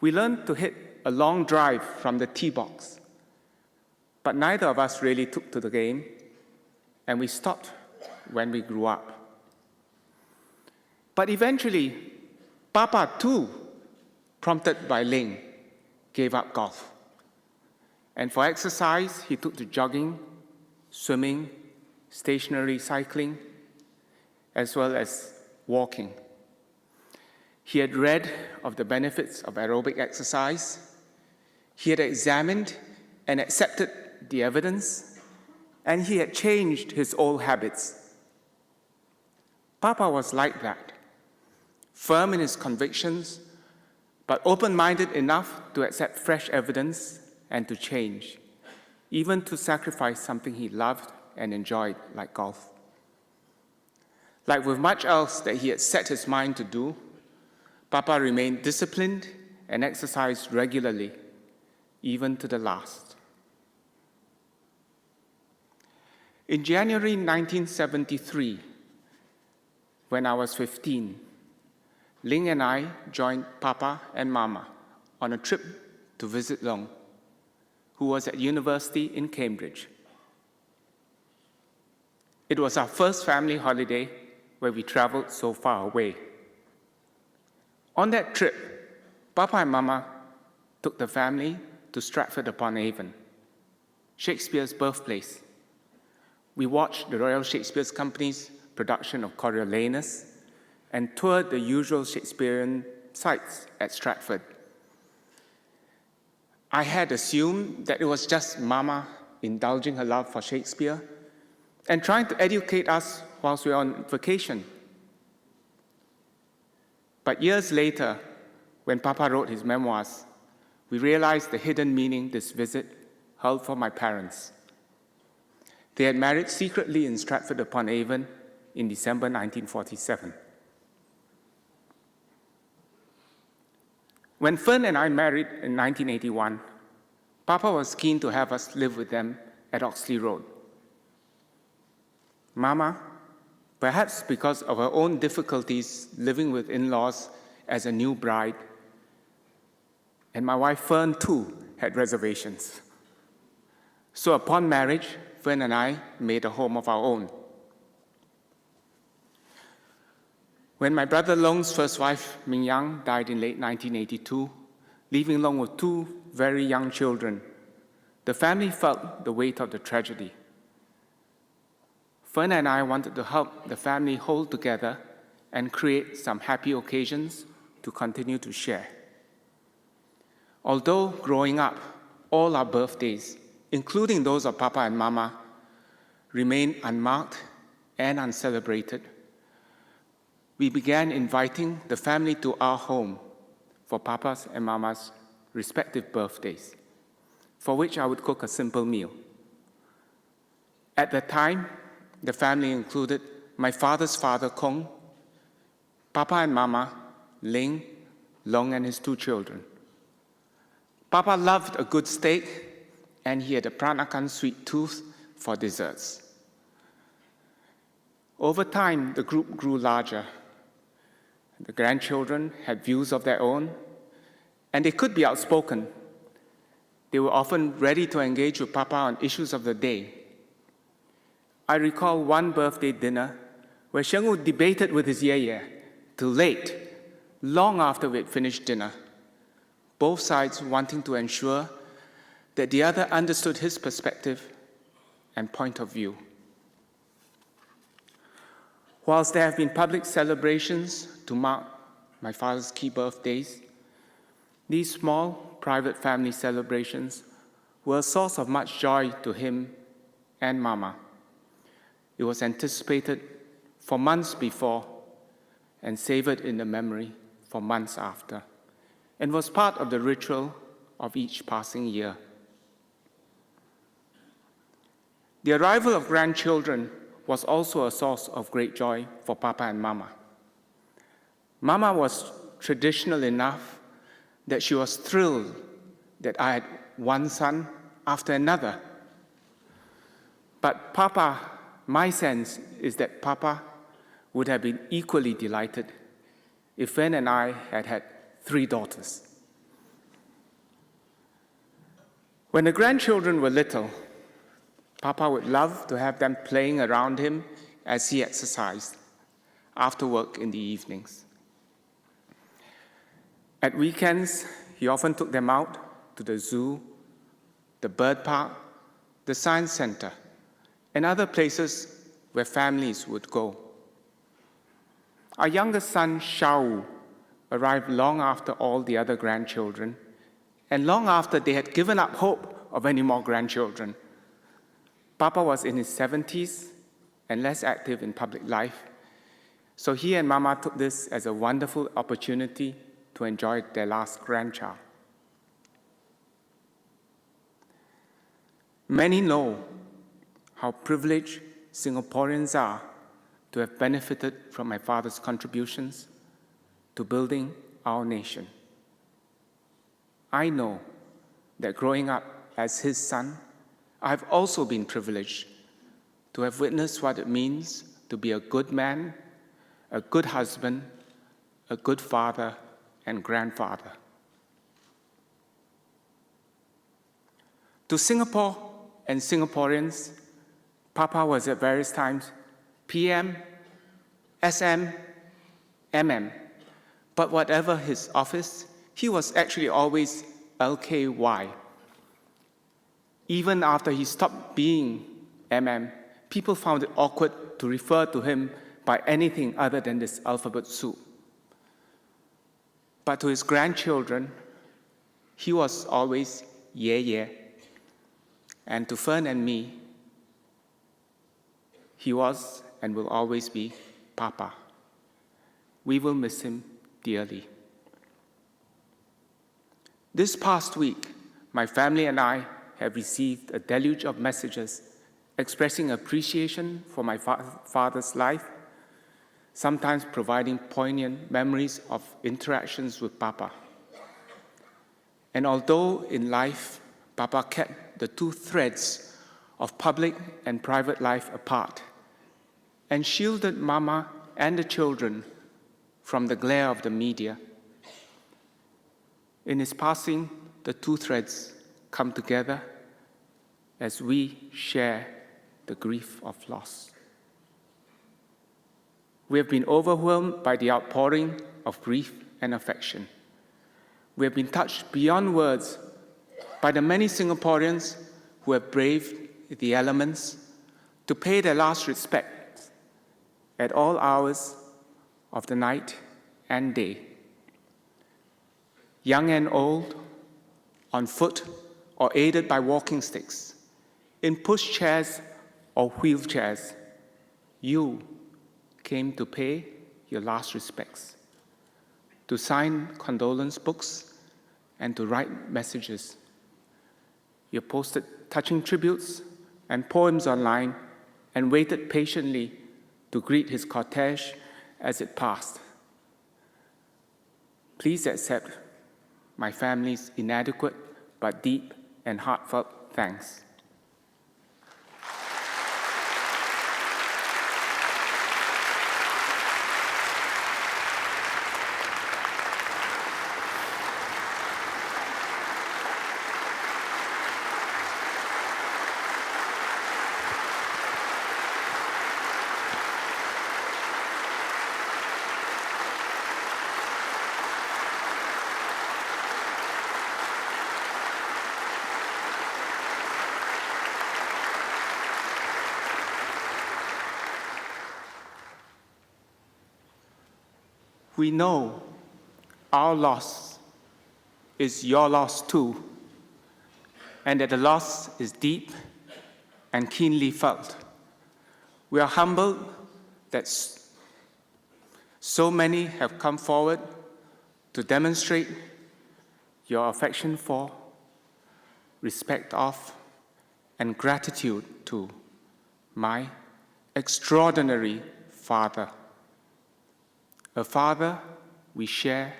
O: We learned to hit a long drive from the tee box, but neither of us really took to the game, and we stopped when we grew up. But eventually, Papa too, prompted by Ling, gave up golf. And for exercise, he took to jogging, swimming, stationary cycling, as well as walking. He had read of the benefits of aerobic exercise. He had examined and accepted the evidence, and he had changed his old habits. Papa was like that, firm in his convictions, but open-minded enough to accept fresh evidence and to change, even to sacrifice something he loved and enjoyed, like golf. Like with much else that he had set his mind to do, Papa remained disciplined and exercised regularly, even to the last. In January 1973, when I was 15, Ling and I joined Papa and Mama on a trip to visit Long, who was at university in Cambridge. It was our first family holiday where we traveled so far away. On that trip, Papa and Mama took the family to Stratford-upon-Avon, Shakespeare's birthplace. We watched the Royal Shakespeare Company's production of Coriolanus and toured the usual Shakespearean sites at Stratford. I had assumed that it was just Mama indulging her love for Shakespeare and trying to educate us whilst we were on vacation. But years later, when Papa wrote his memoirs, we realized the hidden meaning this visit held for my parents. They had married secretly in Stratford-upon-Avon in December 1947. When Fern and I married in 1981, Papa was keen to have us live with them at Oxley Road. Mama, perhaps because of her own difficulties living with in-laws as a new bride, and my wife Fern too had reservations. So upon marriage, Fern and I made a home of our own. When my brother Long's first wife, Ming Yang, died in late 1982, leaving Long with two very young children, the family felt the weight of the tragedy. Fern and I wanted to help the family hold together and create some happy occasions to continue to share. Although growing up, all our birthdays, including those of Papa and Mama, remained unmarked and uncelebrated, we began inviting the family to our home for Papa's and Mama's respective birthdays, for which I would cook a simple meal. At the time, the family included my father's father, Kong, Papa and Mama, Ling, Long and his two children. Papa loved a good steak, and he had a Peranakan sweet tooth for desserts. Over time, the group grew larger. The grandchildren had views of their own, and they could be outspoken. They were often ready to engage with Papa on issues of the day. I recall one birthday dinner where Sheng-Wu debated with his yeye till late, long after we had finished dinner, both sides wanting to ensure that the other understood his perspective and point of view. Whilst there have been public celebrations to mark my father's key birthdays, these small, private family celebrations were a source of much joy to him and Mama. It was anticipated for months before and savored in the memory for months after, and was part of the ritual of each passing year. The arrival of grandchildren was also a source of great joy for Papa and Mama. Mama was traditional enough that she was thrilled that I had one son after another. But Papa, my sense is that Papa would have been equally delighted if Fen and I had had 3 daughters. When the grandchildren were little, Papa would love to have them playing around him as he exercised after work in the evenings. At weekends, he often took them out to the zoo, the bird park, the science center, and other places where families would go. Our youngest son, Shao, arrived long after all the other grandchildren, and long after they had given up hope of any more grandchildren. Papa was in his 70s and less active in public life, so he and Mama took this as a wonderful opportunity to enjoy their last grandchild. Many know how privileged Singaporeans are to have benefited from my father's contributions to building our nation. I know that growing up as his son, I've also been privileged to have witnessed what it means to be a good man, a good husband, a good father, and grandfather. To Singapore and Singaporeans, Papa was at various times PM, SM, MM, but whatever his office, he was actually always LKY. Even after he stopped being MM, people found it awkward to refer to him by anything other than this alphabet soup. But to his grandchildren, he was always Ye. And to Fern and me, he was and will always be Papa. We will miss him dearly. This past week, my family and I have received a deluge of messages expressing appreciation for my father's life, sometimes providing poignant memories of interactions with Papa. And although in life, Papa kept the two threads of public and private life apart and shielded Mama and the children from the glare of the media, in his passing, the two threads come together as we share the grief of loss. We have been overwhelmed by the outpouring of grief and affection. We have been touched beyond words by the many Singaporeans who have braved the elements to pay their last respects at all hours of the night and day. Young and old, on foot or aided by walking sticks, in pushchairs or wheelchairs, you came to pay your last respects, to sign condolence books and to write messages. You posted touching tributes and poems online and waited patiently to greet his cortege as it passed. Please accept my family's inadequate but deep and heartfelt thanks. We know our loss is your loss too, and that the loss is deep and keenly felt. We are humbled that so many have come forward to demonstrate your affection for, respect of, and gratitude to my extraordinary father. A father we share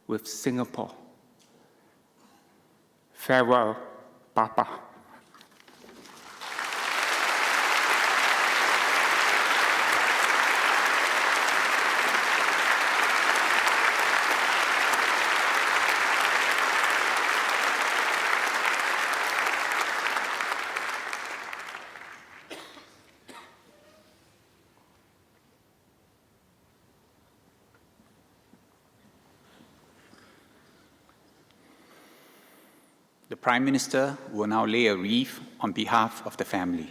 O: with Singapore. Farewell, Papa.
D: The Prime Minister will now lay a wreath on behalf of the family.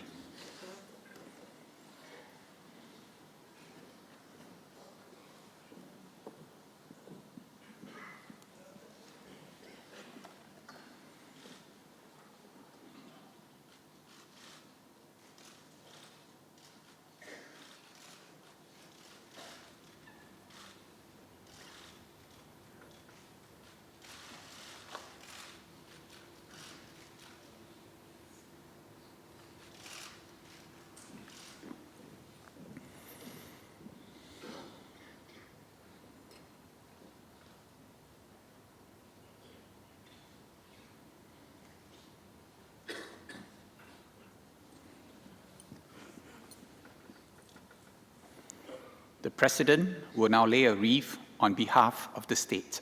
D: The President will now lay a wreath on behalf of the state.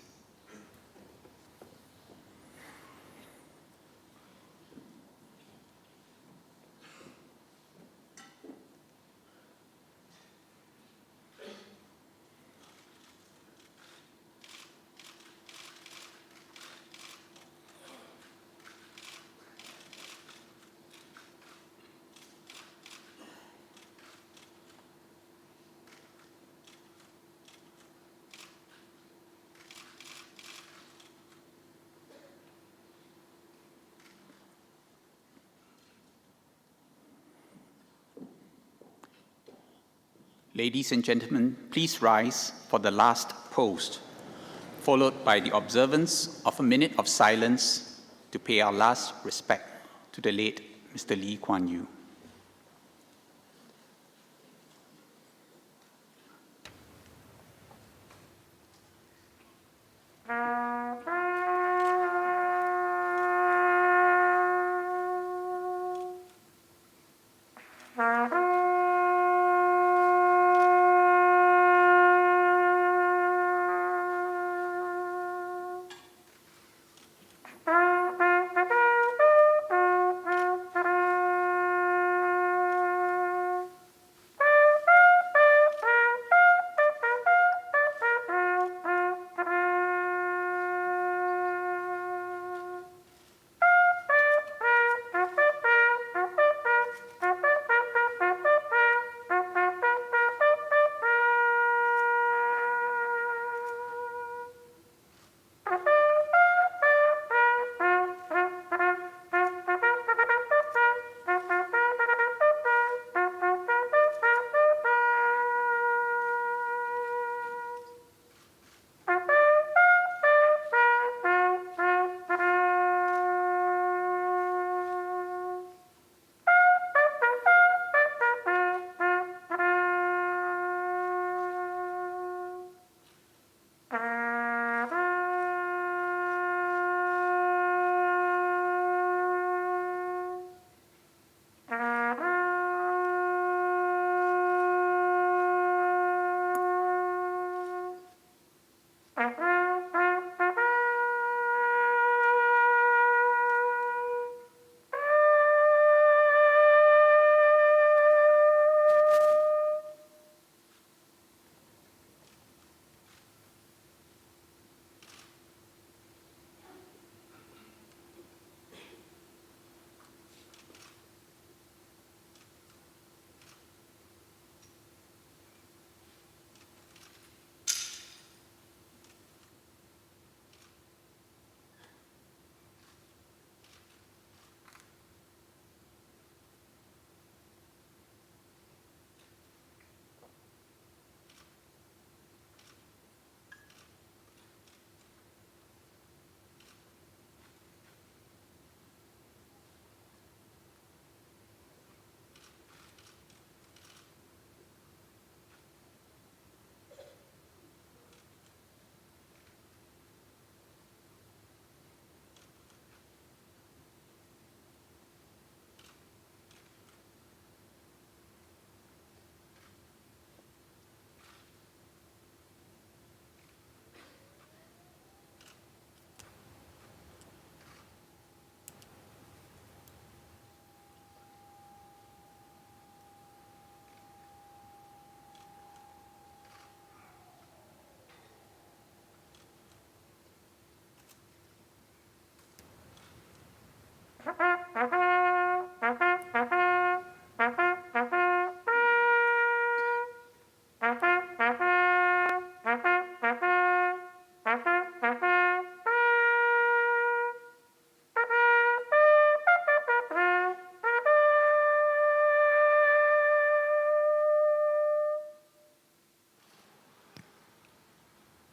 D: Ladies and gentlemen, please rise for the last post, followed by the observance of a minute of silence to pay our last respect to the late Mr. Lee Kuan Yew.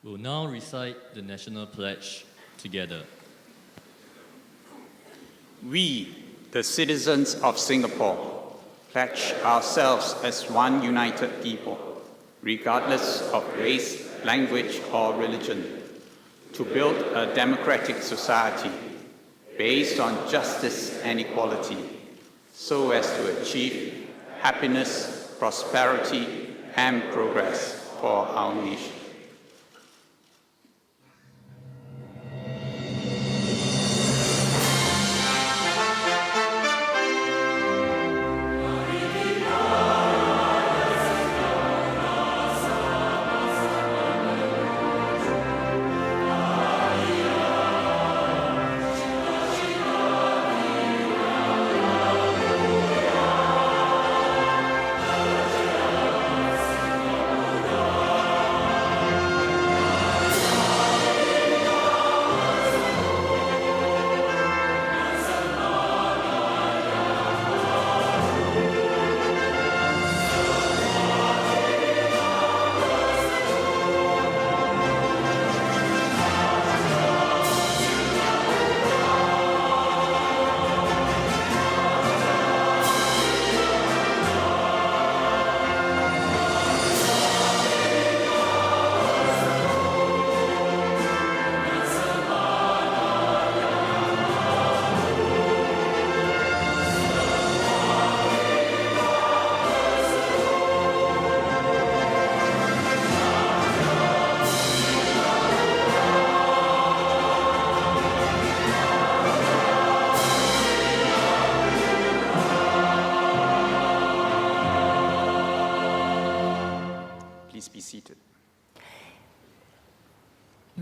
P: We'll now recite the National Pledge together.
D: We, the citizens of Singapore, pledge ourselves as one united people, regardless of race, language, or religion, to build a democratic society based on justice and equality, so as to achieve happiness, prosperity, and progress for our nation.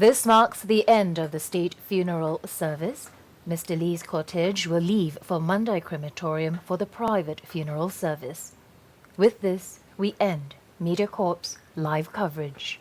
B: This marks the end of the state funeral service. Mr. Lee's cortege will leave for Mandai Crematorium for the private funeral service. With this, we end MediaCorp's live coverage.